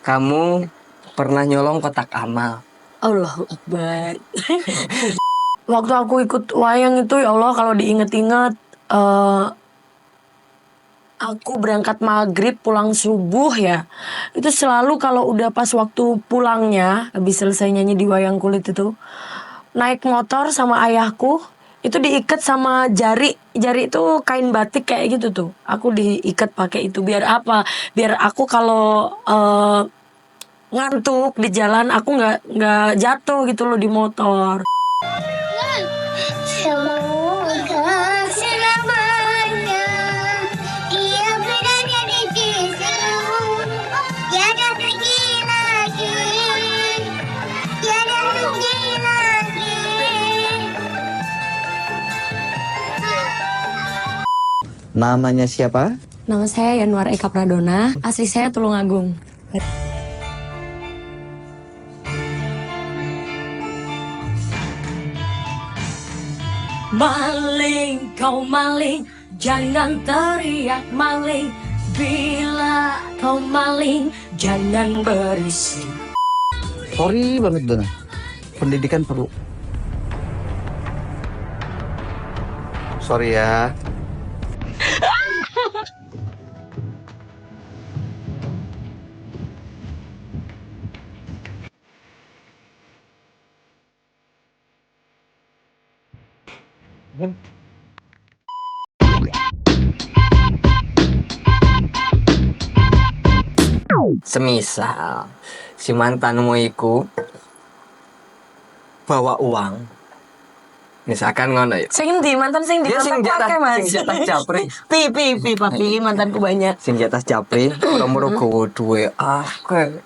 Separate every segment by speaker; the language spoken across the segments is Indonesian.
Speaker 1: kamu pernah nyolong kotak amal.
Speaker 2: Allahu Akbar. Waktu aku ikut wayang itu, ya Allah, kalau diinget-inget, aku berangkat maghrib pulang subuh ya. Itu selalu kalau udah pas waktu pulangnya, habis selesai nyanyi di wayang kulit itu, naik motor sama ayahku, itu diikat sama jari. Jari itu kain batik kayak gitu tuh. Aku diikat pakai itu biar apa? Biar aku kalau ngantuk di jalan aku nggak jatuh gitu loh di motor.
Speaker 3: Semoga selamanya ia berada di sisimu, tiada pergi lagi, tiada pergi lagi.
Speaker 4: Namanya siapa?
Speaker 2: Nama saya Yanwar Eka Pradona, asli saya Tulungagung. Maling, kau maling, jangan teriak maling. Bila kau maling, jangan berisik.
Speaker 4: Sorry banget Dona. Pendidikan perlu. Sorry ya.
Speaker 1: Semisal si mantanmu iku bawa uang, misalkan ngono ya.
Speaker 2: Sing di mantan sing di
Speaker 1: Dia sing
Speaker 2: kontak pakai, Mas.
Speaker 1: sing jatah japri.
Speaker 2: Pi, papi, mantanku banyak.
Speaker 1: Sing jatah japri, moro-moro gowo duwe akeh.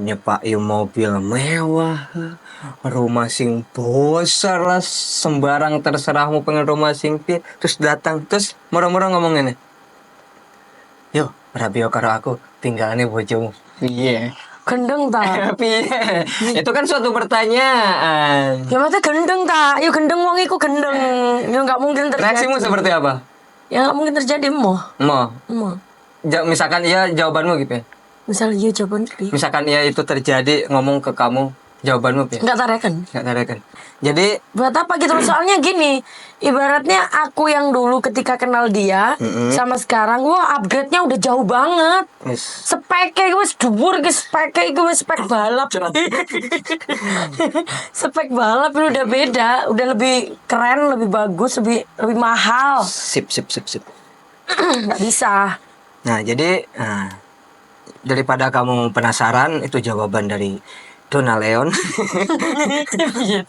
Speaker 1: Nyepaki mobil mewah, rumah sing besar lah, sembarang terserahmu pengen rumah sing piye, terus datang terus moro-moro ngomong ngene. Yo, rabi karo aku, tinggalane bojomu. Piye?
Speaker 2: Gendeng ta?
Speaker 1: Piye? Itu kan suatu pertanyaan.
Speaker 2: Ya mata gendeng ta? Yuk gendeng wong iku gendeng. Ya nggak mungkin terjadi.
Speaker 1: Reaksimu seperti apa?
Speaker 2: Ya nggak mungkin terjadi
Speaker 1: Mau? Misalkan iya, jawabanmu gitu ya.
Speaker 2: Misalnya iya jawaban pi.
Speaker 1: Misalkan iya itu terjadi, ngomong ke kamu, jawabanmu ya.
Speaker 2: Nggak tarekan.
Speaker 1: Nggak tarekan. Jadi
Speaker 2: Buat apa gitu? Soalnya gini, ibaratnya aku yang dulu ketika kenal dia sama sekarang, wah upgrade-nya udah jauh banget.
Speaker 1: Yes.
Speaker 2: Speknya gue dhuwur ki, speknya gue spek balap. Spek balap ini udah beda, udah lebih keren, lebih bagus, lebih mahal.
Speaker 1: Sip.
Speaker 2: Nggak bisa.
Speaker 1: Nah, jadi daripada kamu penasaran, itu jawaban dari Dona Leon.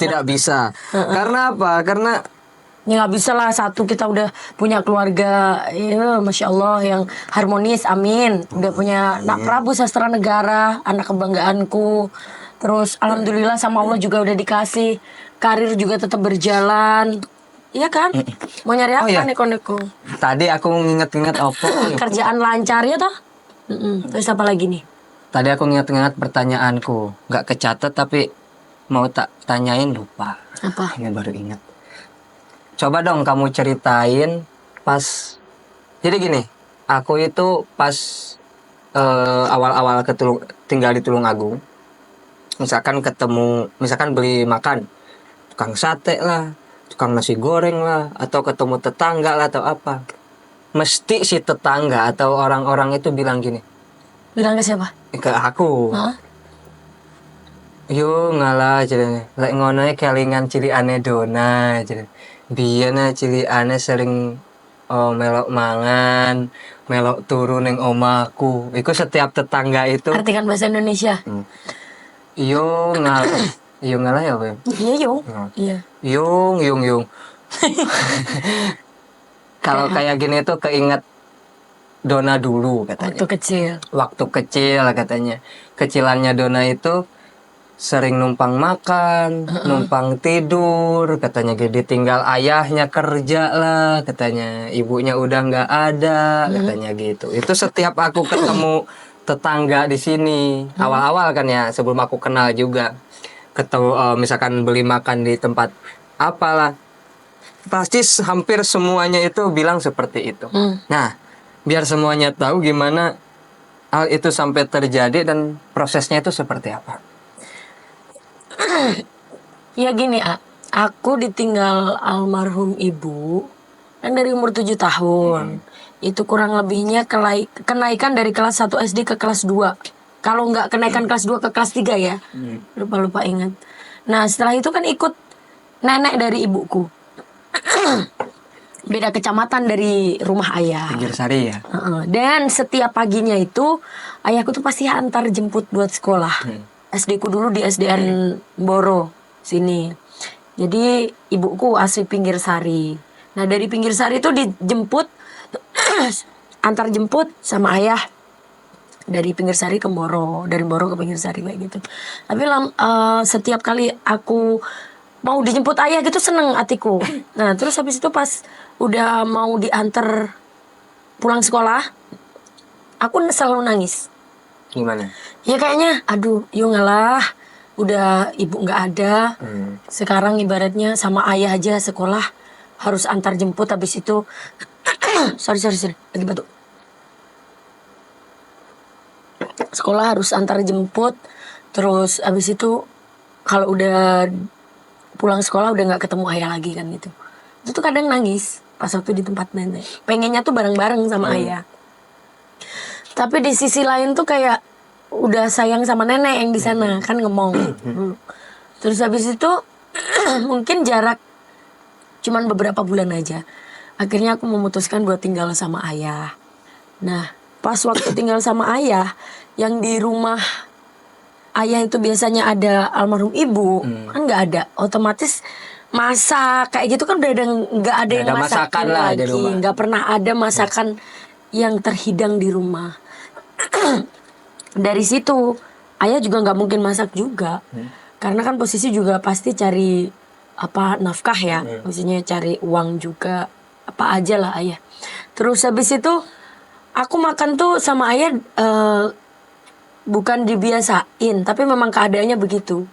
Speaker 1: Tidak bisa. Karena apa? Karena
Speaker 2: Ya nggak bisa lah, satu kita udah punya keluarga, ya, Masya Allah yang harmonis, amin. Udah punya Nak Prabu Sastra Negara, anak kebanggaanku. Terus alhamdulillah sama Allah juga udah dikasih, karir juga tetap berjalan. Iya kan? Mau nyari apa
Speaker 1: iya.
Speaker 2: neko-neko?
Speaker 1: tadi aku nginget-nginget apa?
Speaker 2: Kerjaan lancar ya toh? Terus apa lagi nih?
Speaker 1: Tadi aku nginget-nginget pertanyaanku, nggak kecatat tapi mau tak tanyain lupa.
Speaker 2: Apa?
Speaker 1: Ini baru ingat. Coba dong kamu ceritain pas. Jadi gini, aku itu pas awal-awal tinggal di Tulungagung. Misalkan beli makan, tukang sate lah, tukang nasi goreng lah, atau ketemu tetangga lah atau apa. Mesti si tetangga atau orang-orang itu bilang gini.
Speaker 2: Bilang ke siapa?
Speaker 1: Ke aku.
Speaker 2: Hah?
Speaker 1: Yo ngalah jadi lek ngono kelingan cilikane Dona jadi biyen cilikane sering melok mangan, melok turu ning omahku. Iku setiap tetangga itu.
Speaker 2: Artikan bahasa Indonesia.
Speaker 1: Yo ngalah ya, Beb.
Speaker 2: Iya, Yung. Iya.
Speaker 1: Yung. Kalau kayak gini tuh keinget Dona dulu katanya. Waktu kecil katanya. Kecilannya Dona itu sering numpang makan, numpang tidur, katanya gitu. Ditinggal ayahnya kerja lah, katanya. Ibunya udah nggak ada, katanya gitu. Itu setiap aku ketemu tetangga di sini, awal-awal kan ya, sebelum aku kenal juga. Ketemu misalkan beli makan di tempat apalah, pasti hampir semuanya itu bilang seperti itu. Nah, biar semuanya tahu gimana hal itu sampai terjadi dan prosesnya itu seperti apa?
Speaker 2: Ya gini, aku ditinggal almarhum ibu kan dari umur 7 tahun. Itu kurang lebihnya kenaikan dari kelas 1 SD ke kelas 2. Kalau nggak kenaikan kelas 2 ke kelas 3 ya. Lupa-lupa ingat. Nah setelah itu kan ikut nenek dari ibuku. Beda kecamatan dari rumah ayah.
Speaker 1: Pinggir Sari ya.
Speaker 2: Dan setiap paginya itu ayahku tuh pasti antar jemput buat sekolah. SD ku dulu di SDN Boro sini. Jadi ibuku asli Pinggir Sari. Nah dari Pinggir Sari itu dijemput antar jemput sama ayah dari Pinggir Sari ke Boro, dari Boro ke Pinggir Sari kayak gitu. Tapi setiap kali aku mau dijemput ayah gitu seneng hatiku. Nah terus habis itu pas udah mau diantar pulang sekolah, aku selalu nangis.
Speaker 1: Gimana?
Speaker 2: Ya kayaknya, aduh, yo ngalah, udah ibu nggak ada. Sekarang ibaratnya sama ayah aja sekolah harus antar jemput, habis itu, sorry, lagi batuk. Sekolah harus antar jemput, terus habis itu kalau udah pulang sekolah udah nggak ketemu ayah lagi kan gitu. Itu tuh kadang nangis pas waktu di tempat nenek. Pengennya tuh bareng-bareng sama ayah. Tapi di sisi lain tuh kayak udah sayang sama nenek yang di sana kan ngomong. Terus habis itu mungkin jarak cuman beberapa bulan aja. Akhirnya aku memutuskan buat tinggal sama ayah. Nah, pas waktu tinggal sama ayah, yang di rumah ayah itu biasanya ada almarhum ibu, kan nggak ada. Otomatis masak kayak gitu kan udah nggak ada yang
Speaker 1: ada masakan lah di
Speaker 2: lagi,
Speaker 1: rumah.
Speaker 2: nggak pernah ada masakan yang terhidang di rumah. Dari situ ayah juga nggak mungkin masak juga, karena kan posisi juga pasti cari nafkah ya, maksudnya cari uang juga apa aja lah ayah. Terus habis itu aku makan tuh sama ayah bukan dibiasain, tapi memang keadaannya begitu,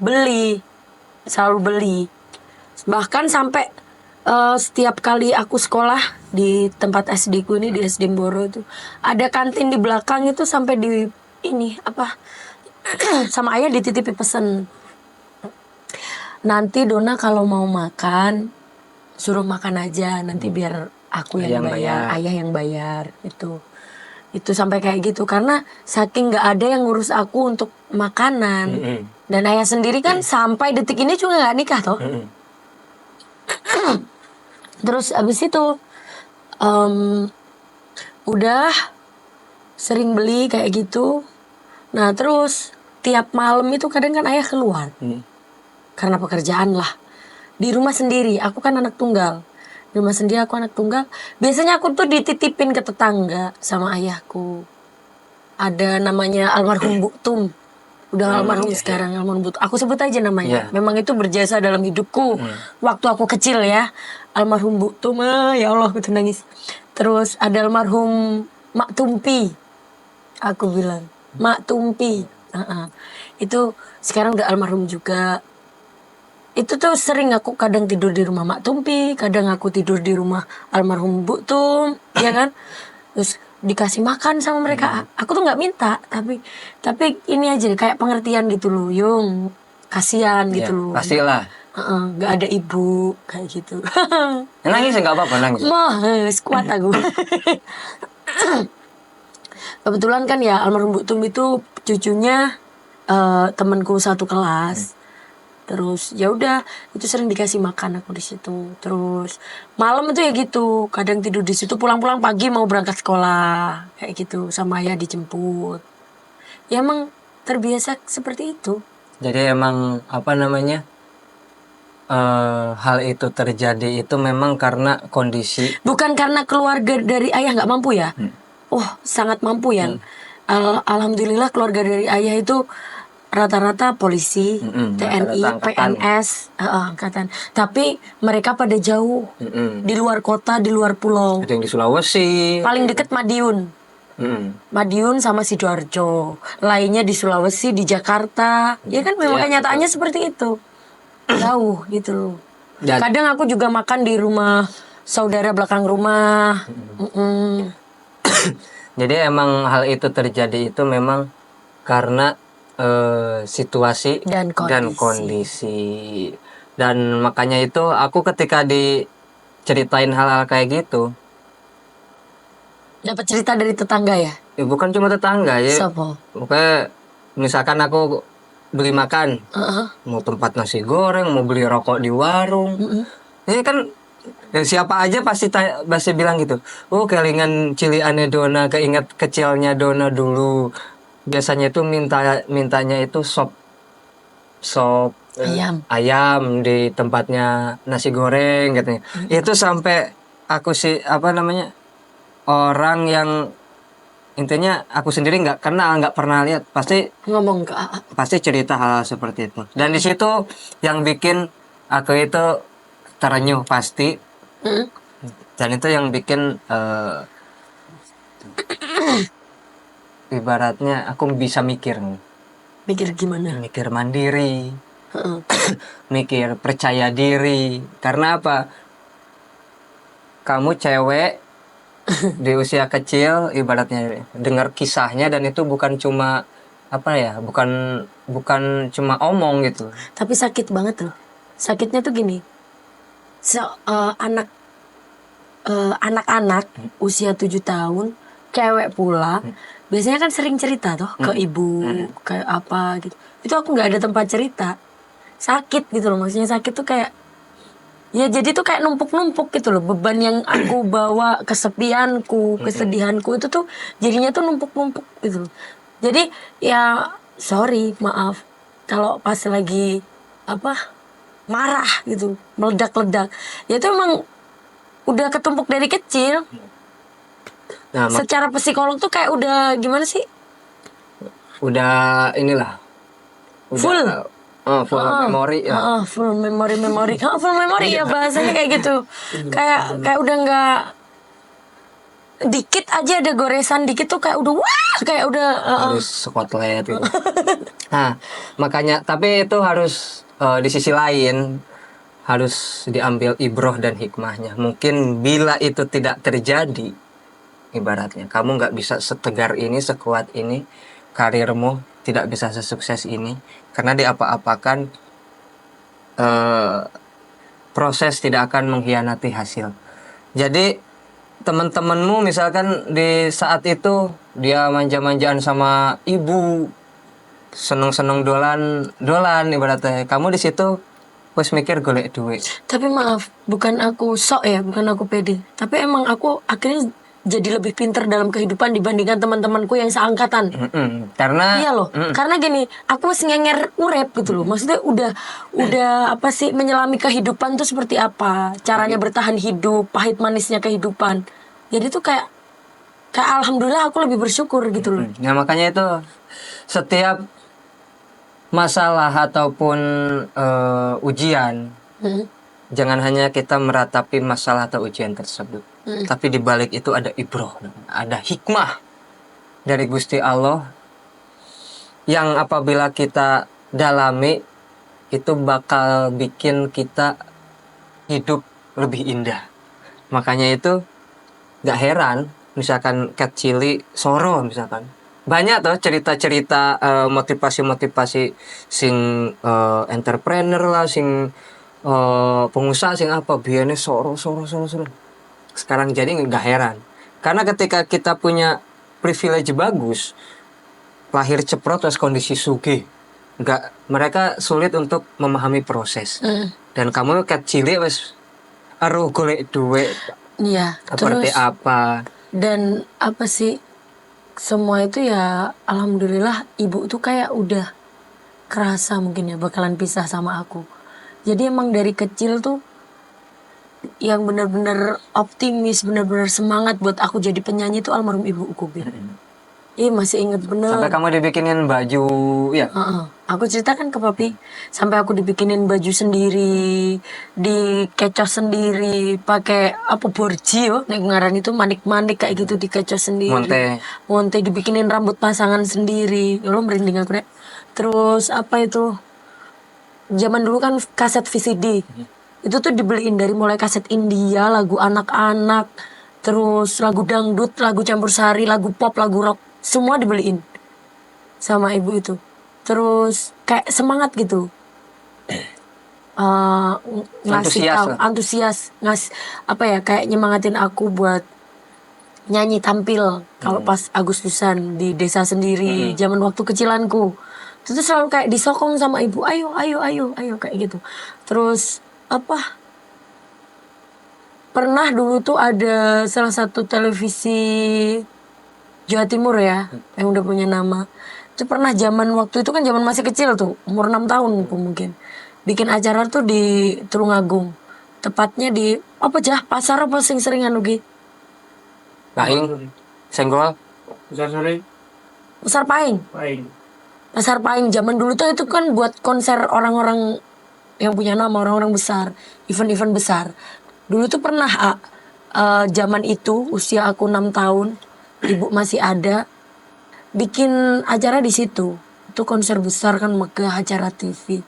Speaker 2: selalu beli. Bahkan sampai setiap kali aku sekolah di tempat SD ku ini, di SD Boro itu ada kantin di belakang itu, sampai di ini sama ayah dititipi pesen, nanti Dona kalau mau makan suruh makan aja, nanti biar aku yang bayar, ayah yang bayar. Itu sampai kayak gitu, karena saking nggak ada yang ngurus aku untuk makanan. Dan ayah sendiri kan sampai detik ini juga nggak nikah toh. Terus abis itu udah sering beli kayak gitu. Nah terus tiap malam itu kadang kan ayah keluar karena pekerjaan lah. Di rumah sendiri, aku kan anak tunggal. Di rumah sendiri aku anak tunggal. Biasanya aku tuh dititipin ke tetangga sama ayahku. Ada namanya almarhum Bu Tum. Udah almarhum sekarang, almarhum Bu Tum. Aku sebut aja namanya. Memang itu berjasa dalam hidupku. Waktu aku kecil ya. Almarhum Bu Tum, ya Allah aku tuh nangis. Terus ada almarhum Mak Tumpi. Aku bilang, Mak Tumpi. Itu sekarang udah almarhum juga. Itu tuh sering aku kadang tidur di rumah Mak Tumpi, kadang aku tidur di rumah almarhum Bu Tum, ya kan? Terus dikasih makan sama mereka. Aku tuh nggak minta, tapi ini aja kayak pengertian gitu loh, Yung, kasihan gitu loh.
Speaker 1: Pastilah.
Speaker 2: Nggak ada ibu kayak gitu.
Speaker 1: Nangis nggak apa-apa, nangis.
Speaker 2: Mah, kuat aku. Kebetulan kan ya almarhum Bu Tum itu cucunya temanku satu kelas. Terus ya udah itu sering dikasih makan aku di situ. Terus malam itu ya gitu, kadang tidur di situ, pulang-pulang pagi mau berangkat sekolah kayak gitu, sama ayah dijemput. Ya emang terbiasa seperti itu.
Speaker 1: Jadi emang hal itu terjadi itu memang karena kondisi.
Speaker 2: Bukan karena keluarga dari ayah nggak mampu ya. Oh sangat mampu ya. Alhamdulillah keluarga dari ayah itu rata-rata polisi, TNI, PNS, angkatan. Tapi mereka pada jauh, di luar kota, di luar pulau.
Speaker 1: Ada yang di Sulawesi.
Speaker 2: Paling deket Madiun. Madiun sama Sidoarjo. Lainnya di Sulawesi, di Jakarta. Ya kan memang kenyataannya seperti itu. Jauh gitu loh. Kadang aku juga makan di rumah saudara belakang rumah.
Speaker 1: Jadi emang hal itu terjadi itu memang karena situasi
Speaker 2: Dan kondisi.
Speaker 1: kondisi. Dan makanya itu aku ketika diceritain hal-hal kayak gitu,
Speaker 2: Dapat cerita dari tetangga ya?
Speaker 1: ya bukan cuma tetangga ya,
Speaker 2: Sopo?
Speaker 1: pokoknya misalkan aku beli makan,
Speaker 2: Heeh.
Speaker 1: mau tempat nasi goreng, mau beli rokok di warung, ini kan ya siapa aja pasti bilang gitu. Oh, kelingan ciliannya Dona, keinget kecilnya Dona dulu. Biasanya itu mintanya itu sop ayam di tempatnya nasi goreng katanya. Itu sampai aku sih apa namanya, orang yang intinya aku sendiri nggak kenal, nggak pernah lihat,
Speaker 2: Ngomong ke AA.
Speaker 1: pasti cerita hal seperti itu. Dan di situ yang bikin aku itu terenyuh pasti. Dan itu yang bikin ibaratnya aku bisa mikir
Speaker 2: Gimana?
Speaker 1: mikir mandiri,
Speaker 2: Heeh.
Speaker 1: mikir percaya diri. Karena apa? Kamu cewek di usia kecil, ibaratnya dengar kisahnya, dan itu bukan cuma apa ya, bukan cuma omong gitu.
Speaker 2: Tapi sakit banget loh. Sakitnya tuh gini. Anak-anak usia 7 tahun, cewek pula, biasanya kan sering cerita tuh ke ibu, kayak apa gitu. Itu aku nggak ada tempat cerita. Sakit gitu loh, maksudnya sakit tuh kayak, ya jadi tuh kayak numpuk-numpuk gitu loh. Beban yang aku bawa, kesepianku, kesedihanku itu tuh jadinya tuh numpuk-numpuk gitu loh. Jadi ya sorry, maaf kalau pas lagi marah gitu, meledak-ledak. Ya itu emang udah ketumpuk dari kecil.
Speaker 1: Nah,
Speaker 2: Secara psikolog tuh kayak udah gimana sih?
Speaker 1: udah inilah.
Speaker 2: Full.
Speaker 1: Full memori ya.
Speaker 2: Full memori. Full memori ya bahasanya kayak gitu. Kayak udah nggak, dikit aja ada goresan dikit tuh kayak udah wah, kayak udah
Speaker 1: Harus spotlight gitu. Nah, makanya tapi itu harus di sisi lain harus diambil ibroh dan hikmahnya. Mungkin bila itu tidak terjadi, ibaratnya kamu nggak bisa setegar ini, sekuat ini, karirmu tidak bisa sesukses ini, karena di apa-apakan proses tidak akan mengkhianati hasil. Jadi teman-temanmu misalkan di saat itu dia manja-manjaan sama ibu, seneng-seneng dolan ibaratnya, kamu di situ wes mikir golek duit.
Speaker 2: Tapi maaf, bukan aku sok ya, bukan aku pede. Tapi emang aku akhirnya jadi lebih pinter dalam kehidupan dibandingkan teman-temanku yang seangkatan.
Speaker 1: Karena
Speaker 2: Iya loh, karena gini, aku masih ngenger urep gitu loh. Maksudnya udah apa sih, menyelami kehidupan tuh seperti apa, caranya bertahan hidup, pahit manisnya kehidupan. Jadi tuh kayak alhamdulillah aku lebih bersyukur gitu loh.
Speaker 1: Nah, makanya itu setiap masalah ataupun ujian, jangan hanya kita meratapi masalah atau ujian tersebut, tapi di balik itu ada ibroh, ada hikmah dari Gusti Allah yang apabila kita dalami itu bakal bikin kita hidup lebih indah. Makanya itu gak heran misalkan Cat Cili Soro misalkan, banyak tuh cerita-cerita motivasi-motivasi sing entrepreneur lah, sing pengusaha, sing apa biasanya Soro. Sekarang jadi nggak heran, karena ketika kita punya privilege bagus, lahir ceprot terus kondisi sugih, mereka sulit untuk memahami proses. Dan kamu Cat Cili wes aruh golek duit.
Speaker 2: Iya,
Speaker 1: Seperti
Speaker 2: terus
Speaker 1: apa?
Speaker 2: dan apa sih, semua itu ya alhamdulillah ibu tuh kayak udah kerasa mungkin ya bakalan pisah sama aku. Jadi emang dari kecil tuh yang benar-benar optimis, benar-benar semangat buat aku jadi penyanyi tuh almarhum ibuku. Iya masih inget bener.
Speaker 1: Sampai kamu dibikinin baju ya?
Speaker 2: Aku ceritakan ke papi, sampai aku dibikinin baju sendiri, dikecos sendiri, pakai apa borji yo, nek ngaran itu manik-manik kayak gitu, dikecos sendiri. Monte dibikinin rambut pasangan sendiri. Ya lo merinding aku deh. Terus apa itu? Zaman dulu kan kaset VCD. Itu tuh dibeliin dari mulai kaset India, lagu anak-anak. terus lagu dangdut, lagu campur sari, lagu pop, lagu rock, semua dibeliin sama ibu itu. Terus kayak semangat gitu. Ngasih
Speaker 1: Antusias
Speaker 2: tahu,
Speaker 1: lah.
Speaker 2: antusias, apa ya, kayak nyemangatin aku buat nyanyi tampil kalau pas Agustusan di desa sendiri, zaman waktu kecilanku. Itu tuh selalu kayak disokong sama ibu, ayo kayak gitu. Terus apa? Pernah dulu tuh ada salah satu televisi Jawa Timur ya, yang udah punya nama. Itu pernah zaman waktu itu kan zaman masih kecil tuh, umur 6 tahun aku mungkin. Bikin acara tuh di Tulungagung. Tepatnya di apa jah, pasar apa sing sering anu Gi?
Speaker 1: Paing, senggol.
Speaker 2: Pasar Paing. Pasar Paing zaman dulu tuh itu kan buat konser orang-orang yang punya nama, orang-orang besar, event-event besar. Dulu tuh pernah zaman itu usia aku 6 tahun, ibu masih ada, bikin acara di situ. Itu konser besar kan, megah, acara TV.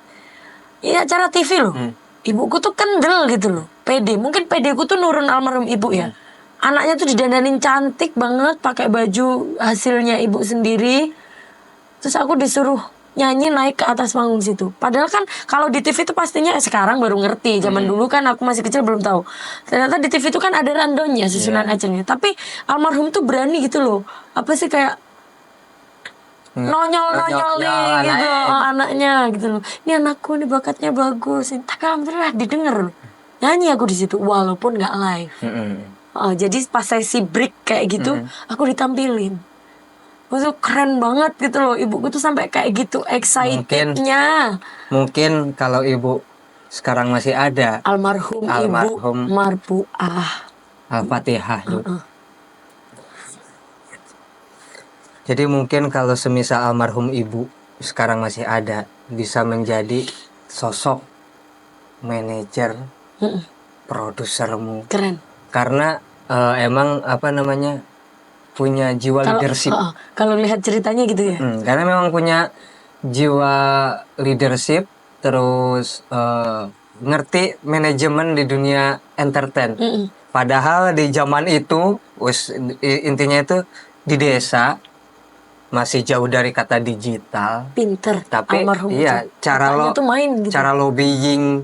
Speaker 2: Ini acara TV loh. Ibuku tuh kendel gitu loh. Pede, mungkin pedeku tuh nurun almarhum ibu ya. Anaknya tuh didandanin cantik banget, pakai baju hasilnya ibu sendiri. Terus aku disuruh nyanyi naik ke atas panggung situ. Padahal kan kalau di TV itu pastinya sekarang baru ngerti. Zaman dulu kan aku masih kecil belum tahu. Ternyata di TV itu kan ada randonnya, susunan acaranya. Tapi almarhum tuh berani gitu loh. Apa sih kayak nonyol nih gitu anaknya gitu loh. Ini anakku nih bakatnya bagus. Tapi alhamdulillah didengar loh. Nyanyi aku di situ walaupun nggak live. Jadi pas sesi break kayak gitu aku ditampilin. Itu keren banget gitu loh. Ibuku tuh sampai kayak gitu excitednya.
Speaker 1: Mungkin kalau ibu sekarang masih ada,
Speaker 2: Almarhum ibu marpuah.
Speaker 1: Al-Fatihah dulu. Jadi mungkin kalau semisal almarhum ibu sekarang masih ada, bisa menjadi sosok manajer, produsermu.
Speaker 2: Keren.
Speaker 1: Karena emang apa namanya, punya jiwa leadership.
Speaker 2: Kalau lihat ceritanya gitu ya.
Speaker 1: Karena memang punya jiwa leadership, terus ngerti manajemen di dunia entertain. Padahal di zaman itu, intinya itu di desa masih jauh dari kata digital.
Speaker 2: Pinter.
Speaker 1: Tapi
Speaker 2: almarhum
Speaker 1: iya,
Speaker 2: itu.
Speaker 1: cara
Speaker 2: tuh main gitu.
Speaker 1: cara lobbying,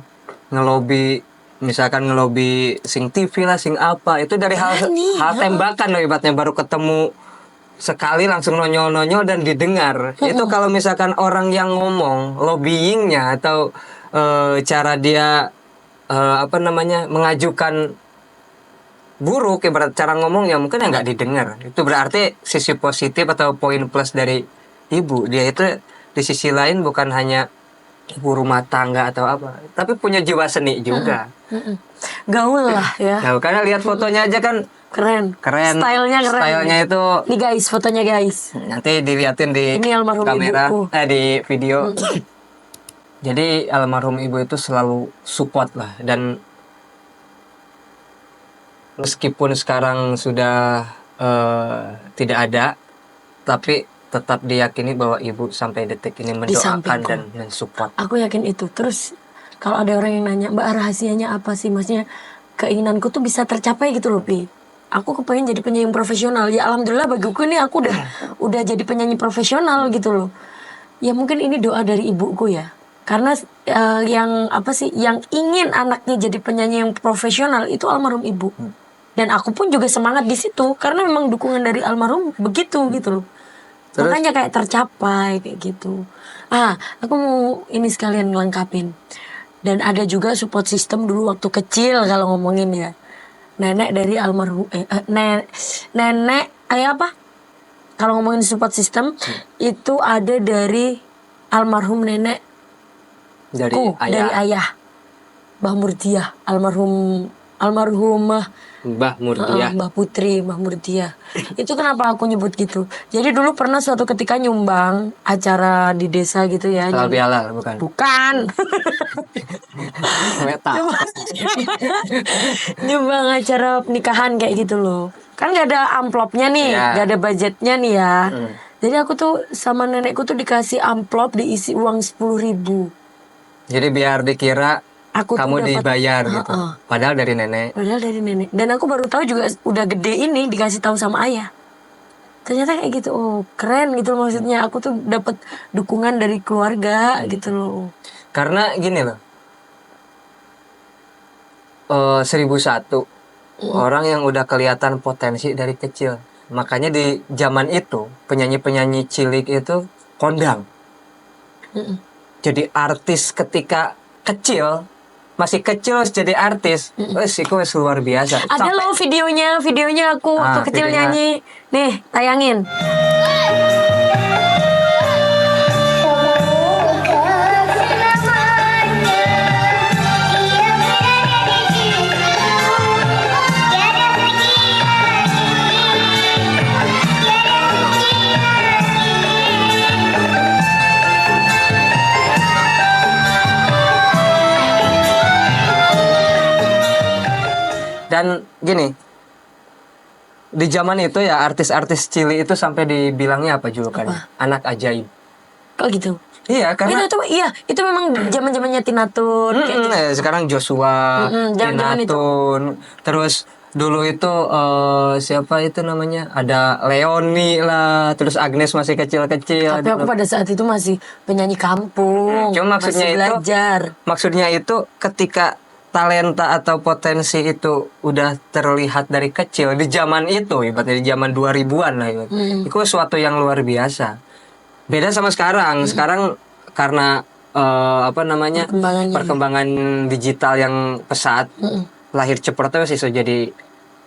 Speaker 1: misalkan ngelobi sing TV lah, sing apa, itu dari hal tembakan loh, ibaratnya baru ketemu sekali langsung nonyol dan didengar. Itu kalau misalkan orang yang ngomong lobbyingnya atau cara dia apa namanya, mengajukan buruk, ibarat cara ngomongnya mungkin ya nggak didengar. Itu berarti sisi positif atau poin plus dari ibu. Dia itu di sisi lain bukan hanya ibu rumah tangga atau apa, tapi punya jiwa seni juga.
Speaker 2: Gaul lah ya.
Speaker 1: Nah, karena lihat fotonya aja kan
Speaker 2: Keren.
Speaker 1: Stylenya keren. Stylenya itu
Speaker 2: nih guys, fotonya guys.
Speaker 1: nanti dilihatin di
Speaker 2: Ini almarhum
Speaker 1: kamera,
Speaker 2: ibuku.
Speaker 1: di video. Jadi almarhum ibu itu selalu support lah, dan meskipun sekarang sudah tidak ada, tapi tetap diyakini bahwa ibu sampai detik ini mendoakan dan mensupport.
Speaker 2: Aku yakin itu. Terus kalau ada orang yang nanya, Mbak, rahasianya apa sih? Maksudnya keinginanku tuh bisa tercapai gitu loh, Pi. Aku kepengen jadi penyanyi profesional. Ya alhamdulillah bagiku ini aku udah jadi penyanyi profesional gitu loh. Ya mungkin ini doa dari ibuku ya. Karena yang ingin anaknya jadi penyanyi yang profesional itu almarhum ibu. Dan aku pun juga semangat di situ karena memang dukungan dari almarhum begitu gitu loh. Terus? Makanya kayak tercapai kayak gitu. Aku mau ini sekalian ngelengkapin. Dan ada juga support system dulu waktu kecil kalau ngomongin ya. Nenek dari almarhum nenek apa? Kalau ngomongin support system itu ada dari almarhum nenek
Speaker 1: dari
Speaker 2: ayah. Mbah Murdiah, almarhumah
Speaker 1: Mbah Murdiah.
Speaker 2: Mbah Putri, Mbah Murdiah. Itu kenapa aku nyebut gitu? Jadi dulu pernah suatu ketika nyumbang acara di desa gitu ya.
Speaker 1: Halal bihalal bukan?
Speaker 2: Bukan. Nyumbang acara pernikahan kayak gitu loh. Kan gak ada amplopnya nih, gak ada budgetnya nih ya. Jadi aku tuh sama nenekku tuh dikasih amplop diisi uang 10.000.
Speaker 1: Jadi biar dikira
Speaker 2: Aku tuh
Speaker 1: kamu
Speaker 2: dapat-
Speaker 1: dibayar gitu. Padahal dari nenek.
Speaker 2: Padahal dari nenek. Dan aku baru tahu juga udah gede ini dikasih tahu sama ayah. Ternyata kayak gitu. Oh, keren gitu loh maksudnya. Aku tuh dapat dukungan dari keluarga gitu loh.
Speaker 1: Karena gini loh. 1001 orang yang udah kelihatan potensi dari kecil. Makanya di zaman itu penyanyi-penyanyi cilik itu kondang. Jadi artis ketika kecil, masih kecil harus jadi artis. Wes iku wes luar biasa.
Speaker 2: Ada loh videonya aku waktu kecil
Speaker 1: videonya.
Speaker 2: nyanyi. Nih, tayangin.
Speaker 1: Dan gini, di zaman itu ya artis-artis cilik itu sampai dibilangnya apa julukannya? Anak ajaib.
Speaker 2: Kok gitu?
Speaker 1: Iya, karena
Speaker 2: Itu memang zaman-zamannya Tina Tun. kayak gitu.
Speaker 1: sekarang Joshua,
Speaker 2: zaman-zaman
Speaker 1: Tina
Speaker 2: itu.
Speaker 1: Tun, terus dulu itu siapa itu namanya? Ada Leoni lah, terus Agnes masih kecil-kecil.
Speaker 2: Tapi aku pada saat itu masih penyanyi kampung.
Speaker 1: Cuma maksudnya
Speaker 2: masih
Speaker 1: itu,
Speaker 2: belajar.
Speaker 1: maksudnya itu ketika talenta atau potensi itu udah terlihat dari kecil di zaman itu, ibaratnya di zaman 2000-an lah itu suatu yang luar biasa. Beda sama sekarang. Sekarang karena perkembangan digital yang pesat, lahir cepat terus bisa jadi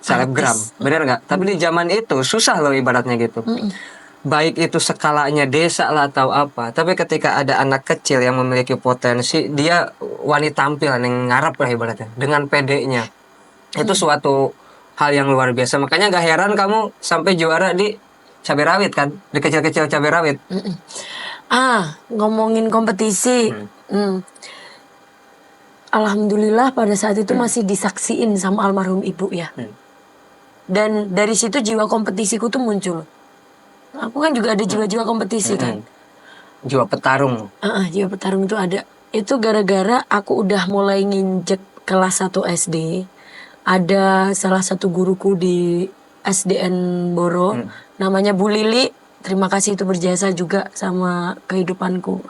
Speaker 1: selebgram, bener nggak? Tapi di zaman itu susah loh ibaratnya gitu. Baik itu skalanya desa lah atau apa, tapi ketika ada anak kecil yang memiliki potensi, dia wani tampil yang ngarap lah ibaratnya dengan pedenya. Itu suatu hal yang luar biasa. Makanya gak heran kamu sampai juara di cabai rawit kan, di kecil-kecil cabai rawit.
Speaker 2: Ngomongin kompetisi. Alhamdulillah pada saat itu masih disaksiin sama almarhum ibu ya. Dan dari situ jiwa kompetisiku tuh muncul. Aku kan juga ada jiwa-jiwa kompetisi kan.
Speaker 1: Jiwa petarung.
Speaker 2: Jiwa petarung itu ada. Itu gara-gara aku udah mulai nginjek kelas 1 SD. Ada salah satu guruku di SDN Boro, namanya Bu Lili. Terima kasih itu berjasa juga sama kehidupanku.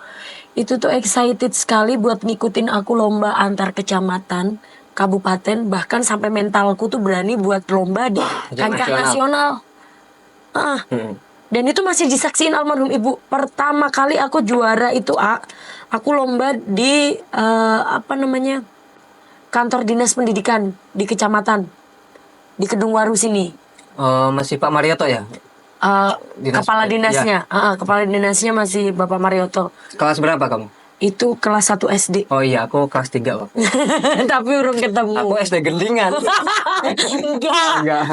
Speaker 2: Itu tuh excited sekali buat ngikutin aku lomba antar kecamatan, kabupaten, bahkan sampai mentalku tuh berani buat lomba di kancah nasional. Dan itu masih disaksiin almarhum ibu. Pertama kali aku juara itu aku lomba di kantor dinas pendidikan di kecamatan di Kedungwaru sini.
Speaker 1: Masih Pak Marioto ya?
Speaker 2: Kepala dinasnya, kepala dinasnya masih Bapak Marioto.
Speaker 1: Kelas berapa kamu?
Speaker 2: Itu kelas 1 SD.
Speaker 1: Oh iya, aku kelas 3 waktu.
Speaker 2: Tapi urung ketemu.
Speaker 1: Aku SD Gendingan.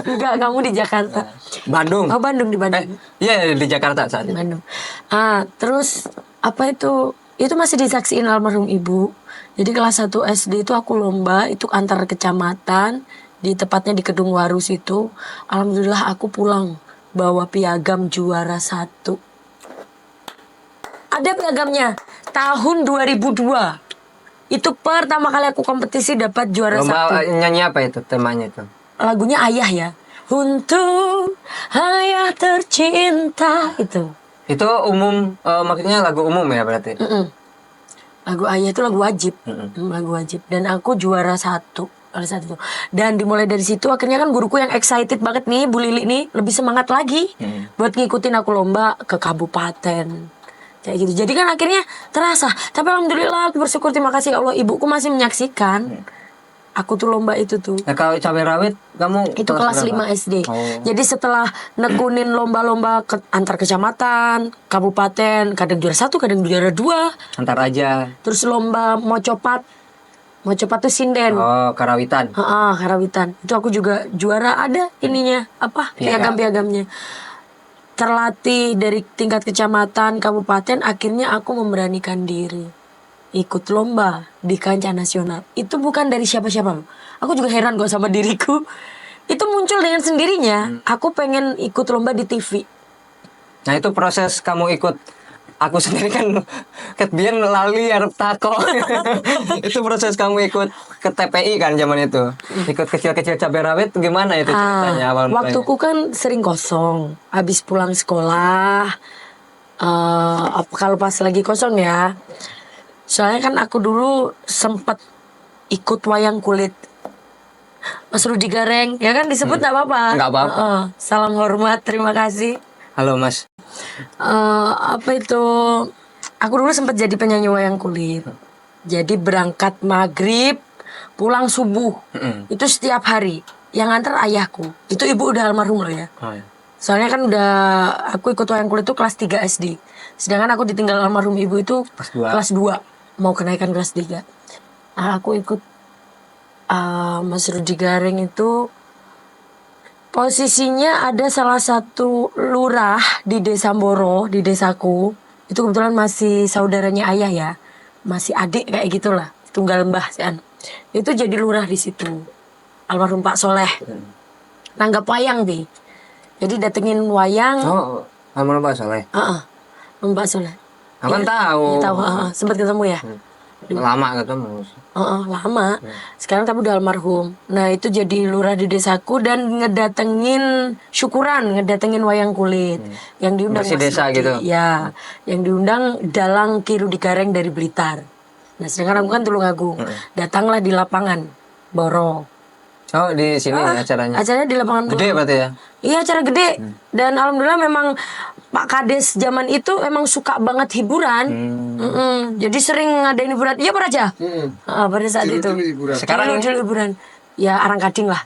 Speaker 2: Enggak, kamu di Jakarta.
Speaker 1: Bandung.
Speaker 2: Oh, Bandung, di Bandung.
Speaker 1: Iya, di Jakarta saat itu.
Speaker 2: Bandung. Terus apa itu? Itu masih disaksiin almarhum ibu. Jadi kelas 1 SD itu aku lomba itu antar kecamatan, tepatnya di Kedungwaru situ. Alhamdulillah aku pulang bawa piagam juara 1. Ada piagamnya. Tahun 2002. Itu pertama kali aku kompetisi dapat juara 1.
Speaker 1: Lomba nyanyi apa itu temanya itu?
Speaker 2: Lagunya Ayah ya. Untuk ayah tercinta itu.
Speaker 1: Itu umum, maksudnya lagu umum ya berarti?
Speaker 2: Lagu Ayah itu lagu wajib. Lagu wajib. Dan aku juara 1 pada saat itu. Dan dimulai dari situ akhirnya kan guruku yang excited banget nih, Bu Lili nih, lebih semangat lagi buat ngikutin aku lomba ke kabupaten. Kayak gitu. Jadi kan akhirnya terasa. Tapi alhamdulillah aku bersyukur, terima kasih Allah, ibuku masih menyaksikan. Aku tuh lomba itu tuh.
Speaker 1: Nah, kalau cabai rawit kamu
Speaker 2: Itu kelas 5 SD.
Speaker 1: Oh.
Speaker 2: Jadi setelah nekunin lomba-lomba antar kecamatan, kabupaten, kadang juara 1, kadang juara 2.
Speaker 1: Antar aja.
Speaker 2: Terus lomba mocopat. Mocopat tuh sinden.
Speaker 1: Oh, karawitan.
Speaker 2: Karawitan. Itu aku juga juara, ada ininya, piagam-piagamnya. Terlatih dari tingkat kecamatan, kabupaten, akhirnya aku memberanikan diri ikut lomba di kancah nasional. Itu bukan dari siapa-siapa loh. Aku juga heran kok sama diriku. Itu muncul dengan sendirinya. Aku pengen ikut lomba di TV.
Speaker 1: Nah, itu proses kamu ikut aku sendiri kan ket biyen lali arep tako. Itu proses kamu ikut ke TPI kan zaman itu. Ikut kecil-kecil cabai rawit gimana itu ceritanya awal mulanya?
Speaker 2: Waktuku kan sering kosong. Habis pulang sekolah, kalau pas lagi kosong ya. Soalnya kan aku dulu sempet ikut wayang kulit. Mas Rudi Gareng, ya kan disebut nggak apa-apa.
Speaker 1: Nggak apa-apa.
Speaker 2: Salam hormat, terima kasih.
Speaker 1: Halo Mas.
Speaker 2: Apa itu? Aku dulu sempat jadi penyanyi wayang kulit. Jadi berangkat maghrib, pulang subuh. Itu setiap hari. Yang nganter ayahku. Itu ibu udah almarhum loh ya.
Speaker 1: Oh, ya.
Speaker 2: Soalnya kan udah aku ikut wayang kulit itu kelas 3 SD. Sedangkan aku ditinggal almarhum ibu itu kelas 2. Mau kenaikan kelas 3. Nah, aku ikut Mas Rudi Gareng itu posisinya ada salah satu lurah di Desa Mboro, di desaku. Itu kebetulan masih saudaranya ayah ya. Masih adik kayak gitulah, tunggal mbah kan. Itu jadi lurah di situ. Almarhum Pak Soleh. Nanggap wayang nih. Jadi datengin wayang.
Speaker 1: Oh, almarhum Pak Soleh.
Speaker 2: Mbak Soleh.
Speaker 1: Aku kan tahu.
Speaker 2: Tahu, sempat ketemu ya.
Speaker 1: Lama ketemu.
Speaker 2: Lama. Sekarang tapi udah almarhum. Nah itu jadi lurah di desaku dan ngedatengin syukuran, ngedatengin wayang kulit. Yang diundang
Speaker 1: Bersih desa
Speaker 2: Rudi.
Speaker 1: gitu?
Speaker 2: Ya, yang diundang Dalang Ki Rudi Gareng dari Blitar. Nah sedangkan aku kan Tulungagung. Datanglah di lapangan Boro.
Speaker 1: Oh di sini acaranya.
Speaker 2: Acaranya di lapangan
Speaker 1: Gede
Speaker 2: Boro.
Speaker 1: berarti ya?
Speaker 2: Iya acara gede. Dan alhamdulillah memang Pak Kades zaman itu emang suka banget hiburan. Jadi sering ngadain hiburan. Iya Pak Raja? Pada saat itu.
Speaker 1: Sekarang
Speaker 2: dulu hiburan. Ya arang kading lah.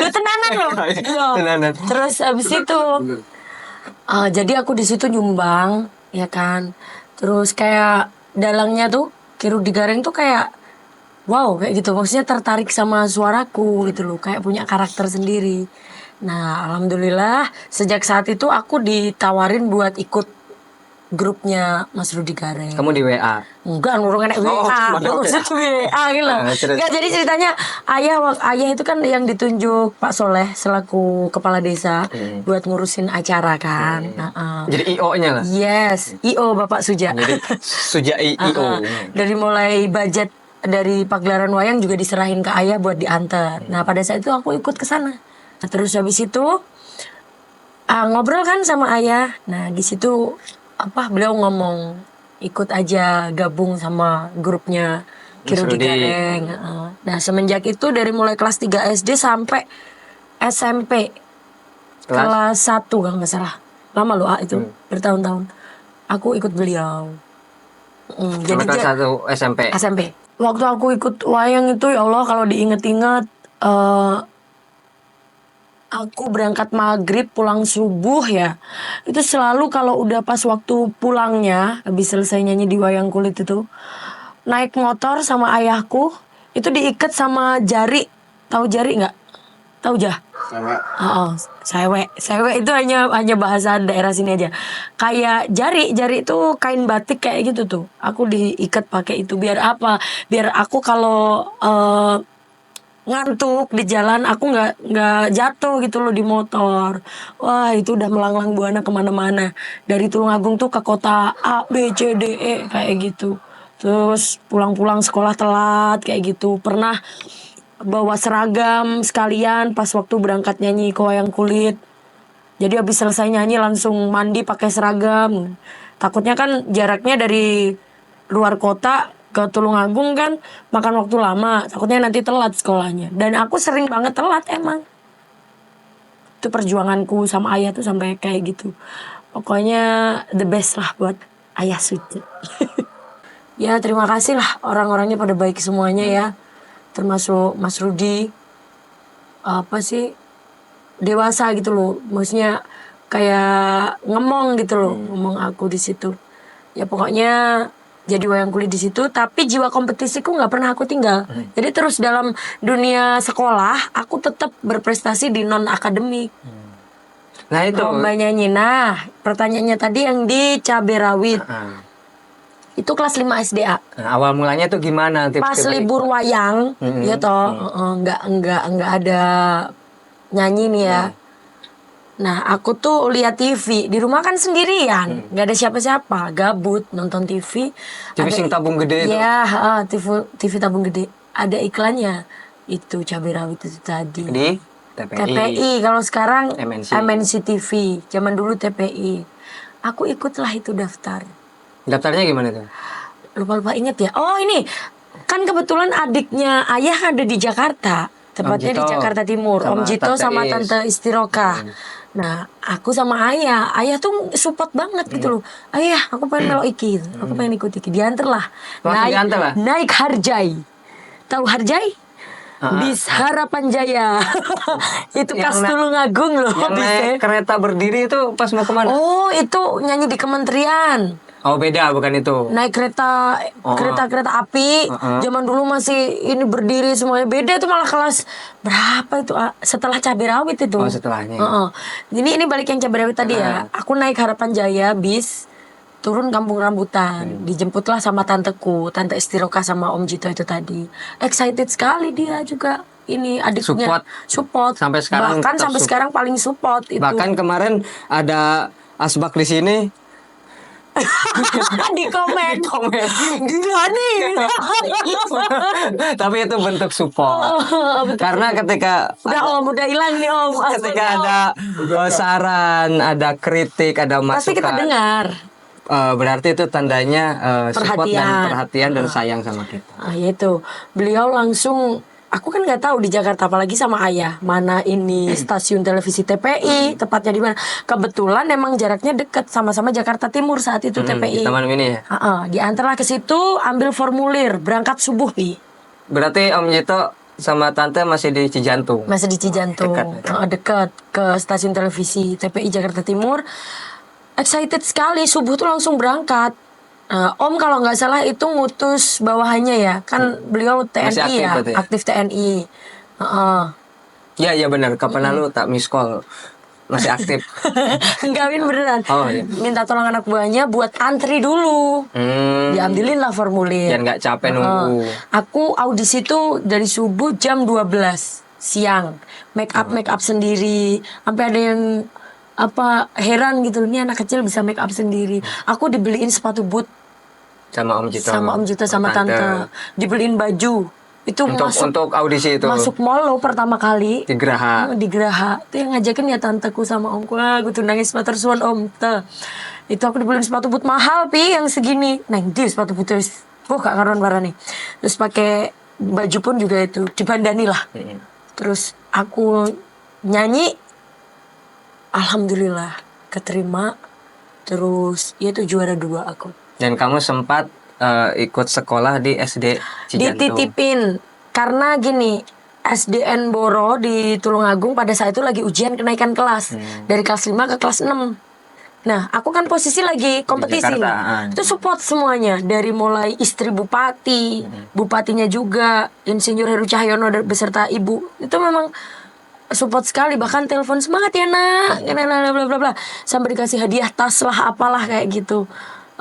Speaker 2: Lu tenanan loh. Iya.
Speaker 1: Tenanan.
Speaker 2: Terus abis itu jadi aku di situ nyumbang, ya kan. Terus kayak dalangnya tuh Ki Rudi Gareng tuh kayak wow kayak gitu. Maksudnya tertarik sama suaraku gitu loh. Kayak punya karakter sendiri. Nah alhamdulillah sejak saat itu aku ditawarin buat ikut grupnya Mas Rudi Gareng.
Speaker 1: Kamu di WA?
Speaker 2: Enggak, ngurung enek WA. Maksud WA gitu. Enggak, jadi ceritanya ayah itu kan yang ditunjuk Pak Soleh selaku kepala desa buat ngurusin acara kan.
Speaker 1: Jadi IO-nya lah?
Speaker 2: Yes, IO Bapak Suja.
Speaker 1: Jadi Suja IO.
Speaker 2: Dari mulai budget dari pagelaran wayang juga diserahin ke ayah buat diantar. Nah pada saat itu aku ikut ke sana. Nah, terus habis itu ngobrol kan sama ayah. Nah di situ beliau ngomong ikut aja gabung sama grupnya Ki Rudi Gareng. Nah semenjak itu dari mulai kelas 3 SD sampai SMP kelas 1 kalau nggak salah. Lama loh itu bertahun-tahun. Aku ikut beliau.
Speaker 1: Jadi kelas 1 SMP.
Speaker 2: Waktu aku ikut wayang itu ya Allah kalau diinget-inget aku berangkat maghrib pulang subuh ya. Itu selalu kalau udah pas waktu pulangnya habis selesai nyanyi di wayang kulit itu naik motor sama ayahku itu diikat sama jari. Tahu jari nggak? Tahu jah? Sewek itu hanya bahasa daerah sini aja. Kayak jari itu kain batik kayak gitu tuh. Aku diikat pakai itu biar apa? Biar aku kalau ngantuk di jalan aku nggak jatuh gitu loh di motor. Wah itu udah melanglang buana kemana-mana. Dari Tulungagung tuh ke kota A B C D E kayak gitu. Terus pulang-pulang sekolah telat kayak gitu. Pernah bawa seragam sekalian pas waktu berangkat nyanyi ke wayang kulit. Jadi habis selesai nyanyi langsung mandi pakai seragam. Takutnya kan jaraknya dari luar kota ke Tulungagung kan makan waktu lama. Takutnya nanti telat sekolahnya. Dan aku sering banget telat emang. Itu perjuanganku sama ayah tuh sampai kayak gitu. Pokoknya the best lah buat ayah Suci. Ya terima kasih lah orang-orangnya pada baik semuanya ya. Termasuk Mas Rudi. Dewasa gitu loh. Maksudnya kayak ngomong gitu loh. Ngomong aku di situ. Ya pokoknya jadi wayang kulit di situ, tapi jiwa kompetisiku nggak pernah aku tinggal. Jadi terus dalam dunia sekolah, aku tetap berprestasi di non akademik.
Speaker 1: Nah itu.
Speaker 2: Lomba nyanyi. Nah, pertanyaannya tadi yang di cabai rawit. Itu kelas 5 SDA.
Speaker 1: Nah, awal mulanya tuh gimana?
Speaker 2: Pas libur wayang, ya toh, nggak ada nyanyi nih ya. Nah, aku tuh lihat TV di rumah kan sendirian, nggak ada siapa-siapa, gabut nonton TV.
Speaker 1: TV sing tabung gede itu.
Speaker 2: Ya, TV tabung gede. Ada iklannya. Itu cabai rawit itu tadi.
Speaker 1: Di TPI.
Speaker 2: TPI, kalau sekarang
Speaker 1: MNC.
Speaker 2: MNC TV. Zaman dulu TPI. Aku ikutlah itu daftar.
Speaker 1: Daftarnya gimana tuh?
Speaker 2: Lupa-lupa inget ya. Oh, ini kan kebetulan adiknya ayah ada di Jakarta. Tepatnya di
Speaker 1: Jito.
Speaker 2: Jakarta Timur.
Speaker 1: Sama
Speaker 2: Om Jito
Speaker 1: Tante
Speaker 2: sama
Speaker 1: Is.
Speaker 2: Tante Istiroka. Nah, aku sama ayah. Ayah tuh support banget gitu loh. Ayah, aku pengen melo iki. Aku pengen ikut iki. Diantar lah.
Speaker 1: Langsung diantar lah?
Speaker 2: Naik Harjai. Tahu Harjai? Bis Harapan Jaya. Itu
Speaker 1: Yang
Speaker 2: kas Tulungagung loh.
Speaker 1: Yang
Speaker 2: bisnya.
Speaker 1: naik kereta berdiri itu pas mau kemana?
Speaker 2: Oh, itu nyanyi di kementerian.
Speaker 1: Oh beda, bukan itu.
Speaker 2: Naik kereta api. Zaman dulu masih ini berdiri semuanya, beda itu malah kelas berapa itu setelah cabai rawit itu.
Speaker 1: Oh setelahnya.
Speaker 2: Ini balik yang cabai rawit tadi ya. Aku naik Harapan Jaya bis turun Kampung Rambutan, dijemputlah sama tanteku, Tante Istiroka sama Om Jito itu tadi. Excited sekali dia juga. Ini adiknya support.
Speaker 1: Sampai sekarang
Speaker 2: bahkan
Speaker 1: tetap
Speaker 2: sampai sekarang paling support itu.
Speaker 1: Bahkan kemarin ada Asbak di sini.
Speaker 2: di komen gila nih.
Speaker 1: Tapi itu bentuk support. Karena ketika
Speaker 2: udah hilang nih Om.
Speaker 1: ketika ada saran, ada kritik, ada masukan.
Speaker 2: Pasti kita dengar.
Speaker 1: Berarti itu tandanya support dan perhatian dan sayang sama kita.
Speaker 2: Yaitu beliau langsung. Aku kan nggak tahu di Jakarta, apalagi sama ayah, mana ini stasiun televisi TPI, tepatnya di mana. Kebetulan emang jaraknya dekat, sama-sama Jakarta Timur saat itu TPI.
Speaker 1: Di Taman Mini ya.
Speaker 2: Diantarlah ke situ, ambil formulir, berangkat subuh Pi.
Speaker 1: Berarti Om Jito sama Tante masih di Cijantung.
Speaker 2: Masih di Cijantung, dekat ke stasiun televisi TPI Jakarta Timur. Excited sekali, subuh tuh langsung berangkat. Om kalau nggak salah itu ngutus bawahannya ya, kan beliau TNI ya, aktif TNI.
Speaker 1: Iya benar. Kapan lalu tak miss call, masih aktif.
Speaker 2: Enggak beneran.
Speaker 1: Iya.
Speaker 2: Minta tolong anak buahnya buat antri dulu. Diambilin lah formulir.
Speaker 1: Biar nggak capek nunggu.
Speaker 2: Aku audisi tuh dari subuh jam 12 siang. Make up sendiri. Sampai ada yang heran gitu, ini anak kecil bisa make up sendiri. Aku dibeliin sepatu boot
Speaker 1: sama Om Jito
Speaker 2: sama Tante. Dibeliin baju. Itu
Speaker 1: untuk audisi itu.
Speaker 2: Masuk mall lo pertama kali.
Speaker 1: Di Geraha.
Speaker 2: Itu yang ngajakin ya tanteku sama omku. Gue tuh nangis matur suwun Om. Itu aku dibeliin sepatu boot mahal Pi yang segini. Nah, dia sepatu boot terus. Gak karuan barang nih. Terus pakai baju pun juga itu dibandani lah. Terus aku nyanyi. Alhamdulillah keterima. Terus itu juara 2 aku.
Speaker 1: Dan kamu sempat ikut sekolah di SD Cijantung.
Speaker 2: Dititipin karena gini, SDN Boro di Tulungagung pada saat itu lagi ujian kenaikan kelas dari kelas 5 ke kelas 6. Nah, aku kan posisi lagi kompetisi nih. Itu support semuanya dari mulai istri bupati, bupatinya juga, Insinyur Heru Cahyono beserta ibu. Itu memang support sekali, bahkan telepon semangat ya nak, bla bla bla, sampai dikasih hadiah tas lah apalah kayak gitu.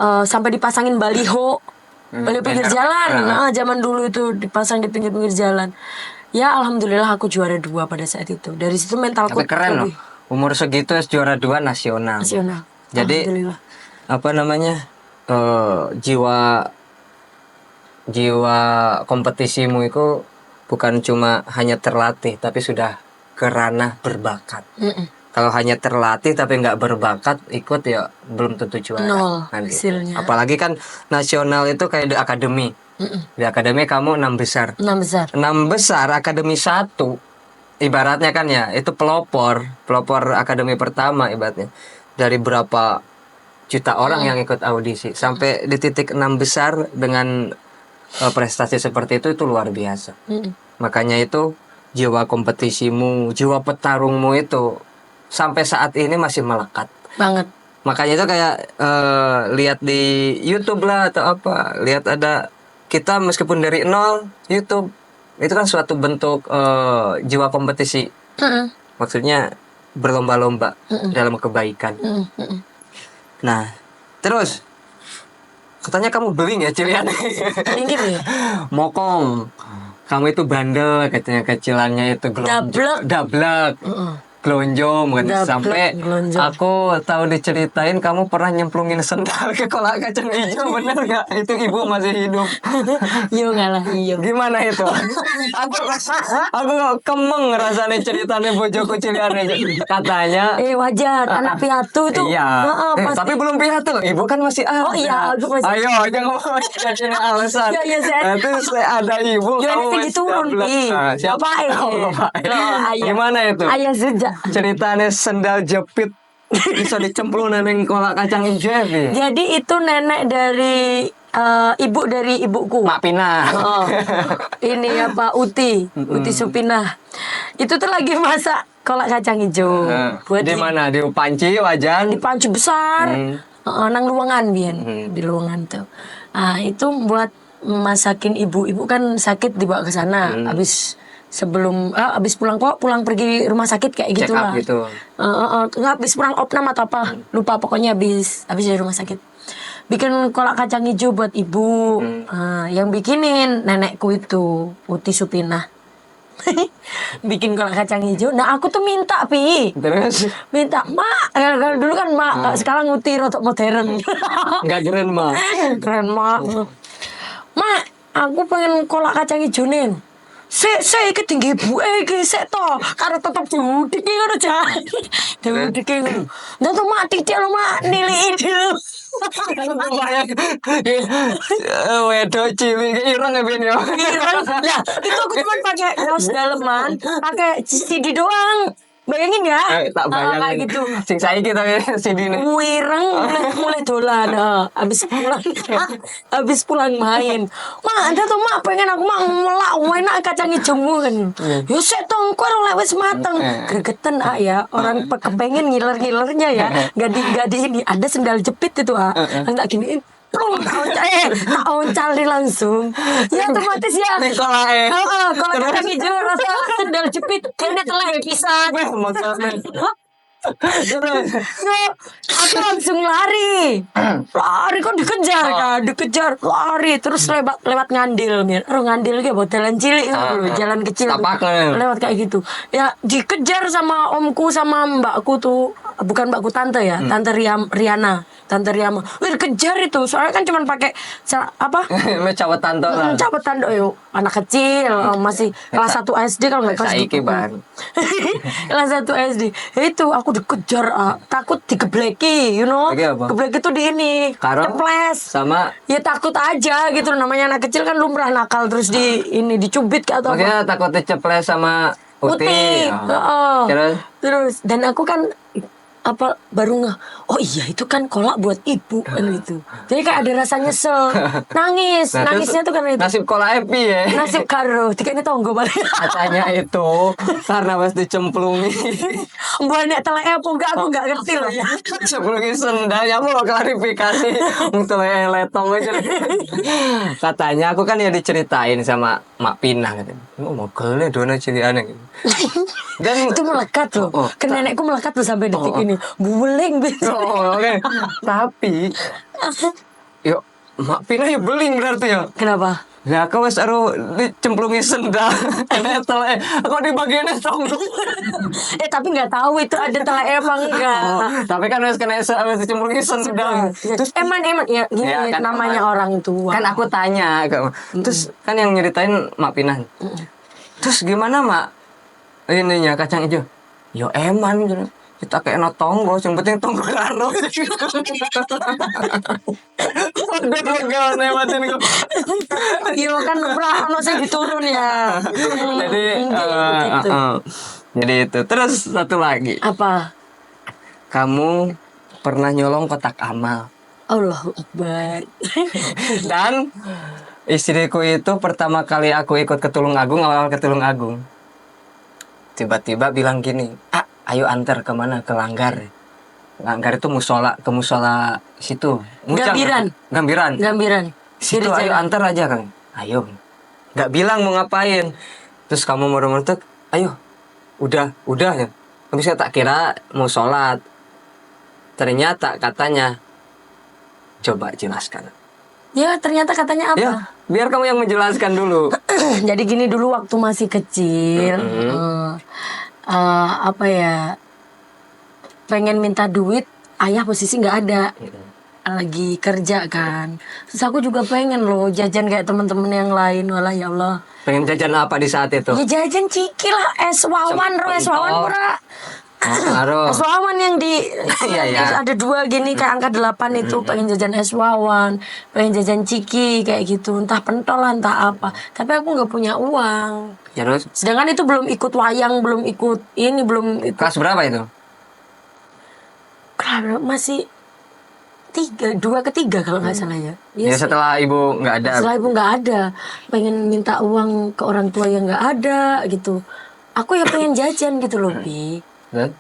Speaker 2: Sampai dipasangin baliho pinggir jalan. Zaman dulu itu dipasang di pinggir jalan. Ya alhamdulillah aku juara 2 pada saat itu. Dari situ mentalku
Speaker 1: keren loh. Umur segitu juara 2 nasional. Jadi jiwa kompetisimu itu bukan cuma hanya terlatih, tapi sudah ke ranah berbakat. Kalau hanya terlatih tapi nggak berbakat ikut ya belum tentu juara.
Speaker 2: Nol hasilnya.
Speaker 1: Apalagi kan nasional itu kayak di akademi. Di akademi kamu 6 besar. 6 besar akademi 1. Ibaratnya kan ya itu pelopor akademi pertama ibaratnya. Dari berapa juta orang yang ikut audisi sampai di titik 6 besar dengan prestasi seperti itu luar biasa. Makanya itu jiwa kompetisimu, jiwa petarungmu itu sampai saat ini masih melekat
Speaker 2: banget.
Speaker 1: Makanya itu kayak lihat di YouTube lah atau apa, lihat ada kita meskipun dari nol YouTube itu kan suatu bentuk jiwa kompetisi. Maksudnya berlomba-lomba dalam kebaikan. Nah, terus katanya kamu beling ya Cilian? Mokong. Kamu itu bandel katanya, kecilannya itu
Speaker 2: dablek.
Speaker 1: Glonjong kan.
Speaker 2: Dablek,
Speaker 1: Sampai
Speaker 2: glonjong.
Speaker 1: aku tahu diceritain kamu pernah nyemplungin sendal ke kolak kacang hijau, bener nggak? Itu ibu masih hidup.
Speaker 2: Yo ngalah iyo.
Speaker 1: Gimana itu? aku kemeng rasanya ceritanya bojoku cilian itu. Katanya
Speaker 2: Wajar, anak piatu itu.
Speaker 1: iya.
Speaker 2: Heeh, pasti.
Speaker 1: Tapi belum piatu. Ibu kan masih ada.
Speaker 2: Oh iya, aku masih.
Speaker 1: Ayo, jangan ngomong jadi alasan.
Speaker 2: Ya, saya.
Speaker 1: Nanti ada ibu.
Speaker 2: Ya,
Speaker 1: kamu
Speaker 2: nanti
Speaker 1: masih
Speaker 2: diturun,
Speaker 1: dablek.
Speaker 2: Pi.
Speaker 1: Nah, siapa?
Speaker 2: Bapak,
Speaker 1: Oh, bapak.
Speaker 2: ayah.
Speaker 1: Gimana itu?
Speaker 2: Ayah sejak.
Speaker 1: Ceritanya sendal jepit bisa dicemplung neng kolak kacang hijau ya?
Speaker 2: Jadi itu nenek dari ibu dari ibuku.
Speaker 1: Mak Pina.
Speaker 2: Oh, ini apa Uti Supinah. Itu tuh lagi masak kolak kacang hijau. Buat
Speaker 1: Di mana? Di panci wajan.
Speaker 2: di panci besar. Nang luangan Bian. Di luangan tuh. Itu buat masakin ibu kan sakit dibawa ke sana. Habis pulang pergi rumah sakit kayak
Speaker 1: Check up
Speaker 2: gitulah.
Speaker 1: gitu.
Speaker 2: Habis pulang opnam atau apa lupa, pokoknya habis dari rumah sakit bikin kolak kacang hijau buat ibu. Yang bikinin nenekku itu Uti Supinah. Bikin kolak kacang hijau. Nah aku tuh minta
Speaker 1: Terus
Speaker 2: minta mak, kalau dulu kan mak, sekarang Uti rotok modern.
Speaker 1: nggak keren mah.
Speaker 2: Keren mak. Mak, aku pengen kolak kacang hijau nih. Saya iki tinggi bu iki sik to karo tetep diudik iki ngono jan. Diudik iki ngono. Ndak tuh mak titik lo mak nilai dulu.
Speaker 1: Wedok cilik ireng ya Ben yo.
Speaker 2: Lah, itu aku cuma pakai kaos daleman, pakai CD doang. Bayangin ya?
Speaker 1: Tak bayangin.
Speaker 2: Kayak gitu.
Speaker 1: Sing saiki tapi sini nih.
Speaker 2: Wireng mulai dolan. Habis pulang main. Mak, ada tuh mak pengen aku mak melak enak kacang hijau kan. Ya sik tong kowe ora wis mateng. Gregeten ya. Orang kepengen ngiler-ngilernya ya. Enggak di ini. Ada sendal jepit itu enggak giniin. Tak oncali langsung. Ya otomatis ya.
Speaker 1: Ning kolake.
Speaker 2: Kalau kacang hijau rasa sendal jepit kayaknya telah pisah. Aku langsung lari kok dikejar lari terus lewat ngandil ngandil kayak botalan cilik jalan kecil lewat kayak gitu ya, dikejar sama omku sama mbakku tuh, bukan mbakku, tante ya, tante Riana. Wih, kejar itu soalnya kan cuma pakai apa
Speaker 1: Cawet tanto lah.
Speaker 2: Cawet tanto yuk, anak kecil masih kelas 1 SD kalau nggak kelas
Speaker 1: Saiki bang.
Speaker 2: kelas 1 SD itu aku dikejar takut digebleki,
Speaker 1: Lagi apa?
Speaker 2: geblek itu di ini
Speaker 1: Karo?
Speaker 2: ceples
Speaker 1: Sama
Speaker 2: ya, takut aja gitu, namanya anak kecil kan lumrah nakal terus dicubit ke atau
Speaker 1: makanya takut diceples sama Uti. Oh.
Speaker 2: Terus dan aku kan baru oh iya itu kan kolak buat ibu kan gitu, jadi kayak ada rasa nyesel, nangisnya tuh karena itu
Speaker 1: nasib kolak epi ya.
Speaker 2: nasib karo dikene tonggo balik.
Speaker 1: Katanya itu karena pas dicemplungi.
Speaker 2: Banyak telek apa enggak, aku enggak ngerti loh ya.
Speaker 1: Cemplungin sendal, ya mau klarifikasi. Untuk letong aja. Katanya aku kan ya diceritain sama Mak Pina katanya. Oh mogelnya dona ciliannya gitu. Dan
Speaker 2: Itu melekat loh. Ke nenekku melekat loh sampai detik ini. Buling bisa.
Speaker 1: oke. Tapi yuk Mak Pina ya beling berarti ya.
Speaker 2: Kenapa?
Speaker 1: Lah aku wis aru dicemplungi sendal. Netel aku di bagian tonggo.
Speaker 2: Tapi nggak tahu itu ada telek apa enggak.
Speaker 1: Tapi kan wis kena wis dicemplungi sendal.
Speaker 2: Terus eman ya gini
Speaker 1: Ya, kan,
Speaker 2: namanya orang tua.
Speaker 1: Kan aku tanya terus kan yang nyeritain Mak Pina. Terus gimana Mak ininya kacang hijau? Yo eman kita kayak no tonggo, yang penting tonggo karo.
Speaker 2: Iya kan pernah saya diturun ya.
Speaker 1: Jadi itu. Terus satu lagi.
Speaker 2: Apa?
Speaker 1: Kamu pernah nyolong kotak amal.
Speaker 2: Allahu Akbar.
Speaker 1: Dan istriku itu pertama kali aku ikut ke Tulungagung, awal ke Tulungagung. Tiba-tiba bilang gini, ayo antar kemana? Ke Langgar. Langgar itu ke musola situ. Gambiran. Situ ayo antar aja Kang. Ayo. Nggak bilang mau ngapain. Terus kamu merem-merem, ayo. Udah ya. Habis saya tak kira mau sholat. Ternyata katanya, coba jelaskan.
Speaker 2: Ya ternyata katanya apa?
Speaker 1: Ya, biar kamu yang menjelaskan dulu.
Speaker 2: Jadi gini dulu waktu masih kecil, apa ya, pengen minta duit, ayah posisi nggak ada, lagi kerja kan. Terus aku juga pengen loh jajan kayak teman-teman yang lain. Walah ya Allah.
Speaker 1: Pengen jajan apa di saat itu?
Speaker 2: Ya jajan ciki lah, es wawan, es wawan pura.
Speaker 1: Aduh.
Speaker 2: Es wawan yang di
Speaker 1: Iya, iya.
Speaker 2: ada 2 gini kayak angka 8 itu, pengen jajan es wawan, pengen jajan ciki kayak gitu, entah pentol entah apa. Tapi aku nggak punya uang.
Speaker 1: Ya, terus
Speaker 2: Sedangkan itu belum ikut wayang, belum ikut ini, belum ikut
Speaker 1: kelas berapa itu?
Speaker 2: masih 2 ke 3 kalau nggak salah ya.
Speaker 1: Ya setelah ibu nggak ada.
Speaker 2: Setelah ibu nggak ada, pengen minta uang ke orang tua yang nggak ada gitu. Aku ya pengen jajan gitu loh, Bi.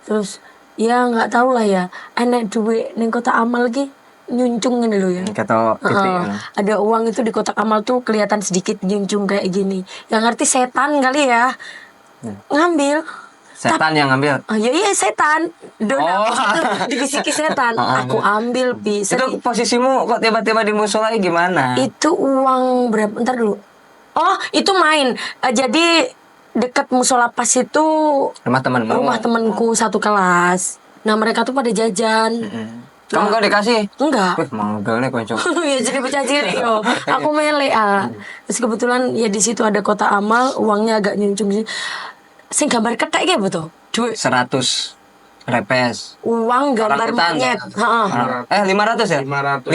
Speaker 2: Terus ya nggak tahu lah ya, enak duit neng kotak amal lagi nyuncung ini loh ya.
Speaker 1: Kata titik.
Speaker 2: Ada uang itu di kotak amal tuh kelihatan sedikit nyuncung kayak gini. Yang ngerti setan kali ya, ngambil.
Speaker 1: Setan yang ngambil.
Speaker 2: Oh iya setan, dona
Speaker 1: Oh.
Speaker 2: dibisiki setan. Aku ambil Bi.
Speaker 1: Itu posisimu kok tiba-tiba di musola gimana?
Speaker 2: Itu uang berapa? Ntar dulu. Oh itu main. Jadi dekat musola pas itu
Speaker 1: Rumah temanmu.
Speaker 2: rumah temanku satu kelas. Nah mereka tuh pada jajan.
Speaker 1: Kamu gak dikasih?
Speaker 2: Enggak.
Speaker 1: Wih, manggal nih konco.
Speaker 2: Ya jadi pecah ciri yo. Aku mele Terus kebetulan ya di situ ada kotak amal, uangnya agak nyuncung sih. Sing gambar ketek ya betul. Duit
Speaker 1: 100 repes.
Speaker 2: uang gambar
Speaker 1: Orang
Speaker 2: monyet.
Speaker 1: Heeh. 500 ya? 500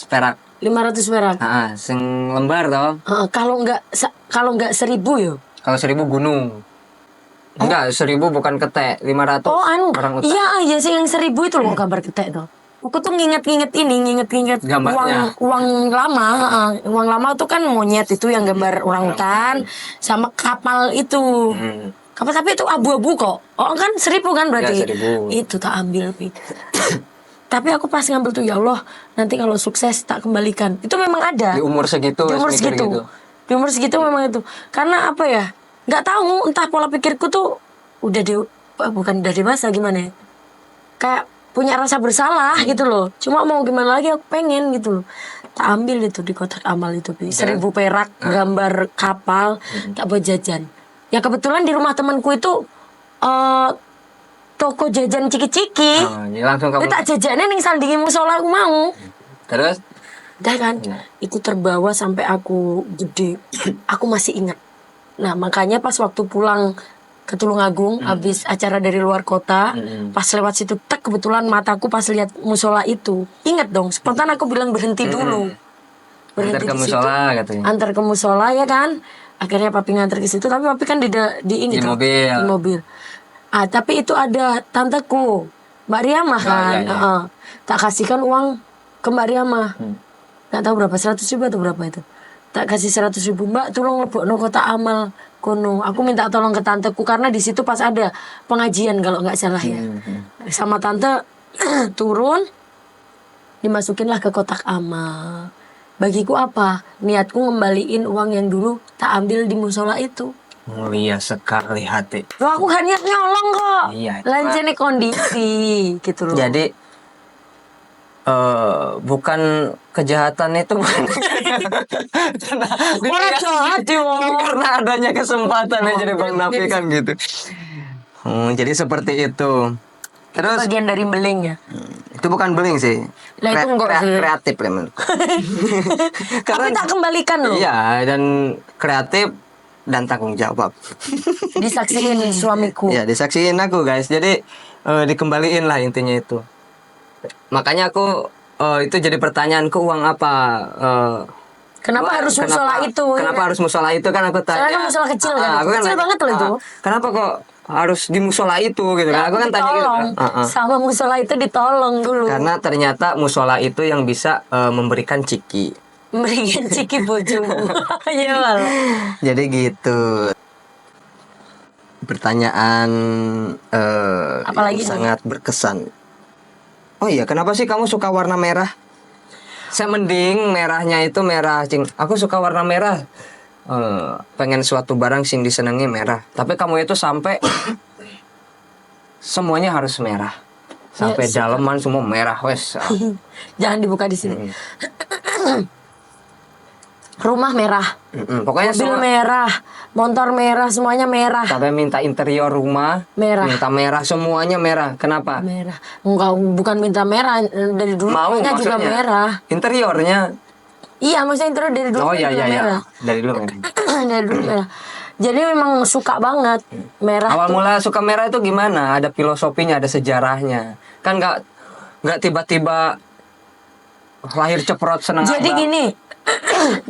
Speaker 1: perak.
Speaker 2: 500 perak.
Speaker 1: Heeh, sing lembar toh.
Speaker 2: Kalau nggak 1000 yo.
Speaker 1: Kalau 1000 gunung. Enggak, 1000 bukan ketek, 500
Speaker 2: Oh
Speaker 1: orang utan.
Speaker 2: iya sih yang 1000 itu loh gambar ketek tuh. Aku tuh nginget
Speaker 1: Gambarnya.
Speaker 2: uang lama, uang lama tuh kan monyet itu yang gambar orang utan sama kapal itu. Kapal tapi itu abu-abu kok. Oh kan 1000 kan berarti.
Speaker 1: Ya, 1000.
Speaker 2: Itu tak ambil Pi. Tapi aku pas ngambil tuh ya Allah, nanti kalau sukses tak kembalikan. Itu memang ada.
Speaker 1: Di umur segitu,
Speaker 2: Di umur
Speaker 1: wis mikir
Speaker 2: segitu.
Speaker 1: gitu.
Speaker 2: Di umur segitu memang itu. Karena apa ya? Nggak tahu entah pola pikirku tuh bukan udah dewasa gimana ya? Kayak punya rasa bersalah gitu loh. Cuma mau gimana lagi aku pengen gitu loh. Tak ambil itu di kotak amal itu Pi. 1000 perak gambar kapal tak buat jajan. Ya kebetulan di rumah temanku itu toko jajan ciki-ciki.
Speaker 1: Oh, jadi langsung kamu.
Speaker 2: Itu tak jajannya ning sandingi musola aku mau.
Speaker 1: Terus
Speaker 2: Udah kan, itu terbawa sampai aku gede. Aku masih ingat. Nah makanya pas waktu pulang ke Tulungagung, habis acara dari luar kota, pas lewat situ, kebetulan mataku pas lihat musola itu. Ingat dong, spontan aku bilang berhenti dulu.
Speaker 1: antar ke
Speaker 2: di situ,
Speaker 1: musola katanya.
Speaker 2: antar ke musola ya kan. Akhirnya papi nganter ke situ, tapi papi kan
Speaker 1: Di
Speaker 2: tuh,
Speaker 1: mobil.
Speaker 2: di mobil. Tapi itu ada tanteku, Mbak Riamah kan.
Speaker 1: iya.
Speaker 2: Tak kasihkan uang ke Mbak Riamah. Nggak tahu berapa, 100.000 atau berapa itu. Tak kasih 100.000, Mbak tolong lebokno kotak amal kono. Aku minta tolong ke tanteku karena di situ pas ada pengajian kalau nggak salah ya. Sama tante turun, dimasukinlah ke kotak amal. Bagiku apa? Niatku ngembaliin uang yang dulu tak ambil di musola itu.
Speaker 1: Mulia sekali hati.
Speaker 2: Loh aku kan niat nyolong kok.
Speaker 1: Iya,
Speaker 2: Lanjane kondisi gitu loh.
Speaker 1: Jadi bukan kejahatan itu bukan
Speaker 2: Orang jahat yo.
Speaker 1: karena adanya kesempatan aja jadi Bang Nafi kan gitu. Jadi seperti itu. Terus
Speaker 2: Bagian dari beling ya.
Speaker 1: itu bukan beling sih.
Speaker 2: Lah, itu enggak sih.
Speaker 1: Kreatif ya menurutku.
Speaker 2: Tapi tak kembalikan loh.
Speaker 1: Iya, dan kreatif dan tanggung jawab.
Speaker 2: Disaksiin suamiku.
Speaker 1: Ya, disaksiin aku guys. Jadi dikembaliin lah intinya itu. Makanya aku itu jadi pertanyaanku, uang apa?
Speaker 2: Kenapa harus musola itu?
Speaker 1: Kenapa harus musola itu kan aku tanya.
Speaker 2: Soalnya kan musola kecil kan.
Speaker 1: Aku
Speaker 2: Kecil
Speaker 1: nanya,
Speaker 2: banget loh itu.
Speaker 1: Kenapa kok harus di musola itu gitu kan? Aku kan tanya gitu.
Speaker 2: Ditolong. Sama musola itu ditolong dulu.
Speaker 1: Karena ternyata musola itu yang bisa memberikan ciki.
Speaker 2: Memberikan ciki bojomu. Iya malah.
Speaker 1: Jadi gitu. Pertanyaan
Speaker 2: Apalagi
Speaker 1: yang sangat berkesan. Oh iya, kenapa sih kamu suka warna merah? Saya mending merahnya itu merah, cing. Aku suka warna merah. Pengen suatu barang sing disenangi merah. Tapi kamu itu sampai semuanya harus merah. Sampai daleman semua merah, wes.
Speaker 2: Jangan dibuka di sini. Rumah merah,
Speaker 1: Pokoknya
Speaker 2: mobil merah, motor merah, semuanya merah.
Speaker 1: sampai minta interior rumah
Speaker 2: Merah.
Speaker 1: minta merah, semuanya merah. Kenapa?
Speaker 2: Merah. Enggak, bukan minta merah, dari dulu
Speaker 1: Mau
Speaker 2: rumahnya juga
Speaker 1: maksudnya
Speaker 2: merah.
Speaker 1: interiornya.
Speaker 2: Iya, maksudnya interior dari dulu
Speaker 1: Oh iya
Speaker 2: juga
Speaker 1: iya iya.
Speaker 2: merah.
Speaker 1: Dari dulu merah.
Speaker 2: Dari dulu merah. Jadi memang suka banget merah
Speaker 1: Awal
Speaker 2: tuh.
Speaker 1: mula suka merah itu gimana? Ada filosofinya, ada sejarahnya. Kan nggak tiba-tiba lahir ceprot seneng
Speaker 2: Jadi
Speaker 1: abang.
Speaker 2: gini,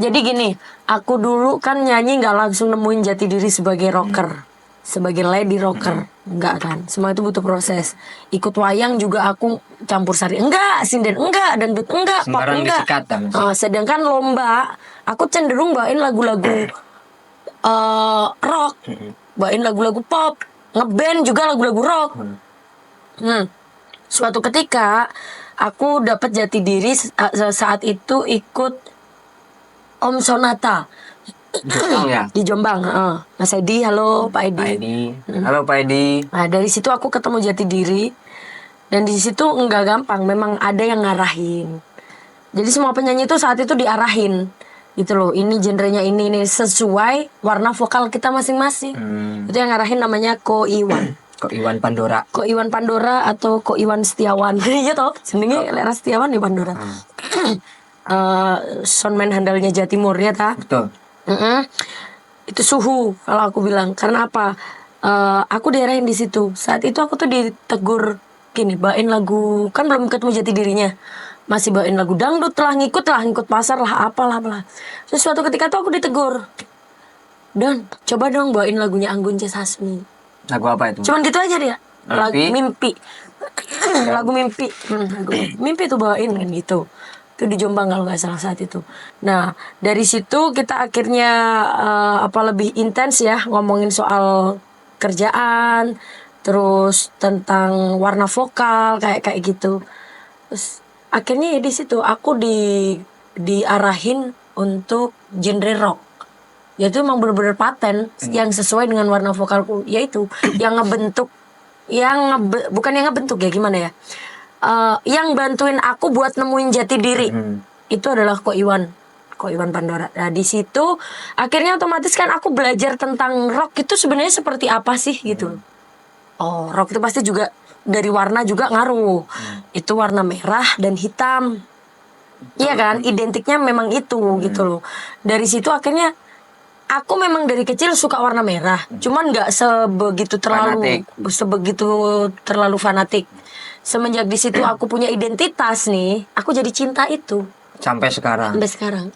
Speaker 2: jadi gini, aku dulu kan nyanyi nggak langsung nemuin jati diri sebagai rocker, sebagai lady rocker, enggak kan? Semua itu butuh proses. Ikut wayang juga aku campur sari, enggak, sinden enggak, dangdut enggak, pop
Speaker 1: Sembarang
Speaker 2: enggak.
Speaker 1: disikat, kan?
Speaker 2: Sedangkan lomba, aku cenderung bawain lagu-lagu rock, bawain lagu-lagu pop, ngeband juga lagu-lagu rock. Suatu ketika aku dapat jati diri saat itu ikut Om Sonata
Speaker 1: Jombang ya.
Speaker 2: di Jombang. Mas Edi, halo Pak Edi.
Speaker 1: Pak Edi. Halo Pak Edi.
Speaker 2: Nah, dari situ aku ketemu jati diri, dan di situ nggak gampang, memang ada yang ngarahin. Jadi semua penyanyi itu saat itu diarahin gitu loh, ini genrenya ini sesuai warna vokal kita masing-masing. Itu yang ngarahin namanya Ko Iwan.
Speaker 1: Kok Iwan Pandora.
Speaker 2: Ko Iwan Pandora atau Ko Iwan Setiawan. Iya toh, senengnya Lera Setiawan di Pandora. Soundman handalnya Jawa Timur ya ta.
Speaker 1: Betul.
Speaker 2: Itu suhu kalau aku bilang. Karena apa? Aku diarahin di situ. Saat itu aku tuh ditegur gini, bawain lagu, kan belum ketemu jati dirinya, masih bawain lagu dangdut lah, ngikut pasar lah, apalah. Terus suatu ketika tuh aku ditegur, Don, coba dong bawain lagunya Anggun C. Sasmi.
Speaker 1: Lagu apa itu?
Speaker 2: Cuman gitu aja dia. Lagu
Speaker 1: Tapi-
Speaker 2: mimpi. Lagu mimpi. Lagu mimpi tuh bawain kan gitu. Itu di Jombang kalau nggak salah saat itu. Nah, dari situ kita akhirnya lebih intens ya ngomongin soal kerjaan, terus tentang warna vokal kayak gitu. Terus akhirnya ya di situ aku diarahin untuk genre rock. Yaitu emang bener-bener paten yang sesuai dengan warna vokalku, yaitu yang ngebentuk, bukan yang ngebentuk ya, gimana ya, yang bantuin aku buat nemuin jati diri itu adalah Ko Iwan Pandora. Nah di situ akhirnya otomatis kan aku belajar tentang rock itu sebenarnya seperti apa sih gitu. Oh, rock itu pasti juga dari warna juga ngaruh. Itu warna merah dan hitam. Iya kan, identiknya memang itu gitu loh. Dari situ akhirnya aku memang dari kecil suka warna merah, cuman nggak sebegitu terlalu fanatik. Semenjak di situ aku punya identitas nih, aku jadi cinta itu
Speaker 1: Sampai sekarang.
Speaker 2: sampai sekarang.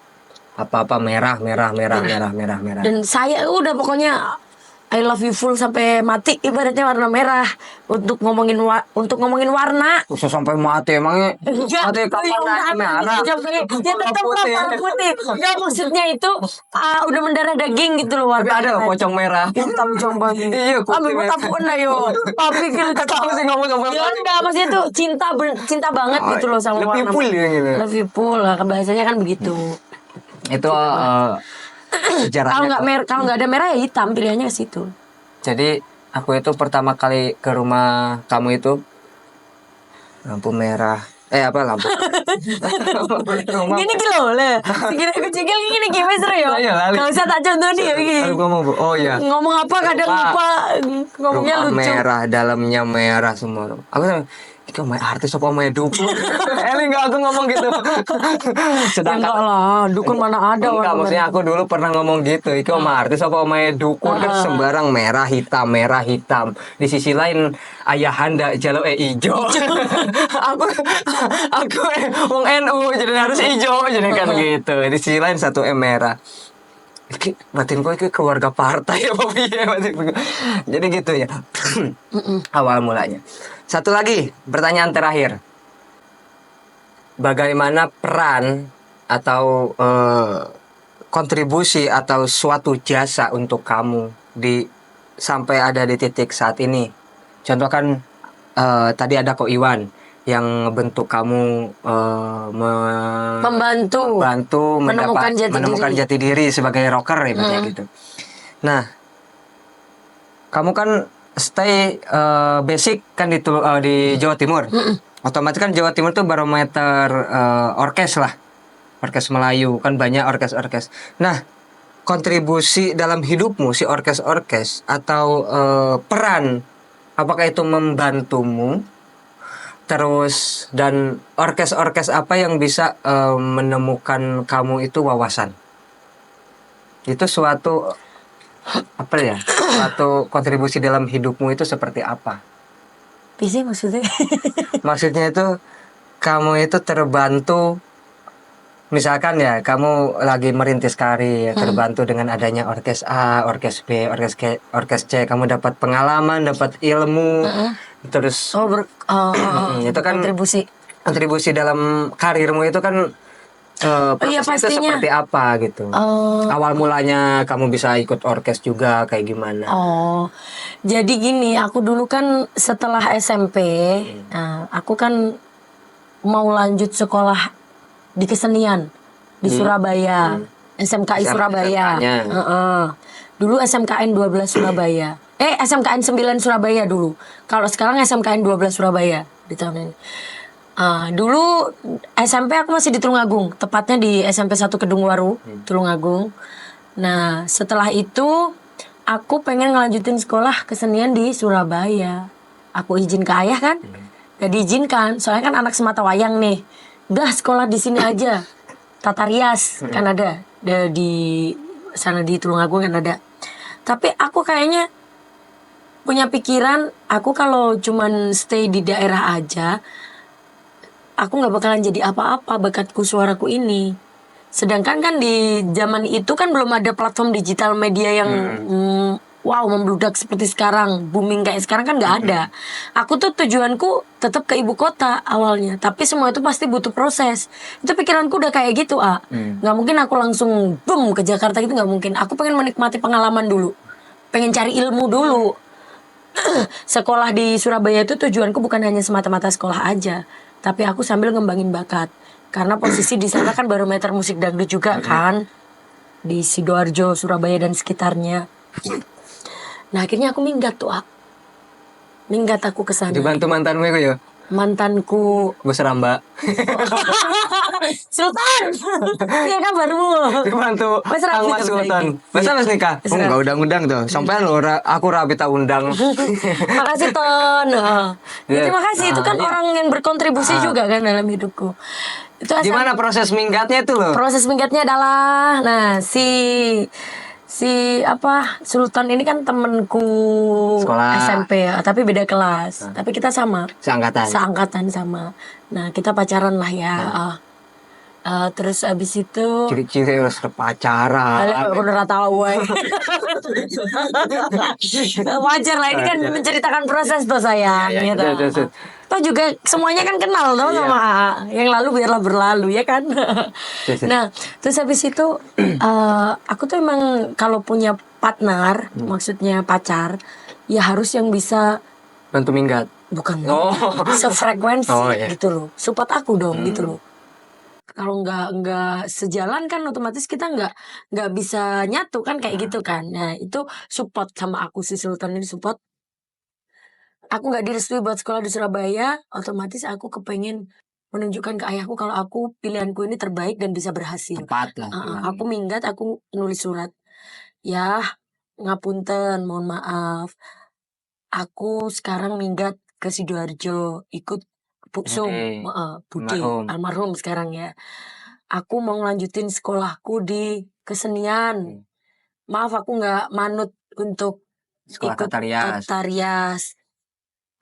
Speaker 1: Apa-apa merah.
Speaker 2: Dan saya udah pokoknya I love you full sampai mati, ibaratnya warna merah untuk ngomongin warna.
Speaker 1: Usah sampai mati emangnya. Mati kapan naik merah?
Speaker 2: Ya tetap warna putih. Enggak, maksudnya itu udah mendarah daging gitu loh warna.
Speaker 1: Ada pocong merah.
Speaker 2: Hitam jombang.
Speaker 1: Iya, putih
Speaker 2: Ambil
Speaker 1: merah.
Speaker 2: tapuan lah yo. Tapi kan
Speaker 1: Tahu sih ngomong apa?
Speaker 2: ya enggak, maksudnya tuh cinta banget gitu loh sama
Speaker 1: Lebih
Speaker 2: warna.
Speaker 1: full ya gitu.
Speaker 2: Lebih full lah, bahasanya kan begitu.
Speaker 1: Itu sejarahnya.
Speaker 2: Kalau nggak ada merah ya hitam, pilihannya ke situ.
Speaker 1: Jadi aku itu pertama kali ke rumah kamu itu lampu merah. Lampu. Rumah.
Speaker 2: Gini loh lah. Segini kecil gini gimana seru ya?
Speaker 1: Iya, lali.
Speaker 2: Kalau usah tak contoh nih ya gini.
Speaker 1: Aduh, ngomong, Bu. Oh iya.
Speaker 2: Ngomong apa kadang lupa, ngomongnya
Speaker 1: Rumah
Speaker 2: lucu.
Speaker 1: merah, dalamnya merah semua. Aku sama, itu artis apa main dukun? Eli enggak, aku ngomong gitu.
Speaker 2: Ya enggak lah, dukun mana ada
Speaker 1: Enggak,
Speaker 2: warna
Speaker 1: maksudnya
Speaker 2: merah.
Speaker 1: aku dulu pernah ngomong gitu. Itu sama artis apa main dukun kan sembarang merah hitam. Di sisi lain ayahanda jalo ijo. aku wong NU jadi harus ijo jadi kan gitu. Di sisi lain satu merah. Batinku itu keluarga partai apa piye batinku. Jadi gitu ya. Awal mulanya. Satu lagi, pertanyaan terakhir. Bagaimana peran atau kontribusi atau suatu jasa untuk kamu sampai ada di titik saat ini? Contoh kan tadi ada Ko Iwan yang bentuk kamu
Speaker 2: Membantu
Speaker 1: menemukan jati diri sebagai rocker ya gitu. Nah, kamu kan stay basic kan di Jawa Timur. Otomatis kan Jawa Timur tuh barometer orkes lah. orkes Melayu, kan banyak orkes-orkes. Nah, kontribusi dalam hidupmu si orkes-orkes atau peran, apakah itu membantumu? Terus dan orkes-orkes apa yang bisa menemukan kamu itu wawasan? Itu suatu apa ya? Suatu kontribusi dalam hidupmu itu seperti apa?
Speaker 2: Bisa maksudnya?
Speaker 1: Maksudnya itu kamu itu terbantu, misalkan ya kamu lagi merintis karir, terbantu dengan adanya orkes A, orkes B, orkes C, kamu dapat pengalaman, dapat ilmu, terus itu kan kontribusi dalam karirmu itu kan
Speaker 2: iya,
Speaker 1: prosesnya itu
Speaker 2: pastinya.
Speaker 1: seperti apa gitu. Awal mulanya kamu bisa ikut orkes juga kayak gimana?
Speaker 2: Oh, jadi gini, aku dulu kan setelah SMP, aku kan mau lanjut sekolah di kesenian di Surabaya, SMKI Surabaya. Dulu SMKN 12 Surabaya. SMKN 9 Surabaya dulu. Kalau sekarang SMKN 12 Surabaya di tahun ini. Dulu SMP aku masih di Tulungagung, tepatnya di SMP 1 Kedungwaru, Tulungagung. Nah, setelah itu aku pengen ngelanjutin sekolah kesenian di Surabaya. Aku izin ke ayah kan, gak diizinkan, soalnya kan anak semata wayang nih. Udah sekolah di sini aja, tata rias kan ada di sana di Tulungagung kan ada. Tapi aku kayaknya punya pikiran, aku kalau cuman stay di daerah aja, aku nggak bakalan jadi apa-apa bakatku suaraku ini. Sedangkan kan di zaman itu kan belum ada platform digital media yang wow membludak seperti sekarang, booming kayak sekarang kan nggak ada. Aku tuh tujuanku tetap ke ibu kota awalnya, tapi semua itu pasti butuh proses. Itu pikiranku udah kayak gitu, nggak mungkin aku langsung boom ke Jakarta gitu, nggak mungkin. Aku pengen menikmati pengalaman dulu, pengen cari ilmu dulu. Sekolah di Surabaya itu tujuanku bukan hanya semata-mata sekolah aja, tapi aku sambil ngembangin bakat. Karena posisi di sana kan barometer musik dangdut juga kan, di Sidoarjo, Surabaya dan sekitarnya. Nah akhirnya aku minggat tuh, minggat aku ke sana.
Speaker 1: Dibantu mantanmu itu ya?
Speaker 2: Mantanku
Speaker 1: Gus Ramba.
Speaker 2: Sultan. Iya kan baru.
Speaker 1: Dibantu
Speaker 2: Mas rapi
Speaker 1: Mas
Speaker 2: tuh
Speaker 1: Sultan.
Speaker 2: saiki.
Speaker 1: Masa mas nikah?
Speaker 2: Wis
Speaker 1: Enggak undang-undang tuh. Sampai lo aku rapi tak undang.
Speaker 2: Makasih Ton. Ya, terima kasih, itu kan
Speaker 1: Iya.
Speaker 2: orang yang berkontribusi juga kan dalam hidupku. Itu
Speaker 1: Gimana proses minggatnya itu loh?
Speaker 2: proses minggatnya adalah, nah si Sultan ini kan temenku
Speaker 1: Sekolah.
Speaker 2: SMP ya, tapi beda kelas. Tapi kita sama.
Speaker 1: Seangkatan.
Speaker 2: Sama. Nah, kita pacaran lah ya. Terus abis itu
Speaker 1: Ciri-ciri harus pacaran.
Speaker 2: aku udah tahu wajar lah, ini kan menceritakan proses tuh sayang
Speaker 1: Iya,
Speaker 2: gitu.
Speaker 1: iya.
Speaker 2: Toh juga semuanya kan kenal tuh sama yang lalu biarlah berlalu ya kan. Nah terus habis itu aku tuh emang kalau punya partner, maksudnya pacar, ya harus yang bisa
Speaker 1: Bantu minggat.
Speaker 2: bukan
Speaker 1: Oh.
Speaker 2: sefrekuensi
Speaker 1: Oh, iya.
Speaker 2: gitu loh, support aku dong gitu loh. Kalau nggak sejalan kan otomatis kita nggak bisa nyatu kan kayak gitu kan. Nah itu support sama aku, si Sultan ini support. Aku nggak direstui buat sekolah di Surabaya, otomatis aku kepengen menunjukkan ke ayahku kalau aku pilihanku ini terbaik dan bisa berhasil.
Speaker 1: Tepat lah.
Speaker 2: Aku minggat, aku nulis surat. Ya, ngapunten, mohon maaf. Aku sekarang minggat ke Sidoarjo, ikut Puksum, Budi, almarhum sekarang ya. Aku mau ngelanjutin sekolahku di kesenian. Maaf aku nggak manut untuk
Speaker 1: Sekolah
Speaker 2: ikut tata rias.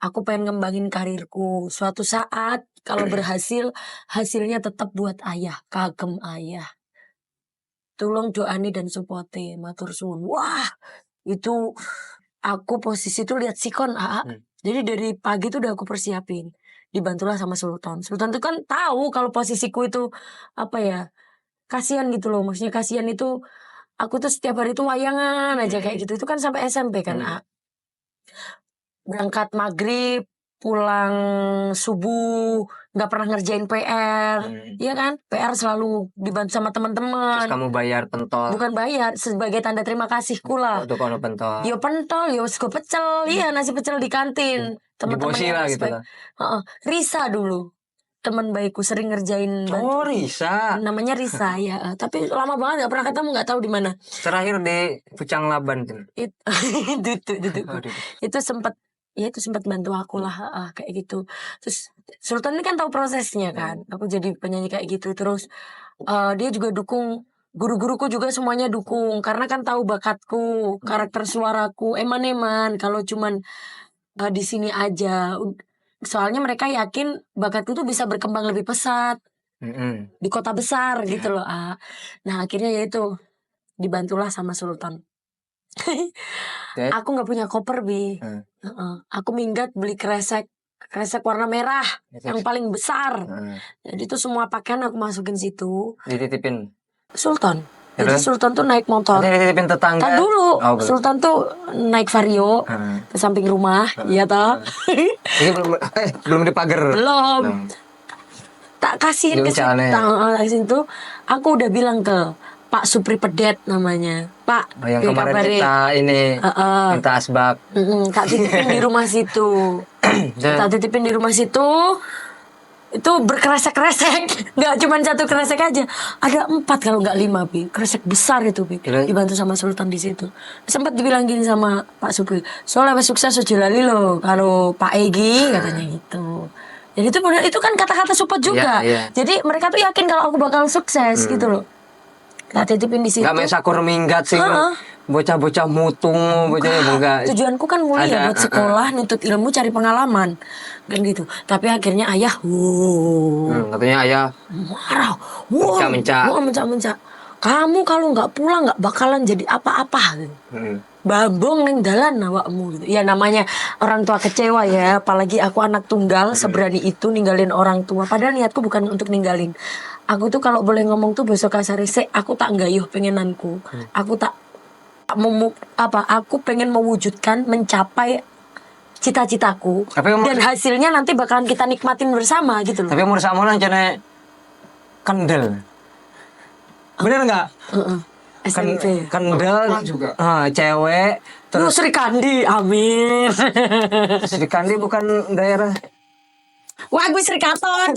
Speaker 2: Aku pengen ngembangin karirku. Suatu saat kalau berhasil, hasilnya tetap buat ayah, kagem ayah. Tolong doani dan supporti, matur suwun. Wah, itu aku posisi tuh lihat sikon Jadi dari pagi tuh udah aku persiapin. Dibantulah sama Sultan. Sultan tuh kan tahu kalau posisiku itu apa ya, kasihan gitu loh. Maksudnya kasihan itu aku tuh setiap hari tuh wayangan aja kayak gitu. Itu kan sampai SMP kan. Berangkat maghrib, pulang subuh, nggak pernah ngerjain PR, iya kan? PR selalu dibantu sama teman-teman.
Speaker 1: Terus kamu bayar pentol.
Speaker 2: Bukan bayar, sebagai tanda terima kasihku lah.
Speaker 1: Untuk kono pentol.
Speaker 2: Yo pentol, yo sego pecel, iya nasi pecel di kantin. Teman-teman
Speaker 1: Dibosi lah gitu lah.
Speaker 2: Risa dulu. teman baikku sering ngerjain
Speaker 1: Oh, Risa.
Speaker 2: namanya Risa ya. Tapi lama banget nggak pernah ketemu, nggak tahu di mana.
Speaker 1: Terakhir di Pucang Laban tuh.
Speaker 2: Itu itu sempat ya itu sempat bantu aku lah kayak gitu. Terus Sultan ini kan tahu prosesnya kan. Aku jadi penyanyi kayak gitu. Terus dia juga dukung, guru-guruku juga semuanya dukung karena kan tahu bakatku, karakter suaraku eman-eman. Kalau cuman di sini aja. Soalnya mereka yakin bakatku tuh bisa berkembang lebih pesat di kota besar gitu loh. Nah akhirnya ya itu dibantulah sama Sultan. Aku nggak punya koper Bi. Aku minggat beli kresek warna merah yang paling besar. Jadi itu semua pakaian aku masukin situ.
Speaker 1: Dititipin.
Speaker 2: Sultan. Jadi Sultan tuh naik motor.
Speaker 1: Dititipin tetangga.
Speaker 2: Kan dulu
Speaker 1: Oh, belum.
Speaker 2: Sultan tuh naik Vario ke samping rumah, iya toh.
Speaker 1: Ini belum dipagar.
Speaker 2: Belum. Tak kasihin ke Sultan itu. Aku udah bilang ke Pak Supri Pedet namanya. Pak,
Speaker 1: Yang kemarin kita ini minta asbak.
Speaker 2: tak titipin di rumah situ. Tak titipin di rumah situ. Itu berkresek-kresek. Gak cuma satu kresek aja. Ada 4 kalau gak 5 Bi. Kresek besar itu Bi. Dibantu sama Sultan di situ. Sempat dibilang gini sama Pak Supri. Soalnya sukses aja lali loh. Kalau Pak Egi katanya gitu. Jadi itu kan kata-kata support juga. Jadi mereka tuh yakin kalau aku bakal sukses gitu loh. Tak titipin di situ.
Speaker 1: Gak main sakur minggat sih. Bocah-bocah mutung, bocahnya enggak.
Speaker 2: Tujuanku kan mulia ya buat sekolah, nuntut ilmu, cari pengalaman. Kan gitu. Tapi akhirnya ayah,
Speaker 1: katanya ayah
Speaker 2: marah. Mencak-mencak. Kamu kalau nggak pulang nggak bakalan jadi apa-apa. Gitu. Babong neng dalan awakmu gitu. Ya namanya orang tua kecewa ya. Apalagi aku anak tunggal, seberani itu ninggalin orang tua. Padahal niatku bukan untuk ninggalin. Aku tuh kalau boleh ngomong tuh besok kasar aku tak nggayuh pengenanku. Aku tak aku pengen mewujudkan, mencapai cita-citaku. Dan hasilnya nanti bakalan kita nikmatin bersama gitu loh.
Speaker 1: Tapi umur sama lah jane kendel. Bener nggak?
Speaker 2: SMP.
Speaker 1: Kendel juga. Cewek.
Speaker 2: Terus Sri Kandi, amin.
Speaker 1: Sri Kandi bukan daerah.
Speaker 2: Wah, gue Sri Katon.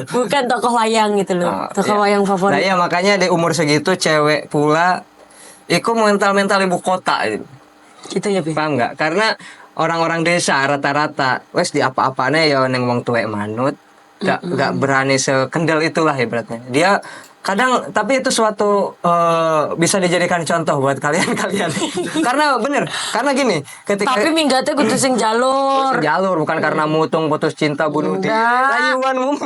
Speaker 2: Bukan tokoh wayang gitu loh. Tokoh wayang favorit.
Speaker 1: Nah iya makanya di umur segitu cewek pula iku mental ibu kota
Speaker 2: gitu ya, Bi.
Speaker 1: Paham nggak? Karena orang-orang desa rata-rata wes di apa-apanya ya neng wong tuwek manut. Gak berani sekendel itulah ibaratnya. Dia kadang tapi itu suatu bisa dijadikan contoh buat kalian karena bener karena gini ketika
Speaker 2: tapi minggatnya kudu sing jalur
Speaker 1: bukan karena mutung putus cinta bunuh diri layuanmu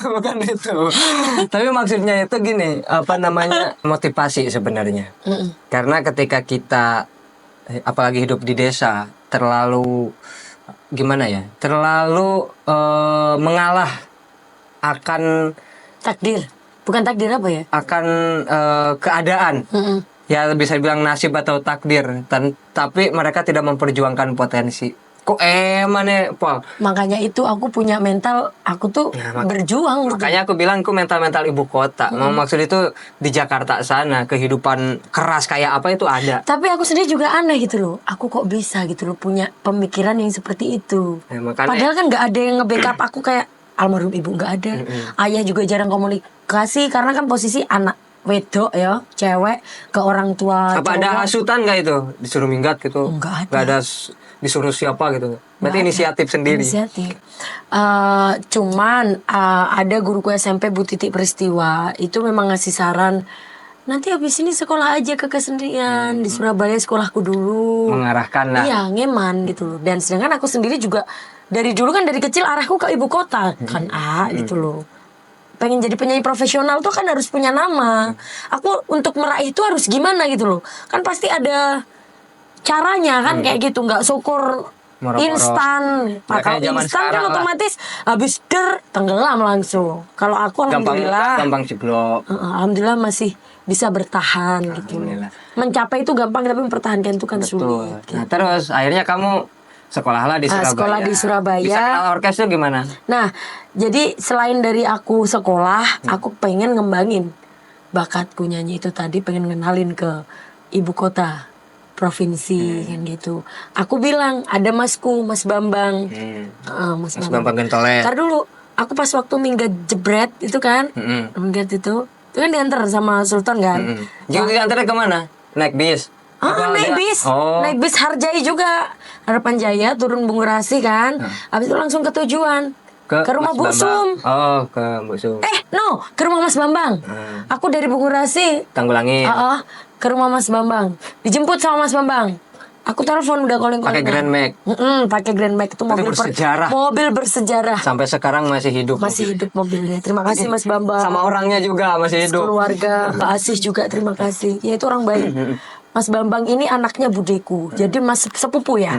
Speaker 1: bukan itu tapi maksudnya itu gini apa namanya motivasi sebenarnya karena ketika kita apalagi hidup di desa terlalu gimana ya terlalu mengalah akan
Speaker 2: takdir bukan takdir apa ya
Speaker 1: akan keadaan ya bisa dibilang nasib atau takdir tapi mereka tidak memperjuangkan potensi kok mana Pak
Speaker 2: makanya itu aku punya mental aku tuh berjuang
Speaker 1: makanya aku bilang aku mental ibu kota mau maksud itu di Jakarta sana kehidupan keras kayak apa itu ada
Speaker 2: tapi aku sendiri juga aneh gitu loh aku kok bisa gitu loh punya pemikiran yang seperti itu padahal kan nggak ada yang nge-backup aku kayak almarhum ibu nggak ada, ayah juga jarang komunikasi karena kan posisi anak wedok ya, cewek ke orang tua.
Speaker 1: Apa ada hasutan nggak itu disuruh minggat gitu?
Speaker 2: Nggak ada.
Speaker 1: Nggak ada disuruh siapa gitu? Berarti inisiatif sendiri.
Speaker 2: Inisiatif. Cuman ada guruku SMP Bu Titik Peristiwa itu memang ngasih saran. Nanti habis ini sekolah aja ke kesendirian di Surabaya sekolahku dulu.
Speaker 1: Mengarahkan lah.
Speaker 2: Iya ngeman gitu loh. Dan sedangkan aku sendiri juga dari dulu kan dari kecil arahku ke ibu kota kan gitu loh. Pengen jadi penyanyi profesional tuh kan harus punya nama. Aku untuk meraih itu harus gimana gitu loh. Kan pasti ada caranya kan kayak gitu. Nggak syukur instan. Nah, kalau instan kan otomatis habis tenggelam langsung. Kalau aku alhamdulillah
Speaker 1: gampang jeblok.
Speaker 2: Alhamdulillah masih bisa bertahan gitu. Mencapai itu gampang tapi mempertahankan itu kan sulit. Gitu.
Speaker 1: Nah, terus akhirnya kamu sekolahlah di Surabaya.
Speaker 2: Sekolah di Surabaya.
Speaker 1: Bisa kenal orkes itu gimana?
Speaker 2: Nah, jadi selain dari aku sekolah, aku pengen ngembangin bakatku nyanyi itu tadi, pengen ngenalin ke ibu kota. provinsi kan gitu. Aku bilang ada masku, Mas Bambang.
Speaker 1: Mas Bambang Gentolet.
Speaker 2: Ntar dulu, aku pas waktu minggat jebret itu kan, minggat itu kan diantar sama Sultan kan.
Speaker 1: Juga diantarnya kemana? Naik bis?
Speaker 2: Naik bis, naik bis Harjai juga, Harapan Jaya turun Bungurasi kan, habis itu langsung ke tujuan ke rumah Bu
Speaker 1: Mas
Speaker 2: Sum.
Speaker 1: Bambang. Oh, ke Bu Sum.
Speaker 2: No, ke rumah Mas Bambang. Aku dari Bungurasi,
Speaker 1: Tanggulangin.
Speaker 2: ke rumah Mas Bambang, dijemput sama Mas Bambang. Aku telepon udah calling.
Speaker 1: Pakai Grand Max.
Speaker 2: Pakai Grand Max itu mobil
Speaker 1: bersejarah.
Speaker 2: Mobil bersejarah.
Speaker 1: Sampai sekarang masih hidup.
Speaker 2: Masih hidup mobilnya. Terima kasih Mas Bambang.
Speaker 1: Sama orangnya juga masih hidup.
Speaker 2: Keluarga Mbak Asih juga terima kasih. Ya itu orang baik. Mas Bambang ini anaknya budeku. Jadi Mas sepupu ya.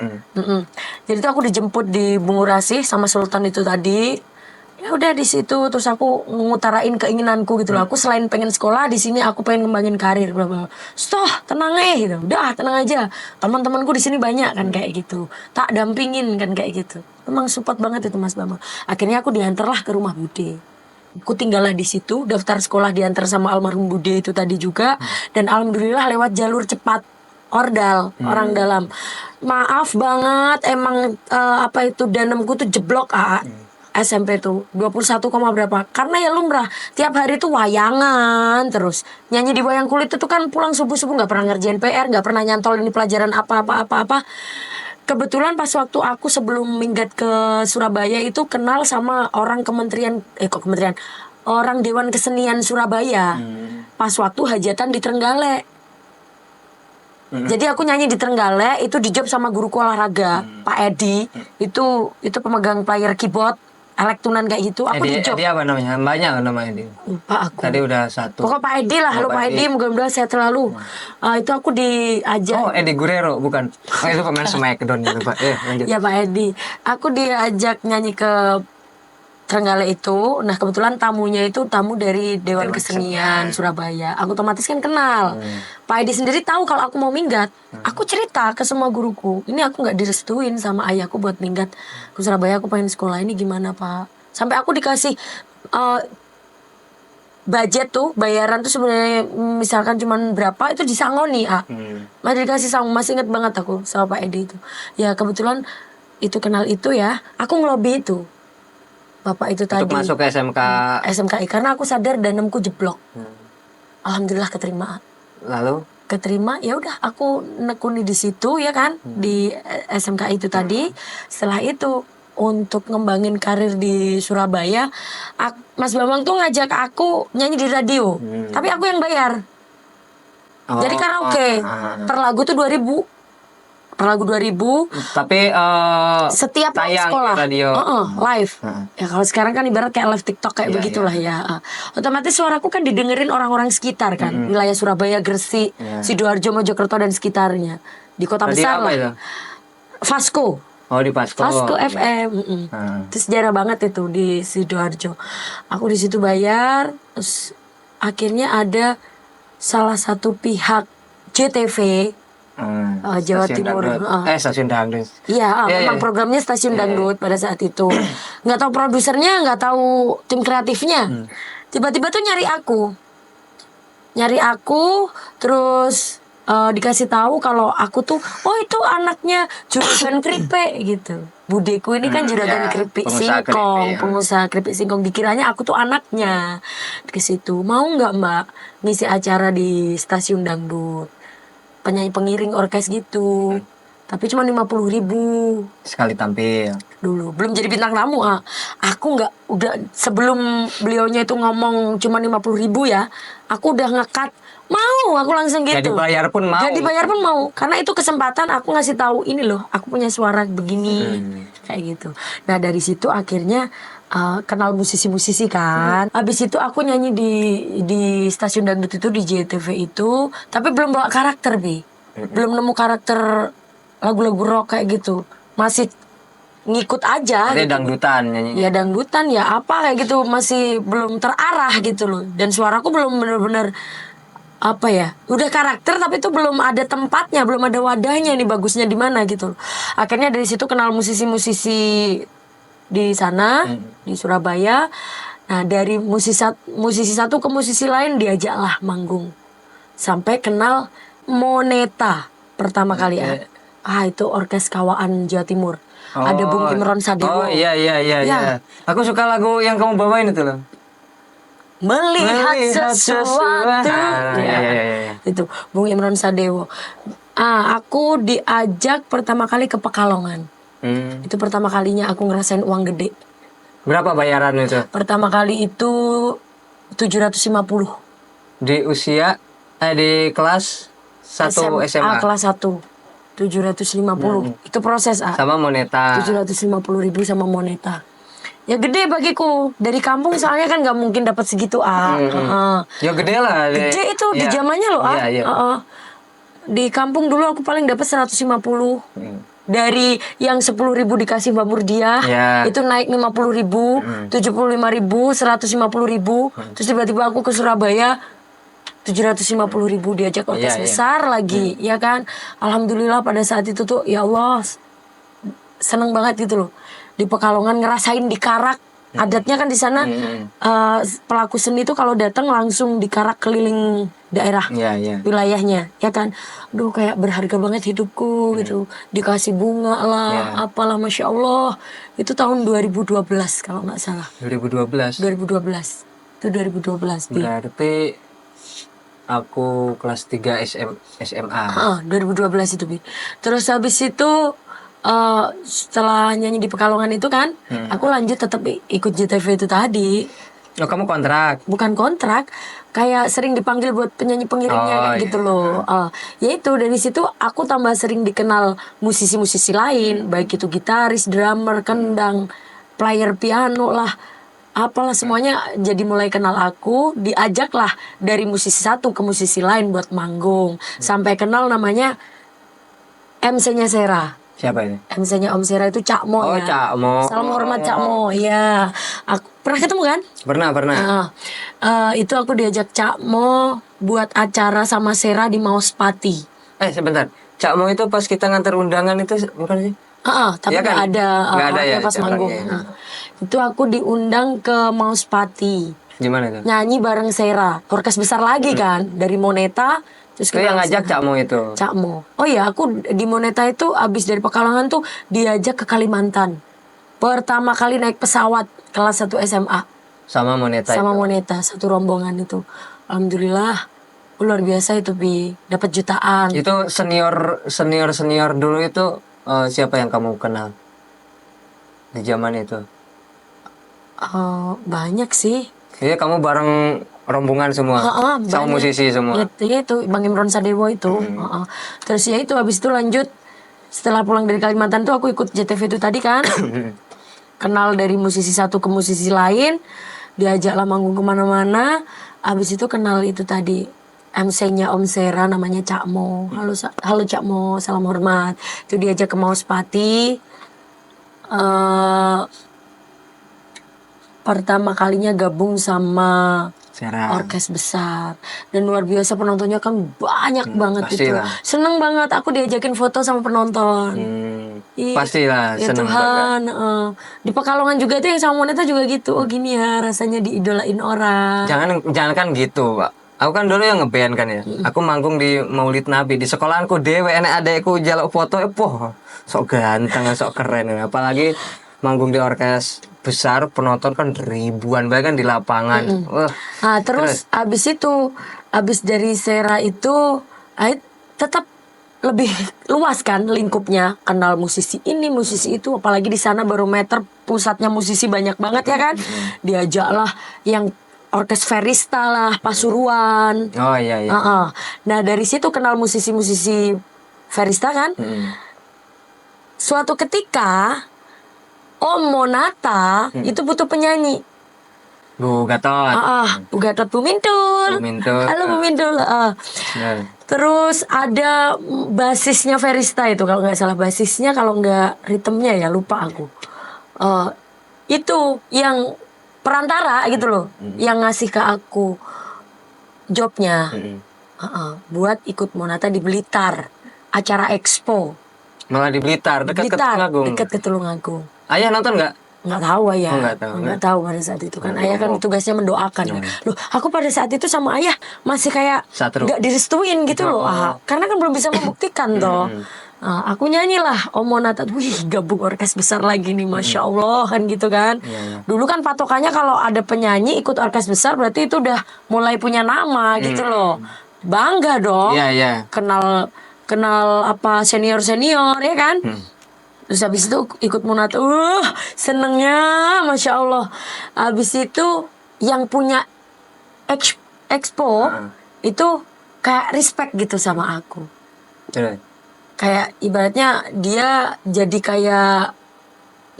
Speaker 2: Jadi itu aku dijemput di Bungurasi sama Sultan itu tadi. Ya udah di situ terus aku ngutarain keinginanku gitu loh. Aku selain pengen sekolah di sini aku pengen ngembangin karir bla bla. Stoh, tenang gitu. Udah, tenang aja. Teman-temanku di sini banyak kan kayak gitu. Tak dampingin kan kayak gitu. Memang support banget itu Mas Bambang. Akhirnya aku diantarlah ke rumah Bude. Aku tinggallah di situ, daftar sekolah diantar sama almarhum Bude itu tadi juga, dan alhamdulillah lewat jalur cepat ordal orang dalam. Maaf banget emang apa itu danemku tuh jeblok SMP tuh 21, berapa karena ya lumrah tiap hari tuh wayangan terus nyanyi di wayang kulit itu kan pulang subuh nggak pernah ngerjain PR, nggak pernah nyantol ini pelajaran apa. Kebetulan pas waktu aku sebelum minggat ke Surabaya itu kenal sama orang orang Dewan Kesenian Surabaya pas waktu hajatan di Trenggalek. Jadi aku nyanyi di Trenggalek itu di job sama guruku olahraga Pak Edi, itu pemegang player keyboard elektunan kayak gitu. Aku di job.
Speaker 1: Edi apa namanya? Banyak kan namanya Edi.
Speaker 2: Lupa aku.
Speaker 1: Tadi udah satu.
Speaker 2: Pokoknya Pak Edi lah, Pak Edi mudah-mudahan sehat selalu. Itu aku diajak.
Speaker 1: Oh, Edi Guerrero bukan. Itu pemain Smackdown itu, Pak. Lanjut.
Speaker 2: Ya Pak Edi. Aku diajak nyanyi ke Trenggalek itu. Nah, kebetulan tamunya itu tamu dari Dewan Kesenian Surabaya. Aku otomatis kan kenal. Pak Edi sendiri tahu kalau aku mau minggat. Aku cerita ke semua guruku. Ini aku nggak direstuin sama ayahku buat minggat ke Surabaya. Aku pengen sekolah ini gimana Pak? Sampai aku dikasih budget tuh, bayaran tuh sebenarnya misalkan cuman berapa itu disangoni masih dikasih sang, masih inget banget aku sama Pak Edi itu. Ya kebetulan itu kenal itu ya. Aku ngelobi itu. Bapak itu tadi.
Speaker 1: Untuk masuk ke
Speaker 2: SMKI karena aku sadar danemku jeblok. Alhamdulillah keterima.
Speaker 1: Lalu
Speaker 2: keterima ya udah aku nekuni di situ ya kan di SMKI itu tadi. Setelah itu untuk ngembangin karir di Surabaya, Mas Bambang tuh ngajak aku nyanyi di radio. Tapi aku yang bayar. Jadi karaoke. Per lagu tuh 2.000. Per lagu 2.000.
Speaker 1: Tapi
Speaker 2: setiap
Speaker 1: tayang
Speaker 2: sekolah
Speaker 1: radio
Speaker 2: live. Ya kalau sekarang kan ibarat kayak live TikTok kayak begitulah ya. Otomatis suaraku kan didengerin orang-orang sekitar kan. Wilayah Surabaya, Gresik, Sidoarjo, Mojokerto dan sekitarnya. Di kota
Speaker 1: radio
Speaker 2: besar
Speaker 1: apa
Speaker 2: lah.
Speaker 1: Itu?
Speaker 2: Vasco.
Speaker 1: Oh di Vasco.
Speaker 2: Vasco FM. Itu sejarah banget itu di Sidoarjo. Aku di situ bayar. Terus akhirnya ada salah satu pihak JTV Jawa Timur.
Speaker 1: Stasiun dangdut.
Speaker 2: Iya, memang programnya stasiun dangdut pada saat itu. Nggak tahu produsernya, nggak tahu tim kreatifnya. Tiba-tiba tuh nyari aku, terus dikasih tahu kalau aku tuh, oh itu anaknya juragan keripik gitu. Budeku ini kan juragan keripik singkong, pengusaha keripik singkong. Dikiranya aku tuh anaknya ke situ. Mau nggak Mbak ngisi acara di stasiun dangdut? Penyanyi pengiring orkes gitu. Tapi cuma 50.000
Speaker 1: sekali tampil.
Speaker 2: Dulu belum jadi bintang tamu. Aku nggak, udah sebelum beliaunya itu ngomong cuma 50.000 ya, aku udah ngekat mau, aku langsung gitu.
Speaker 1: Jadi bayar pun mau.
Speaker 2: Karena itu kesempatan aku ngasih tahu ini loh, aku punya suara begini kayak gitu. Nah dari situ akhirnya kenal musisi-musisi kan. Habis itu aku nyanyi di stasiun dangdut itu di JTV itu, tapi belum bawa karakter belum nemu karakter lagu-lagu rock kayak gitu. Masih ngikut aja.
Speaker 1: Jadi
Speaker 2: gitu.
Speaker 1: dangdutan nyanyi.
Speaker 2: Ya dangdutan ya apa kayak gitu, masih belum terarah gitu loh. Dan suaraku belum benar-benar apa ya, udah karakter tapi itu belum ada tempatnya, belum ada wadahnya nih bagusnya di mana gitu. Akhirnya dari situ kenal musisi-musisi di sana di Surabaya. Nah dari musisi satu ke musisi lain diajaklah manggung sampai kenal Moneta. pertama kali ya. Itu orkes Kawaan Jawa Timur. Ada Bung Imron
Speaker 1: Oh
Speaker 2: Sadewo.
Speaker 1: iya.
Speaker 2: Ya.
Speaker 1: Aku suka lagu yang kamu bawain itu loh.
Speaker 2: Melihat sesuatu.
Speaker 1: Iya.
Speaker 2: Itu Bung Imron Sadewo. Aku diajak pertama kali ke Pekalongan. Itu pertama kalinya aku ngerasain uang gede.
Speaker 1: Berapa bayaran itu?
Speaker 2: Pertama kali itu 750.
Speaker 1: Di usia di kelas 1 SMA.
Speaker 2: Kelas 1. 750. Itu proses
Speaker 1: Sama moneta.
Speaker 2: 750.000 sama moneta. Ya gede bagiku. Dari kampung soalnya kan nggak mungkin dapat segitu
Speaker 1: Ya gede lah.
Speaker 2: Gede itu di zamannya loh
Speaker 1: Iya.
Speaker 2: Di kampung dulu aku paling dapat 150. Dari yang 10.000 dikasih Mbak Murdiah, itu naik 50.000, 75.000, 150.000. Terus tiba-tiba aku ke Surabaya 750.000 diajak orkes besar lagi, ya kan? Alhamdulillah pada saat itu tuh ya Allah seneng banget gitu loh. Di Pekalongan ngerasain dikarak. Adatnya kan di sana pelaku seni itu kalau datang langsung dikarak keliling daerah wilayahnya, ya kan? Duh kayak berharga banget hidupku gitu. Dikasih bunga lah, apalah Masya Allah. Itu tahun 2012 kalau nggak salah.
Speaker 1: 2012.
Speaker 2: Itu 2012.
Speaker 1: Berarti aku kelas 3 SMA.
Speaker 2: 2012 itu, Bi. Terus habis itu setelah nyanyi di Pekalongan itu kan, aku lanjut tetap ikut JTV itu tadi.
Speaker 1: Oh, kamu kontrak?
Speaker 2: Bukan kontrak, kayak sering dipanggil buat penyanyi pengiringnya gitu loh. Ya itu dari situ aku tambah sering dikenal musisi-musisi lain, baik itu gitaris, drummer, kendang, player piano lah, apalah semuanya jadi mulai kenal aku. Diajak lah dari musisi satu ke musisi lain buat manggung, sampai kenal namanya MC-nya Sera.
Speaker 1: Siapa ini?
Speaker 2: MC-nya Om Sera itu Cak Mo ya.
Speaker 1: Cak Mo.
Speaker 2: Salam hormat Cak Mo. Ya, aku pernah ketemu kan?
Speaker 1: Pernah.
Speaker 2: Itu aku diajak Cak Mo buat acara sama Sera di Mauspati.
Speaker 1: Sebentar. Cak Mo itu pas kita nganter undangan itu bukan sih?
Speaker 2: Tapi
Speaker 1: ya kan?
Speaker 2: nggak ada.
Speaker 1: Nggak ada ya
Speaker 2: pas manggung. Itu aku diundang ke Mauspati.
Speaker 1: Gimana itu?
Speaker 2: Nyanyi bareng Sera. Orkes besar lagi kan, dari Moneta. Terus
Speaker 1: itu yang ngajak Cak Mo itu?
Speaker 2: Cak Mo. Oh iya, aku di Moneta itu abis dari Pekalongan tuh diajak ke Kalimantan. Pertama kali naik pesawat kelas 1 SMA.
Speaker 1: Sama Moneta
Speaker 2: satu rombongan itu. Alhamdulillah luar biasa itu, Bi. Dapat jutaan.
Speaker 1: Itu senior dulu itu siapa yang kamu kenal di zaman itu?
Speaker 2: Banyak sih.
Speaker 1: Iya, kamu bareng rombongan semua, sama musisi semua.
Speaker 2: Ya, itu Bang Imron Sadewo itu. Terus ya itu habis itu lanjut setelah pulang dari Kalimantan tuh aku ikut JTV itu tadi kan. Kenal dari musisi satu ke musisi lain, diajaklah manggung kemana-mana. Habis itu kenal itu tadi MC-nya Om Sera namanya Cak Mo. Halo Cak Mo, salam hormat. Itu diajak ke Mauspati. Pertama kalinya gabung sama
Speaker 1: Sera.
Speaker 2: Orkes besar. Dan luar biasa penontonnya kan banyak banget
Speaker 1: pastilah.
Speaker 2: itu. Seneng banget aku diajakin foto sama penonton.
Speaker 1: Pastilah
Speaker 2: Ya
Speaker 1: seneng
Speaker 2: Tuhan. Di Pekalongan juga tuh yang sama Moneta juga gitu. Oh gini ya rasanya diidolain orang.
Speaker 1: Jangan kan gitu, Pak. Aku kan dulu yang ngeband kan ya. Aku manggung di Maulid Nabi di sekolahanku dewe enek adekku jaluk foto sok ganteng, sok keren. Apalagi manggung di orkes besar, penonton kan ribuan bahkan di lapangan.
Speaker 2: Terus abis dari Sera itu tetap lebih luas kan lingkupnya, kenal musisi ini musisi itu, apalagi di sana barometer pusatnya musisi banyak banget ya kan. Diajaklah yang orkes Verista lah, Pasuruan.
Speaker 1: Oh iya.
Speaker 2: Nah dari situ kenal musisi-musisi Verista kan. Suatu ketika Om Monata itu butuh penyanyi.
Speaker 1: Bu Gatot.
Speaker 2: Bu Gatot, Bu Mintul. Halo Bu Mintul. Terus ada basisnya Verista itu kalau nggak salah, basisnya kalau nggak ritmenya ya lupa aku. Itu yang perantara gitu loh, yang ngasih ke aku jobnya buat ikut Monata di Blitar, acara Expo.
Speaker 1: Malah di Blitar, dekat ke Tulungagung.
Speaker 2: Dekat ke Tulungagung.
Speaker 1: Ayah nonton nggak?
Speaker 2: Nggak tahu ayah.
Speaker 1: Oh, nggak tahu.
Speaker 2: Nggak tahu pada saat itu kan. Ayah kan tugasnya mendoakan. Loh, aku pada saat itu sama ayah masih kayak
Speaker 1: Satru.
Speaker 2: nggak direstuin gitu loh. Karena kan belum bisa membuktikan toh. Nah, aku nyanyilah Om Monata. Wih, gabung orkes besar lagi nih, Masya Allah kan gitu kan. Dulu kan patokannya kalau ada penyanyi ikut orkes besar berarti itu udah mulai punya nama gitu loh. Bangga dong.
Speaker 1: Iya, iya.
Speaker 2: Kenal apa senior ya kan. Terus habis itu ikut Monata, senengnya Masya Allah. Habis itu yang punya expo itu kayak respect gitu sama aku.
Speaker 1: Terus.
Speaker 2: Kayak ibaratnya dia jadi kayak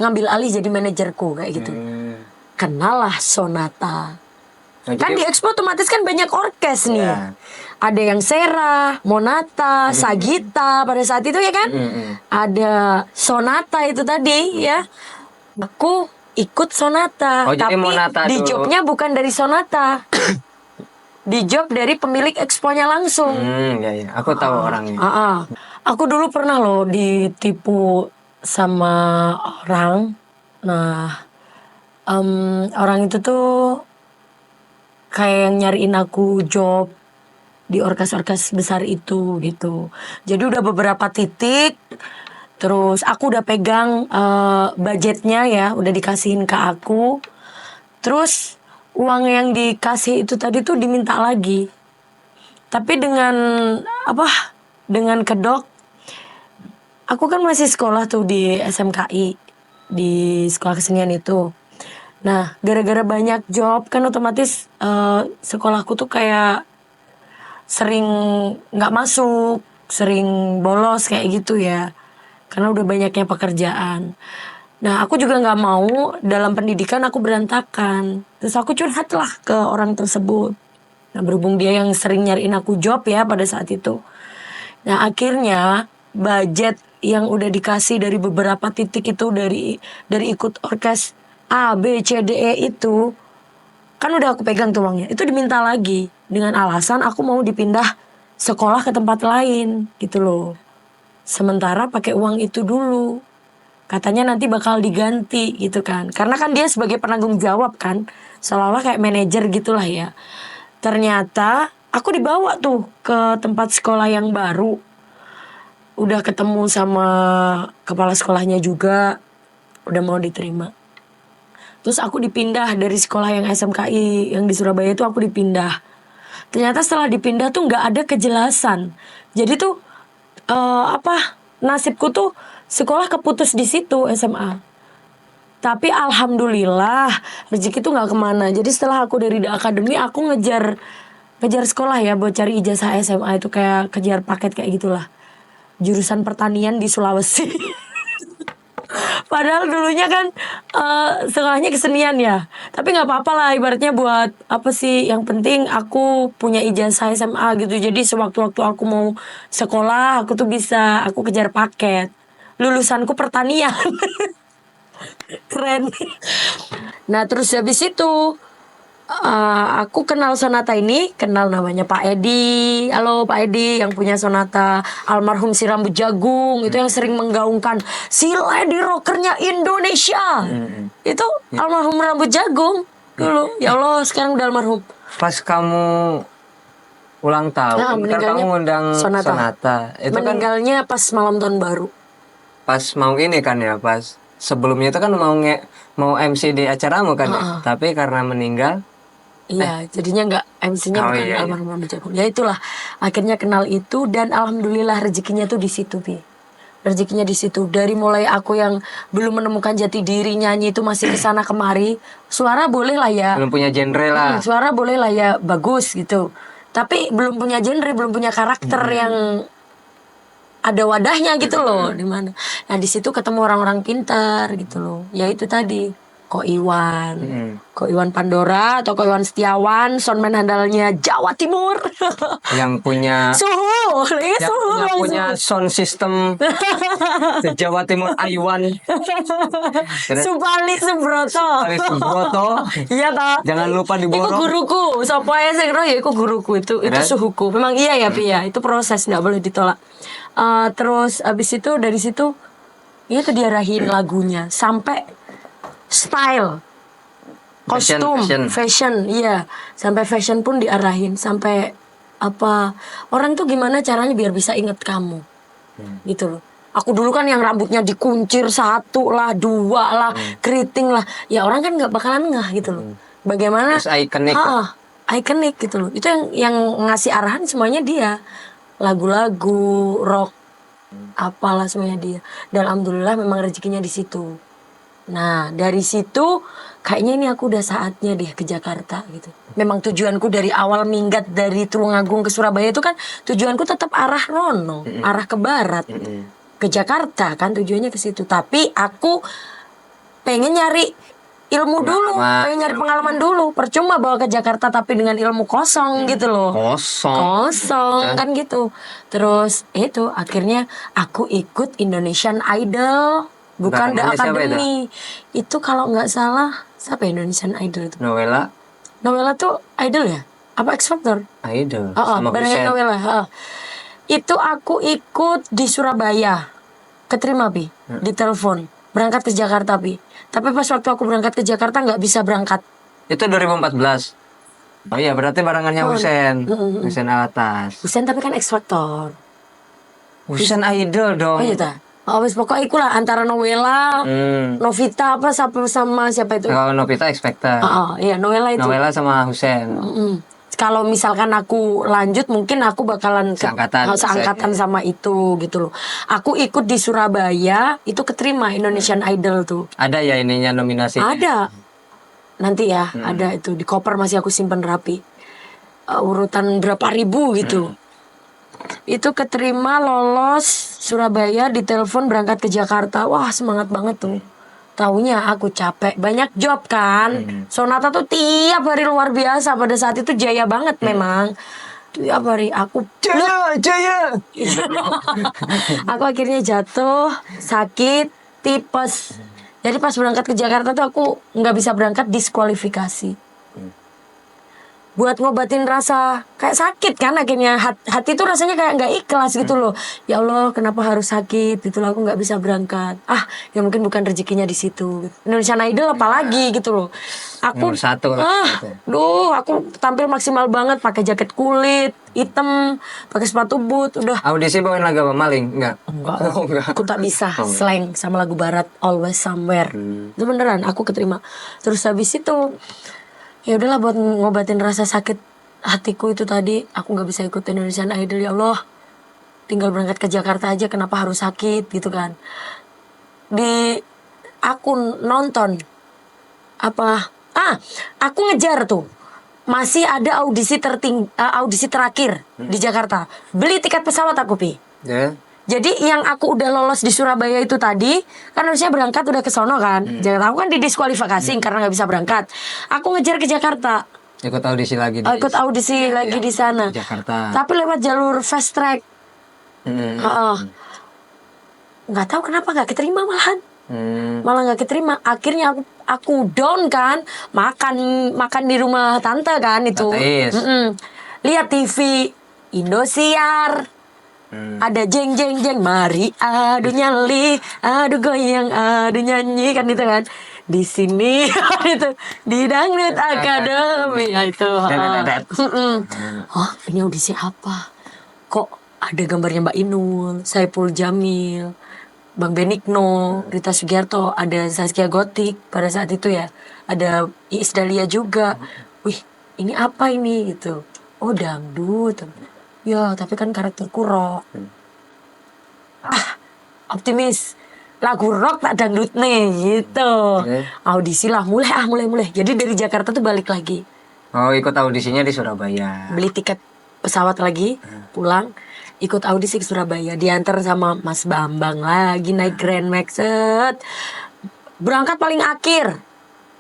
Speaker 2: ngambil alih jadi manajerku kayak gitu. Kenal lah Sonata.
Speaker 1: Nah,
Speaker 2: Kan
Speaker 1: jadi-
Speaker 2: di expo otomatis kan banyak orkes nih.
Speaker 1: Ya.
Speaker 2: Ada yang Sera, Monata, Sagita pada saat itu ya kan. Ada Sonata itu tadi ya. Aku ikut Sonata.
Speaker 1: Oh, jadi
Speaker 2: tapi
Speaker 1: Monata
Speaker 2: di
Speaker 1: dulu.
Speaker 2: jobnya bukan dari Sonata. Di job dari pemilik exponya langsung.
Speaker 1: Ya, ya. Aku tahu orangnya.
Speaker 2: Aku dulu pernah loh ditipu sama orang. Nah, orang itu tuh kayak yang nyariin aku job di orkes-orkes besar itu gitu. Jadi udah beberapa titik, terus aku udah pegang budgetnya ya, udah dikasihin ke aku. Terus uang yang dikasih itu tadi tuh diminta lagi. Tapi dengan dengan kedok, aku kan masih sekolah tuh di SMKI, di sekolah kesenian itu. Nah, gara-gara banyak job kan otomatis sekolahku tuh kayak sering nggak masuk, sering bolos kayak gitu ya. Karena udah banyaknya pekerjaan. Nah, aku juga nggak mau dalam pendidikan aku berantakan. Terus aku curhat lah ke orang tersebut. Nah, berhubung dia yang sering nyariin aku job ya pada saat itu. Nah, akhirnya budget yang udah dikasih dari beberapa titik itu dari ikut orkes A, B, C, D, E itu kan udah aku pegang tuh uangnya. Itu diminta lagi dengan alasan aku mau dipindah sekolah ke tempat lain gitu loh. Sementara pakai uang itu dulu. Katanya nanti bakal diganti gitu kan. Karena kan dia sebagai penanggung jawab kan. Seolah-olah kayak manajer gitulah ya. Ternyata aku dibawa tuh ke tempat sekolah yang baru. Udah ketemu sama kepala sekolahnya juga. Udah mau diterima. Terus aku dipindah dari sekolah yang SMKI yang di Surabaya itu aku dipindah. Ternyata setelah dipindah tuh nggak ada kejelasan. Jadi tuh nasibku tuh sekolah keputus di situ SMA. Tapi alhamdulillah rezeki tuh nggak kemana. Jadi setelah aku dari akademi aku ngejar sekolah ya buat cari ijazah SMA itu kayak kejar paket kayak gitulah. Jurusan pertanian di Sulawesi. Padahal dulunya kan sekolahnya kesenian ya. Tapi nggak apa-apa lah ibaratnya buat apa sih. Yang penting aku punya ijazah SMA gitu. Jadi sewaktu-waktu aku mau sekolah aku tuh bisa aku kejar paket. Lulusanku pertanian. Keren. Nah terus habis itu aku kenal Sonata ini, kenal namanya Pak Edi. Halo Pak Edi yang punya Sonata, almarhum si rambut jagung itu yang sering menggaungkan si lady rockernya Indonesia. Itu almarhum rambut jagung dulu. Ya Allah sekarang udah almarhum.
Speaker 1: Pas kamu ulang tahun, kan
Speaker 2: meninggalnya
Speaker 1: kamu ngundang Sonata. Itu kan
Speaker 2: meninggalnya pas malam tahun baru.
Speaker 1: pas mau ini kan ya, pas sebelumnya itu kan mau MC di acaramu kan ya. Tapi karena meninggal.
Speaker 2: Iya, jadinya nggak MC-nya bukan
Speaker 1: iya.
Speaker 2: almarhum rambut jagung. Ya itulah, akhirnya kenal itu dan alhamdulillah rezekinya tuh di situ, Bi. Rezekinya di situ. Dari mulai aku yang belum menemukan jati diri nyanyi itu masih kesana kemari, suara boleh lah ya.
Speaker 1: Belum punya genre lah.
Speaker 2: Suara boleh lah ya, bagus gitu. Tapi belum punya genre, belum punya karakter yang ada wadahnya gitu loh di mana. Nah di situ ketemu orang-orang pintar gitu loh. Ya itu tadi. Ko Iwan Pandora atau Ko Iwan Setiawan, soundman handalnya Jawa Timur.
Speaker 1: Yang punya
Speaker 2: Suhu, ini suhu
Speaker 1: yang
Speaker 2: bang,
Speaker 1: punya
Speaker 2: suhu.
Speaker 1: sound system di Jawa Timur Aiwan.
Speaker 2: Subali Subroto.
Speaker 1: Ali Subroto.
Speaker 2: Iya toh.
Speaker 1: Jangan lupa
Speaker 2: Iku
Speaker 1: diborong.
Speaker 2: guruku, sapa ae sing ro ya iku guruku itu
Speaker 1: Terus?
Speaker 2: suhuku. Memang iya ya Pi ya, itu proses nggak boleh ditolak. Terus abis itu dari situ itu diarahin lagunya sampai style,
Speaker 1: Fashion,
Speaker 2: kostum, fashion, iya. Sampai fashion pun diarahin, sampai apa orang tuh gimana caranya biar bisa inget kamu, gitu loh. Aku dulu kan yang rambutnya dikuncir 1 lah, 2 lah, keriting lah, ya orang kan nggak bakalan ngeh gitu loh. Bagaimana?
Speaker 1: Terus ikonik.
Speaker 2: Ikonik gitu loh. Itu yang ngasih arahan semuanya dia, lagu-lagu rock, apalah semuanya dia. Dan alhamdulillah memang rezekinya di situ. Nah dari situ kayaknya ini aku udah saatnya deh ke Jakarta gitu. Memang tujuanku dari awal minggat dari Tulungagung ke Surabaya itu kan tujuanku tetap arah Rono, arah ke barat, ke Jakarta kan tujuannya ke situ. Tapi aku pengen nyari ilmu dulu, pengen nyari pengalaman dulu. Percuma bawa ke Jakarta tapi dengan ilmu kosong gitu loh. Kosong kan gitu. Terus itu akhirnya aku ikut Indonesian Idol. Bukan The Academy. Itu kalau nggak salah siapa ya Indonesian Idol itu?
Speaker 1: Nowela
Speaker 2: Tuh Idol ya? Apa X Factor?
Speaker 1: Idol
Speaker 2: sama barangnya Nowela. Itu aku ikut di Surabaya. Keterima Pi, ditelepon. Berangkat ke Jakarta Pi. Tapi pas waktu aku berangkat ke Jakarta nggak bisa berangkat.
Speaker 1: Itu 2014. Oh iya berarti barengannya Husen. Husen Alatas.
Speaker 2: Husen tapi kan X Factor.
Speaker 1: Husen Idol dong.
Speaker 2: Oh iya ta? Oh wis pokoknya ikulah antara Nowela, Novita apa sama siapa itu?
Speaker 1: Kalau Novita X Factor.
Speaker 2: Iya Nowela itu.
Speaker 1: Nowela sama Husen.
Speaker 2: Kalau misalkan aku lanjut mungkin aku bakalan seangkatan sama itu gitu loh. Aku ikut di Surabaya itu keterima Indonesian Idol tuh.
Speaker 1: Ada ya ininya nominasi?
Speaker 2: Ada. Nanti ya ada itu di koper masih aku simpen rapi. Urutan berapa ribu gitu. Itu keterima lolos Surabaya, ditelepon berangkat ke Jakarta. Wah semangat banget tuh. Taunya aku capek, banyak job kan. Sonata tuh tiap hari luar biasa. Pada saat itu jaya banget memang. Tiap hari aku
Speaker 1: Jaya.
Speaker 2: aku akhirnya jatuh, sakit, tipes. Jadi pas berangkat ke Jakarta tuh aku nggak bisa berangkat, diskualifikasi. Buat ngobatin rasa kayak sakit kan akhirnya hati tuh rasanya kayak nggak ikhlas gitu loh. Ya Allah kenapa harus sakit gitu loh, aku nggak bisa berangkat. Ya mungkin bukan rezekinya di situ. Indonesian Idol apalagi gitu loh. Aku
Speaker 1: Nomor 1 lah.
Speaker 2: aku tampil maksimal banget pakai jaket kulit hitam, pakai sepatu boot, udah.
Speaker 1: Audisi bawain lagu apa? Maling? Enggak.
Speaker 2: Enggak. Aku tak bisa slang sama lagu barat Always Somewhere. Itu beneran aku keterima. Terus habis itu ya udahlah buat ngobatin rasa sakit hatiku itu tadi, aku nggak bisa ikut Indonesian Idol. Ya Allah, tinggal berangkat ke Jakarta aja kenapa harus sakit gitu kan. Di aku nonton aku ngejar tuh masih ada audisi terakhir di Jakarta. Beli tiket pesawat aku Pi. Jadi yang aku udah lolos di Surabaya itu tadi, kan harusnya berangkat udah ke sono kan. Jakarta aku kan didiskualifikasi karena nggak bisa berangkat. Aku ngejar ke Jakarta.
Speaker 1: Ikut audisi lagi
Speaker 2: di sana.
Speaker 1: Jakarta.
Speaker 2: Tapi lewat jalur fast track. Nggak tahu kenapa nggak keterima malahan. Malah nggak keterima. Akhirnya aku down kan, makan di rumah tante kan itu. Lihat TV Indosiar. Ada jeng jeng jeng, mari adu nyali, adu goyang, adu nyanyi kan itu kan. Di sini itu di Dangdut Academy itu. Ini audisi apa? Kok ada gambarnya Mbak Inul, Saipul Jamil, Bang Benigno, Rita Sugiarto, ada Zaskia Gotik pada saat itu ya. Ada Iis Dahlia juga. Wih, ini apa ini gitu. Oh, dangdut. Ya, tapi kan karakterku rock. Optimis. Lagu rock tak dangdut nih gitu. Audisi lah, mulai. Jadi dari Jakarta tuh balik lagi.
Speaker 1: Oh, ikut audisinya di Surabaya.
Speaker 2: Beli tiket pesawat lagi, pulang. Ikut audisi ke Surabaya, diantar sama Mas Bambang lagi naik Grand Max. Berangkat paling akhir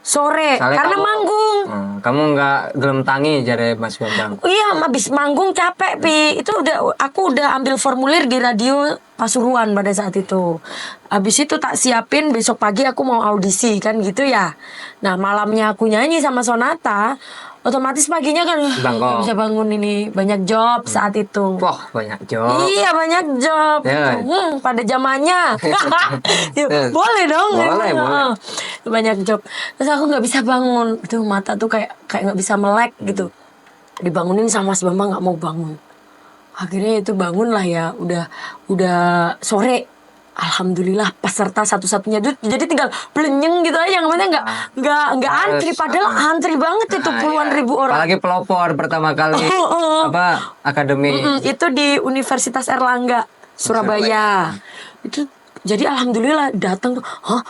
Speaker 2: sore.
Speaker 1: Soalnya
Speaker 2: karena manggung.
Speaker 1: Kamu nggak gelem tangi jare Mas Bambang.
Speaker 2: Iya, habis manggung capek Pi. Itu aku udah ambil formulir di radio Pasuruan pada saat itu. Habis itu tak siapin besok pagi aku mau audisi kan gitu ya. Nah malamnya aku nyanyi sama Sonata. otomatis paginya kan
Speaker 1: Bangkok.
Speaker 2: nggak bisa bangun ini, banyak job saat itu.
Speaker 1: Wah, banyak job.
Speaker 2: Iya banyak job.
Speaker 1: Ya.
Speaker 2: Pada zamannya. Ya, boleh dong.
Speaker 1: Boleh,
Speaker 2: emang.
Speaker 1: boleh.
Speaker 2: Banyak job. Terus aku nggak bisa bangun. Tuh mata tuh kayak nggak bisa melek gitu. Dibangunin sama Mas Bambang nggak mau bangun. Akhirnya itu bangun lah ya. Udah sore. Alhamdulillah peserta satu-satunya, jadi tinggal blenyeng gitu aja, namanya nggak antri, padahal antri banget itu puluhan ribu orang.
Speaker 1: Apalagi pelopor pertama kali akademi.
Speaker 2: Itu di Universitas Erlangga Surabaya. Itu jadi alhamdulillah datang tuh,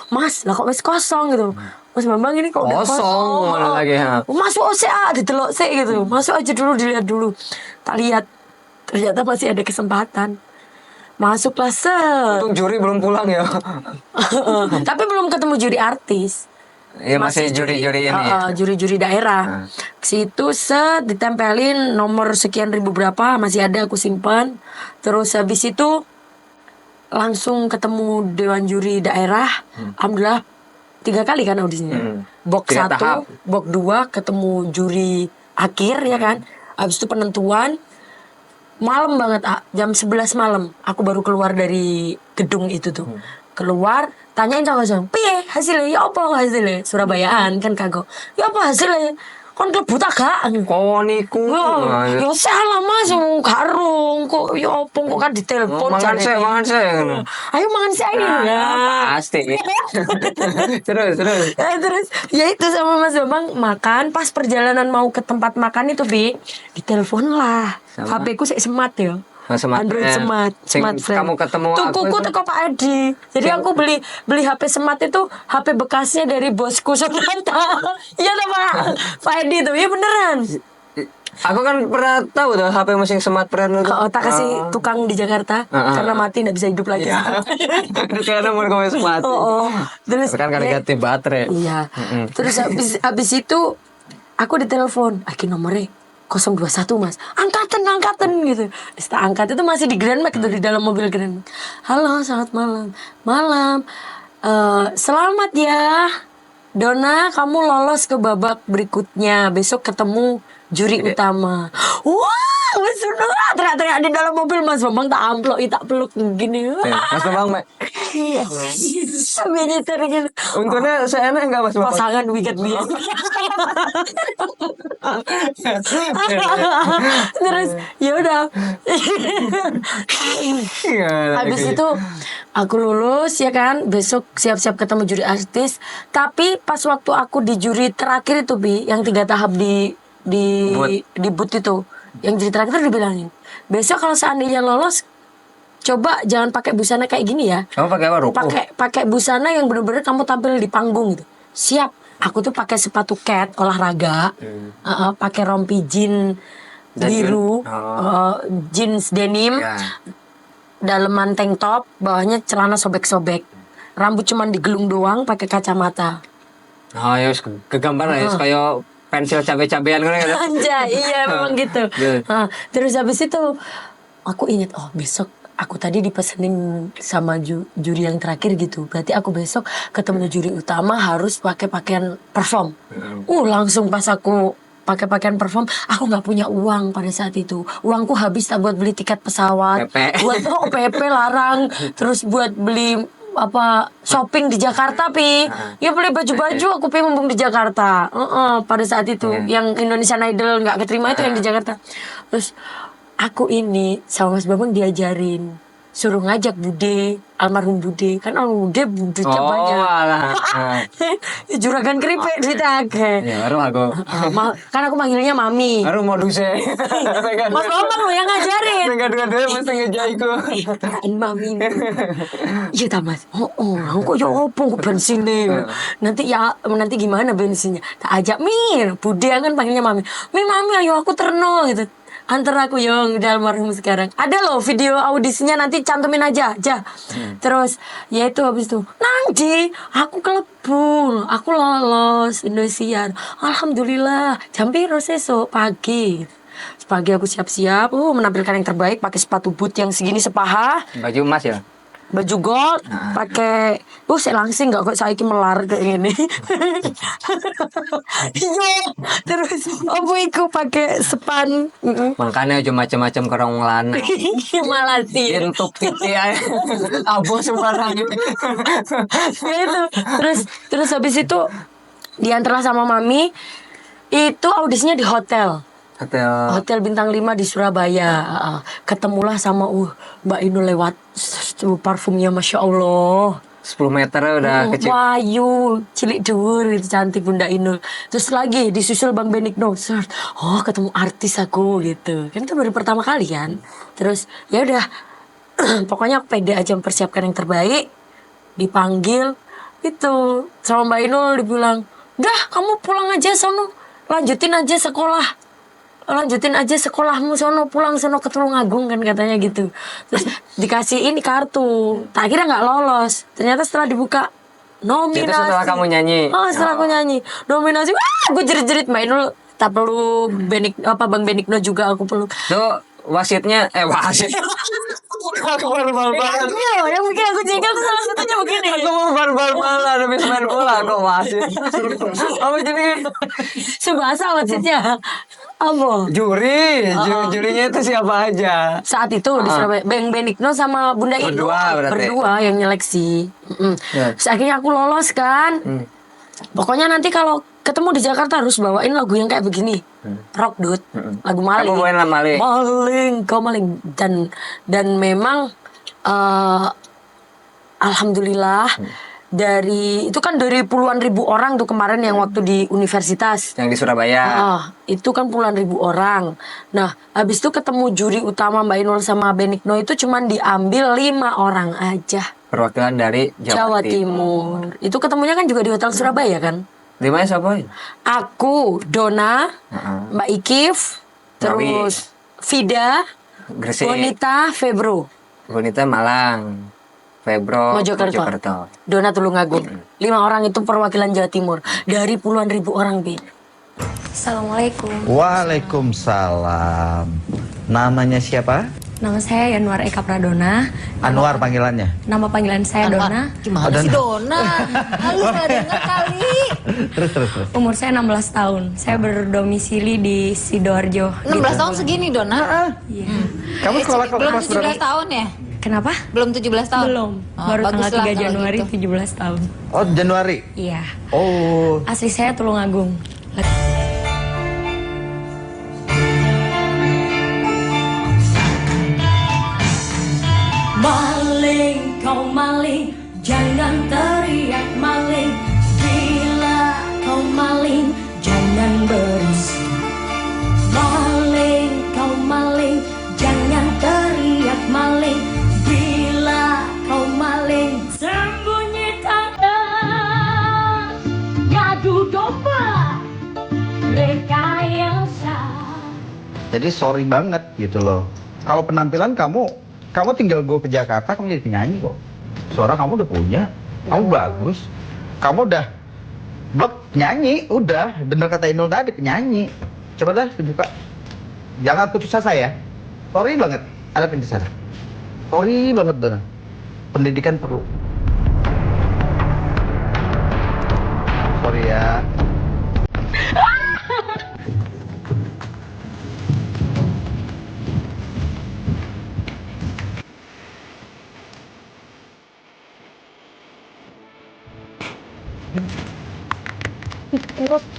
Speaker 2: Mas, lah kok masih kosong gitu. Mas Bambang ini kok udah
Speaker 1: Kosong, mana lagi, ha?
Speaker 2: Masuk OCA, ditelok sih gitu. Masuk aja dulu, dilihat dulu. Tak lihat, ternyata masih ada kesempatan. Masuklah set.
Speaker 1: Untung juri belum pulang ya.
Speaker 2: Tapi belum ketemu juri artis.
Speaker 1: Iya, masih juri-juri ini.
Speaker 2: Juri-juri daerah. Situ set ditempelin nomor sekian ribu berapa, masih ada aku simpan. Terus habis itu langsung ketemu dewan juri daerah. Alhamdulillah 3 kali kan audisinya. Box 1,
Speaker 1: 3 tahap.
Speaker 2: box 2 ketemu juri akhir ya kan. Habis itu penentuan. Malam banget, jam 11 malam aku baru keluar dari gedung itu tuh. Keluar, tanyain sama piye hasilnya? Ya apa hasilnya? Surabayaan kan kagok. Ya apa hasilnya? Kon klebu tak gak?
Speaker 1: Kok niku.
Speaker 2: Ya salah Mas, karung kok ya apa kok kan ditelepon
Speaker 1: Mangan
Speaker 2: jane.
Speaker 1: saya.
Speaker 2: Ayo mangan saya. Ya.
Speaker 1: Pasti. Terus.
Speaker 2: Terus ya itu sama Mas Bambang makan, pas perjalanan mau ke tempat makan itu ditelepon lah.
Speaker 1: Sama?
Speaker 2: HP ku sik smart ya.
Speaker 1: Smart
Speaker 2: Android
Speaker 1: friend.
Speaker 2: smart,
Speaker 1: Sing
Speaker 2: smart friend.
Speaker 1: kamu ketemu aku
Speaker 2: Tukuku
Speaker 1: itu-
Speaker 2: teko Pak Edi. Jadi aku beli HP smart itu HP bekasnya dari bosku Supranta. Iya tuh Pak Edi tuh, iya beneran.
Speaker 1: Aku kan pernah tahu tuh HP mesin smart friend itu.
Speaker 2: Tak kasih tukang di Jakarta karena mati nggak bisa hidup lagi.
Speaker 1: Karena mau ngomong smart.
Speaker 2: Terus
Speaker 1: Tapi kan karena ganti baterai.
Speaker 2: iya. Terus habis itu aku ditelepon, nomornya 021 Mas, angkatan gitu. Setelah angkat itu masih di Grand Max itu, di dalam mobil Grand Max. Halo, selamat malam. Selamat ya Dona, kamu lolos ke babak berikutnya. Besok ketemu juri utama. Wah, sudah teriak-teriak di dalam mobil. Mas Bambang tak amplok, tak peluk gini.
Speaker 1: Mas Bambang, Mek.
Speaker 2: Iya. Sambil nyetir gitu.
Speaker 1: Untungnya seenak enggak Mas Bambang?
Speaker 2: Pasangan wicked. Terus ya udah. Habis itu aku lulus ya kan, besok siap-siap ketemu juri artis. Tapi pas waktu aku di juri terakhir itu yang 3 tahap di booth itu, yang juri terakhir itu dibilangin, besok kalau seandainya lolos, coba jangan pakai busana kayak gini ya.
Speaker 1: Kamu pakai apa? Ruko?
Speaker 2: Pakai busana yang benar-benar kamu tampil di panggung gitu. Siap. Aku tuh pakai sepatu cat olahraga, pakai rompi jeans biru, jeans denim,
Speaker 1: Ya.
Speaker 2: daleman tank top, bawahnya celana sobek-sobek, rambut cuman digelung doang, pakai kacamata.
Speaker 1: Oh ya, kegambar lah ya, kayak pensil cabe-cabean gitu.
Speaker 2: Anjay, iya memang gitu.
Speaker 1: Iya.
Speaker 2: Terus habis itu aku ingat, besok aku tadi dipesenin sama juri yang terakhir gitu. Berarti aku besok ketemu juri utama harus pakai pakaian perform. Langsung pas aku pakai pakaian perform, aku nggak punya uang pada saat itu. Uangku habis tak buat beli tiket pesawat,
Speaker 1: PP.
Speaker 2: buat PP larang, terus buat beli shopping di Jakarta ya beli baju-baju aku mumpung di Jakarta pada saat itu yang Indonesian Idol nggak keterima itu yang di Jakarta. Terus aku ini sama Mas Bambang diajarin suruh ngajak Bude, almarhum Bude, kan almarhum Bude duitnya banyak.
Speaker 1: Alah.
Speaker 2: Juragan keripik duitnya akeh.
Speaker 1: Ya baru aku.
Speaker 2: Kan aku manggilnya Mami.
Speaker 1: Baru modusnya.
Speaker 2: Mas Bambang lo yang ngajarin.
Speaker 1: Enggak dua-dua mesti ngejaiku.
Speaker 2: Kan Mami. Iya ta Mas. Kok ya opo bensinnya. Nanti gimana bensinnya? Tak ajak Mir. Bude kan panggilnya Mami. Mami ayo aku terno gitu. Antar aku yang udah almarhum sekarang. Ada loh video audisinya, nanti cantumin aja. Terus ya itu habis itu nanti aku kelebu, aku lolos Indosiar. Alhamdulillah. Jam piro sesuk pagi. Pagi aku siap-siap, menampilkan yang terbaik pakai sepatu boot yang segini sepaha.
Speaker 1: Baju emas ya?
Speaker 2: baju gold, pakai saya langsing nggak kok saiki melar kayak gini. Iya, terus opo iku pakai sepan.
Speaker 1: Makanya aja macam-macam kerong lanang.
Speaker 2: Malah sih.
Speaker 1: Untuk titik aja. Abo sembarang.
Speaker 2: Ya itu. Terus habis itu diantarlah sama mami. Itu audisinya di hotel. Hotel bintang 5 di Surabaya. Ketemulah sama Mbak Inul lewat. Parfumnya Masya Allah.
Speaker 1: 10 meter udah kecil.
Speaker 2: Wayu, cilik dhuwur itu cantik Bunda Inul. Terus lagi disusul Bang Benigno. Oh, ketemu artis aku gitu. Kan itu baru pertama kali kan. Terus ya udah pokoknya aku pede aja mempersiapkan yang terbaik. Dipanggil itu sama Mbak Inul dibilang, "Dah, kamu pulang aja sono. Lanjutin aja sekolahmu sono, pulang sono ke Tulungagung," kan katanya gitu. Terus dikasih ini kartu, tak kira nggak lolos, ternyata setelah dibuka nominasi.
Speaker 1: Itu setelah kamu nyanyi.
Speaker 2: Setelah aku nyanyi nominasi, gue jerit-jerit Mbak Inul, tak perlu Bang Benigno juga aku peluk.
Speaker 1: Tuh wasitnya wasit. Aku barbar banget.
Speaker 2: Yang mungkin aku jengkel tuh salah satunya begini.
Speaker 1: Aku mau barbar banget habis main bola kok wasit. Apa jadi
Speaker 2: Subasa wasitnya. Apa?
Speaker 1: Jurinya itu siapa aja?
Speaker 2: Saat itu di Surabaya, Bang Benigno sama Bunda Inul berdua yang nyeleksi.
Speaker 1: Ya.
Speaker 2: Terus akhirnya aku lolos kan. Pokoknya nanti kalau ketemu di Jakarta harus bawain lagu yang kayak begini, rock dude, lagu maling.
Speaker 1: Kamu bawain maling.
Speaker 2: Kau maling. Dan memang alhamdulillah dari itu kan dari puluhan ribu orang tuh kemarin yang waktu di universitas.
Speaker 1: Yang di Surabaya.
Speaker 2: Itu kan puluhan ribu orang. Nah, habis itu ketemu juri utama Mbak Inul sama Benigno itu cuman diambil 5 orang aja.
Speaker 1: Perwakilan dari
Speaker 2: Jawa Timur. Itu ketemunya kan juga di Hotel Surabaya kan?
Speaker 1: 5 siapa?
Speaker 2: Aku, Dona, Mbak Ikif, terus Vida,
Speaker 1: Gresik.
Speaker 2: Bonita, Febro.
Speaker 1: Bonita Malang. Febro
Speaker 2: Mojokerto. Dona Tulungagung. 5 orang itu perwakilan Jawa Timur dari puluhan ribu orang, Bi.
Speaker 5: Assalamualaikum.
Speaker 4: Waalaikumsalam. Namanya siapa?
Speaker 5: Nama saya Yanuar Eka Pradona.
Speaker 4: Anwar panggilannya.
Speaker 5: Nama panggilan saya Dona.
Speaker 2: Gimana sih Dona? Lu gak denger kali.
Speaker 4: Terus.
Speaker 5: Umur saya 16 tahun. Saya berdomisili di Sidoarjo.
Speaker 6: 16 tahun segini, Dona?
Speaker 5: Iya.
Speaker 4: Kamu sekolah
Speaker 6: Belum
Speaker 4: kelas berapa?
Speaker 6: 17 tahun ya?
Speaker 5: Kenapa?
Speaker 6: Belum 17 tahun?
Speaker 5: Belum. Baru
Speaker 6: baguslah
Speaker 5: tanggal 3
Speaker 6: kalau
Speaker 5: Januari
Speaker 6: gitu.
Speaker 5: 17 tahun.
Speaker 4: Oh, Januari.
Speaker 5: Iya.
Speaker 4: Oh.
Speaker 5: Asli saya Tulungagung. Maling, kau maling, jangan teriak maling. Bila kau maling, jangan berisik. Maling, kau maling, jangan teriak maling. Bila kau maling, sembunyi tangan. Ngadu domba, rekayasa.
Speaker 4: Jadi sorry banget gitu loh. Kalau penampilan kamu tinggal go ke Jakarta, kamu jadi penyanyi kok. Suara kamu udah punya, kamu bagus. Kamu udah nyanyi, udah. Bener kata Inul tadi, penyanyi. Coba dah dibuka. Jangan putus asa ya. Sorry banget, ada putus asa. Sorry banget, Dona. Pendidikan perlu. Sorry ya.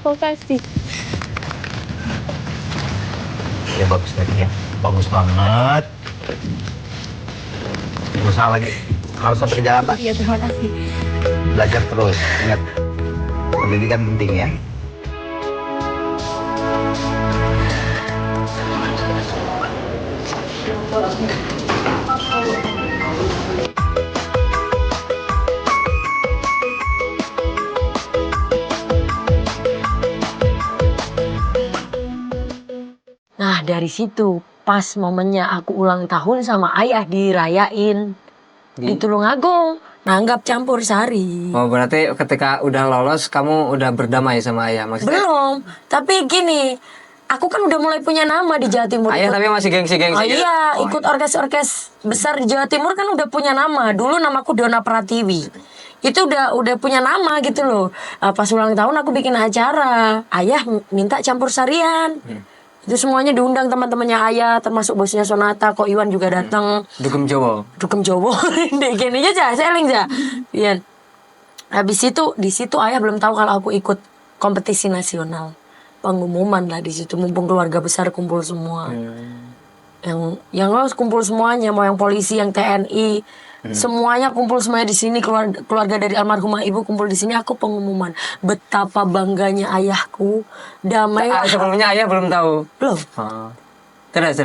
Speaker 5: Makasih.
Speaker 4: Ya bagus lagi ya. Bagus banget. Usaha lagi. Harus sampai ke Jakarta.
Speaker 5: Iya, terima kasih.
Speaker 4: Belajar terus. Ingat. Pendidikan penting ya.
Speaker 2: Nah, dari situ pas momennya aku ulang tahun sama ayah dirayain di Tulungagung, nanggap campur sari.
Speaker 1: Oh, berarti ketika udah lolos kamu udah berdamai sama ayah maksudnya?
Speaker 2: Belum, tapi gini, aku kan udah mulai punya nama di Jawa Timur.
Speaker 1: Ayah tapi masih gengsi-gengsi.
Speaker 2: Oh
Speaker 1: gitu?
Speaker 2: iya,
Speaker 1: Oh,
Speaker 2: ikut orkes-orkes besar di Jawa Timur kan udah punya nama. Dulu namaku Dona Pratiwi. Itu udah punya nama gitu loh. Pas ulang tahun aku bikin acara. Ayah minta campur sarian. Itu semuanya diundang teman-temannya Ayah, termasuk bosnya Sonata, Kok Iwan juga datang.
Speaker 1: Dugem Jawa.
Speaker 2: Dugem Jowo. Dek gini aja, saya eling aja. Iya. Habis itu di situ Ayah belum tahu kalau aku ikut kompetisi nasional. Pengumuman lah di situ, mumpung keluarga besar kumpul semua. Yang harus kumpul semuanya, mau yang polisi, yang TNI, semuanya kumpul semuanya di sini, keluarga dari almarhumah ibu kumpul di sini. Aku pengumuman betapa bangganya ayahku, damai.
Speaker 1: Sebelumnya ayah belum tahu.
Speaker 2: Belum.
Speaker 1: Oh. Terus.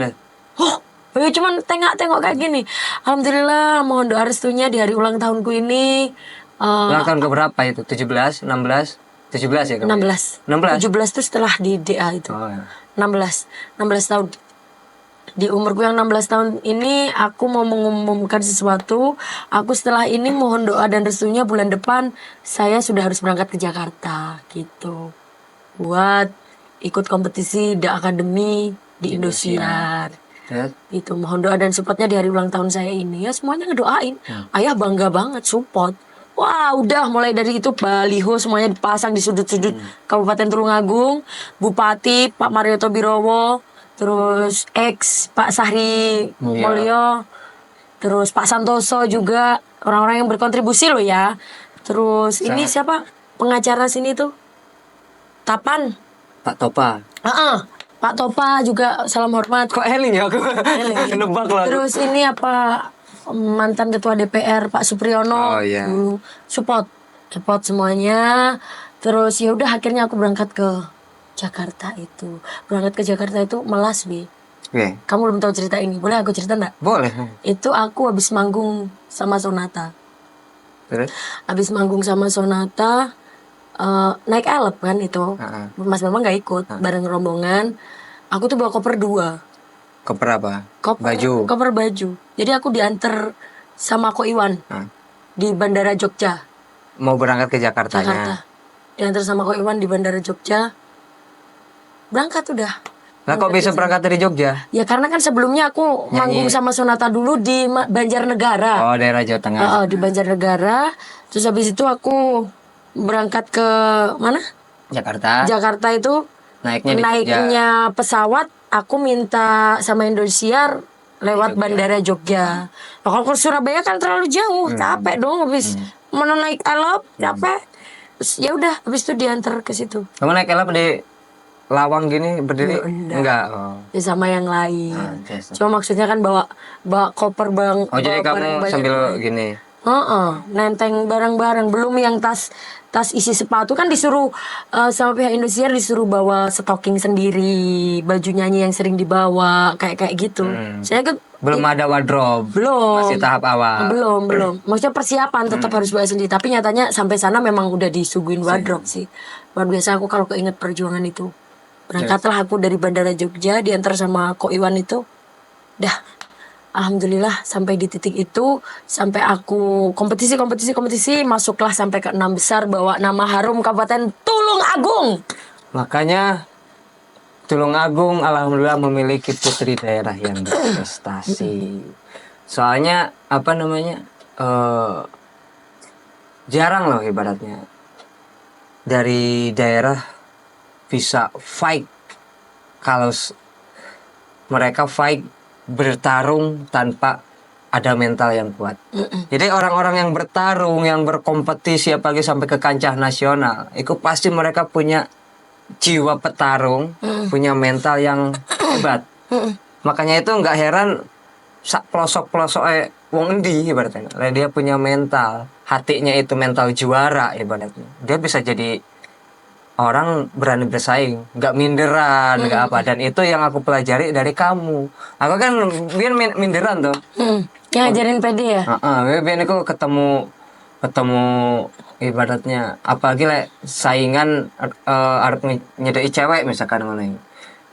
Speaker 2: Oh, ya cuman tengok-tengok kayak gini. Alhamdulillah, mohon doa restunya di hari ulang tahunku ini.
Speaker 1: Ulang tahun keberapa itu? 17, 16, 17 ya?
Speaker 2: 16.
Speaker 1: 16.
Speaker 2: 17 itu setelah di DA itu.
Speaker 1: Oh, ya.
Speaker 2: 16 tahun. Di umurku yang 16 tahun ini aku mau mengumumkan sesuatu. Aku setelah ini mohon doa dan restunya bulan depan saya sudah harus berangkat ke Jakarta gitu. Buat ikut kompetisi The Academy di Indosiar.
Speaker 1: Terus?
Speaker 2: Itu mohon doa dan supportnya di hari ulang tahun saya ini. Ya semuanya ngedoain. Ayah bangga banget support. Wah udah mulai dari itu baliho semuanya dipasang di sudut-sudut Kabupaten Tulungagung. Bupati Pak Marioto Birowo, terus Pak Sahri Mulyo, terus Pak Santoso juga, orang-orang yang berkontribusi loh ya. Terus ini siapa pengacara sini tuh? Tapan.
Speaker 1: Pak Topa.
Speaker 2: Pak Topa juga salam hormat.
Speaker 1: Kok Eling ya aku? Nebak lah.
Speaker 2: Terus ini apa mantan ketua DPR Pak Supriyono.
Speaker 1: Oh, iya.
Speaker 2: Support semuanya. Terus ya udah akhirnya aku berangkat ke Jakarta itu. Berangkat ke Jakarta itu melas Bi.
Speaker 1: Oke.
Speaker 2: Kamu belum tahu cerita ini. Boleh aku cerita enggak?
Speaker 1: Boleh.
Speaker 2: Itu aku habis manggung sama Sonata.
Speaker 1: Terus?
Speaker 2: Habis manggung sama Sonata naik elep kan itu. Mas Bambang nggak ikut bareng rombongan. Aku tuh bawa koper 2.
Speaker 1: Koper apa?
Speaker 2: Koper baju. Jadi aku diantar sama Ko Iwan di Bandara Jogja.
Speaker 1: Mau berangkat ke Jakartanya.
Speaker 2: Diantar sama Ko Iwan di Bandara Jogja. Berangkat udah.
Speaker 1: Nah kok bisa berangkat dari Jogja?
Speaker 2: Ya karena kan sebelumnya aku manggung sama Sonata dulu di Banjarnegara.
Speaker 1: Oh daerah Jawa Tengah.
Speaker 2: Di Banjarnegara. Terus habis itu aku berangkat ke mana?
Speaker 1: Jakarta.
Speaker 2: Jakarta itu
Speaker 1: naiknya
Speaker 2: pesawat. Aku minta sama Indosiar lewat Bandara Jogja. Nah, kalau ke Surabaya kan terlalu jauh, capek dong habis mana naik elop, capek. Terus ya udah habis itu diantar ke situ.
Speaker 1: Kamu naik elap di lawang gini berdiri? Enggak. Oh.
Speaker 2: Ya sama yang lain.
Speaker 1: Biasa.
Speaker 2: Cuma maksudnya kan bawa koper bang.
Speaker 1: Oh jadi kamu sambil gini.
Speaker 2: Nenteng barang-barang, belum yang tas isi sepatu kan disuruh sama pihak Indosiar disuruh bawa stocking sendiri, baju nyanyi yang sering dibawa kayak gitu. Saya kan
Speaker 1: Belum ada wardrobe.
Speaker 2: belum
Speaker 1: Masih tahap awal.
Speaker 2: belum. Maksudnya persiapan tetap harus bawa sendiri. Tapi nyatanya sampai sana memang udah disuguhin wardrobe sih. Luar biasa aku kalau keinget perjuangan itu. Berangkatlah aku dari Bandara Jogja diantar sama Ko Iwan itu. Dah. Alhamdulillah sampai di titik itu, sampai aku kompetisi masuklah sampai ke 6 besar, bawa nama harum Kabupaten Tulungagung.
Speaker 1: Makanya Tulungagung alhamdulillah memiliki putri daerah yang berprestasi. Soalnya apa namanya? Jarang loh ibaratnya dari daerah bisa fight kalau mereka fight bertarung tanpa ada mental yang kuat. Jadi orang-orang yang bertarung, yang berkompetisi apalagi sampai ke kancah nasional, itu pasti mereka punya jiwa petarung, punya mental yang hebat. Makanya itu nggak heran sak pelosok-pelosok wong endi ibaratnya. Dia punya mental, hatinya itu mental juara ibaratnya. Dia bisa jadi orang berani bersaing, nggak minderan, nggak apa. Dan itu yang aku pelajari dari kamu. Aku kan biar minderan tuh.
Speaker 2: Yang ngajarin PD ya?
Speaker 1: Biar aku ketemu ibaratnya apalagi lah saingan arep nyedeki cewek misalkan ngono.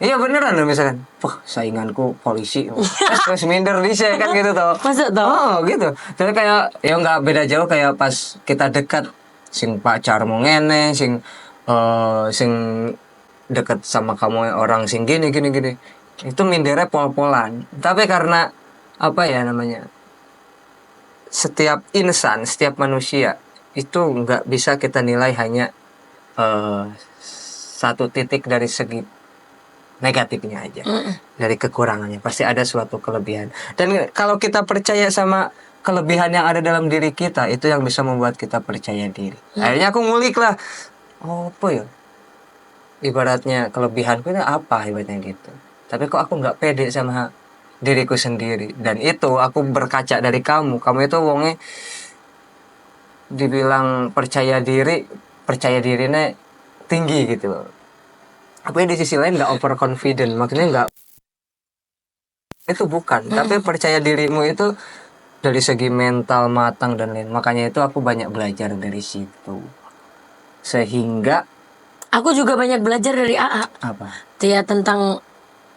Speaker 1: Iya beneran loh misalkan. Wah, sainganku polisi. Terus minder dhisik kan gitu toh.
Speaker 2: Masuk toh?
Speaker 1: Oh, gitu. Jadi kayak ya nggak beda jauh kayak pas kita dekat sing pacarmu ngene, sing deket sama kamu orang sing gini. Itu mindernya pol-polan. Tapi karena apa ya namanya? Setiap insan, setiap manusia itu nggak bisa kita nilai hanya satu titik dari segi negatifnya aja, dari kekurangannya. Pasti ada suatu kelebihan. Dan kalau kita percaya sama kelebihan yang ada dalam diri kita, itu yang bisa membuat kita percaya diri. Akhirnya aku ngulik lah, apa ya? Ibaratnya kelebihanku ini apa ibaratnya gitu. Tapi kok aku nggak pede sama diriku sendiri. Dan itu aku berkaca dari kamu itu wongnya dibilang percaya dirinya tinggi gitu loh. Tapi di sisi lain nggak overconfident, maksudnya nggak, itu bukan. Tapi percaya dirimu itu dari segi mental matang dan lain. Makanya itu aku banyak belajar dari situ. Sehingga
Speaker 2: Aku juga banyak belajar dari AA.
Speaker 1: apa?
Speaker 2: Ya tentang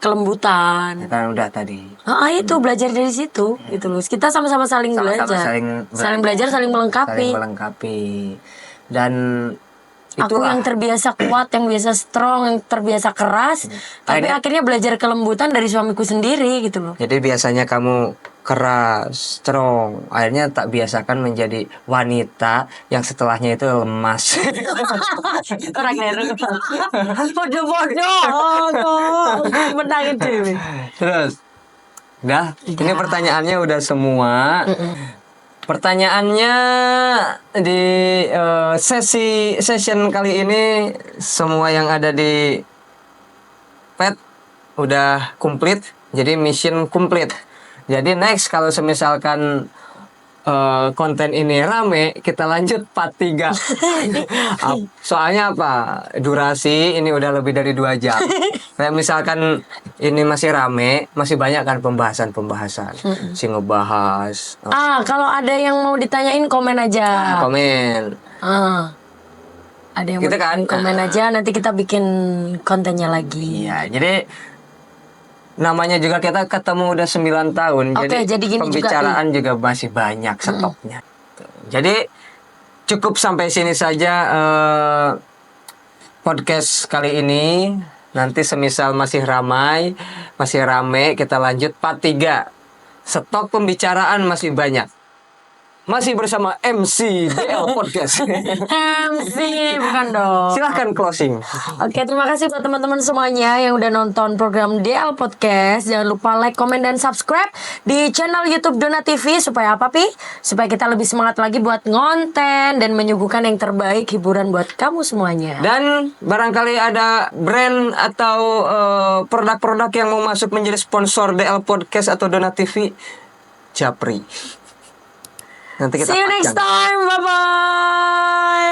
Speaker 2: kelembutan.
Speaker 1: Kan udah tadi.
Speaker 2: Itu belajar dari situ gitu loh. Kita sama-sama saling
Speaker 1: Sama-sama
Speaker 2: belajar. Saling belajar, saling melengkapi.
Speaker 1: Saling melengkapi. Dan
Speaker 2: Aku
Speaker 1: itulah.
Speaker 2: yang terbiasa kuat, yang biasa strong, yang terbiasa keras, tapi akhirnya belajar kelembutan dari suamiku sendiri gitu loh.
Speaker 1: Jadi biasanya kamu keras, strong, akhirnya tak biasakan menjadi wanita yang setelahnya itu lemas.
Speaker 2: Orang lain bodoh-bodoh, menangin dewe.
Speaker 1: Terus, ini pertanyaannya udah semua. Pertanyaannya di session kali ini semua yang ada di pet udah komplit, jadi mission komplit. Jadi next kalau semisalkan konten ini rame, kita lanjut part 3. Soalnya apa? Durasi ini udah lebih dari 2 jam. Kayak misalkan ini masih rame, masih banyak kan pembahasan. Si ngebahas.
Speaker 2: Kalau ada yang mau ditanyain komen aja.
Speaker 1: Komen.
Speaker 2: Ada yang
Speaker 1: Gitu
Speaker 2: mau
Speaker 1: kan?
Speaker 2: komen aja, nanti kita bikin kontennya lagi.
Speaker 1: Iya, jadi namanya juga kita ketemu udah 9 tahun.
Speaker 2: Oke, jadi gini
Speaker 1: pembicaraan juga masih banyak stoknya. Jadi cukup sampai sini saja podcast kali ini. Nanti semisal masih rame, kita lanjut part 3. Stok pembicaraan masih banyak. Masih bersama MC DL Podcast.
Speaker 2: MC bukan dong.
Speaker 1: Silahkan closing.
Speaker 2: Oke, terima kasih buat teman-teman semuanya yang udah nonton program DL Podcast. Jangan lupa like, komen, dan subscribe di channel YouTube Dona TV. Supaya apa, Pi? Supaya kita lebih semangat lagi buat ngonten dan menyuguhkan yang terbaik hiburan buat kamu semuanya.
Speaker 1: Dan barangkali ada brand atau produk-produk yang mau masuk menjadi sponsor DL Podcast atau Dona TV, Japri. Nanti kita
Speaker 2: See you next time. Bye-bye.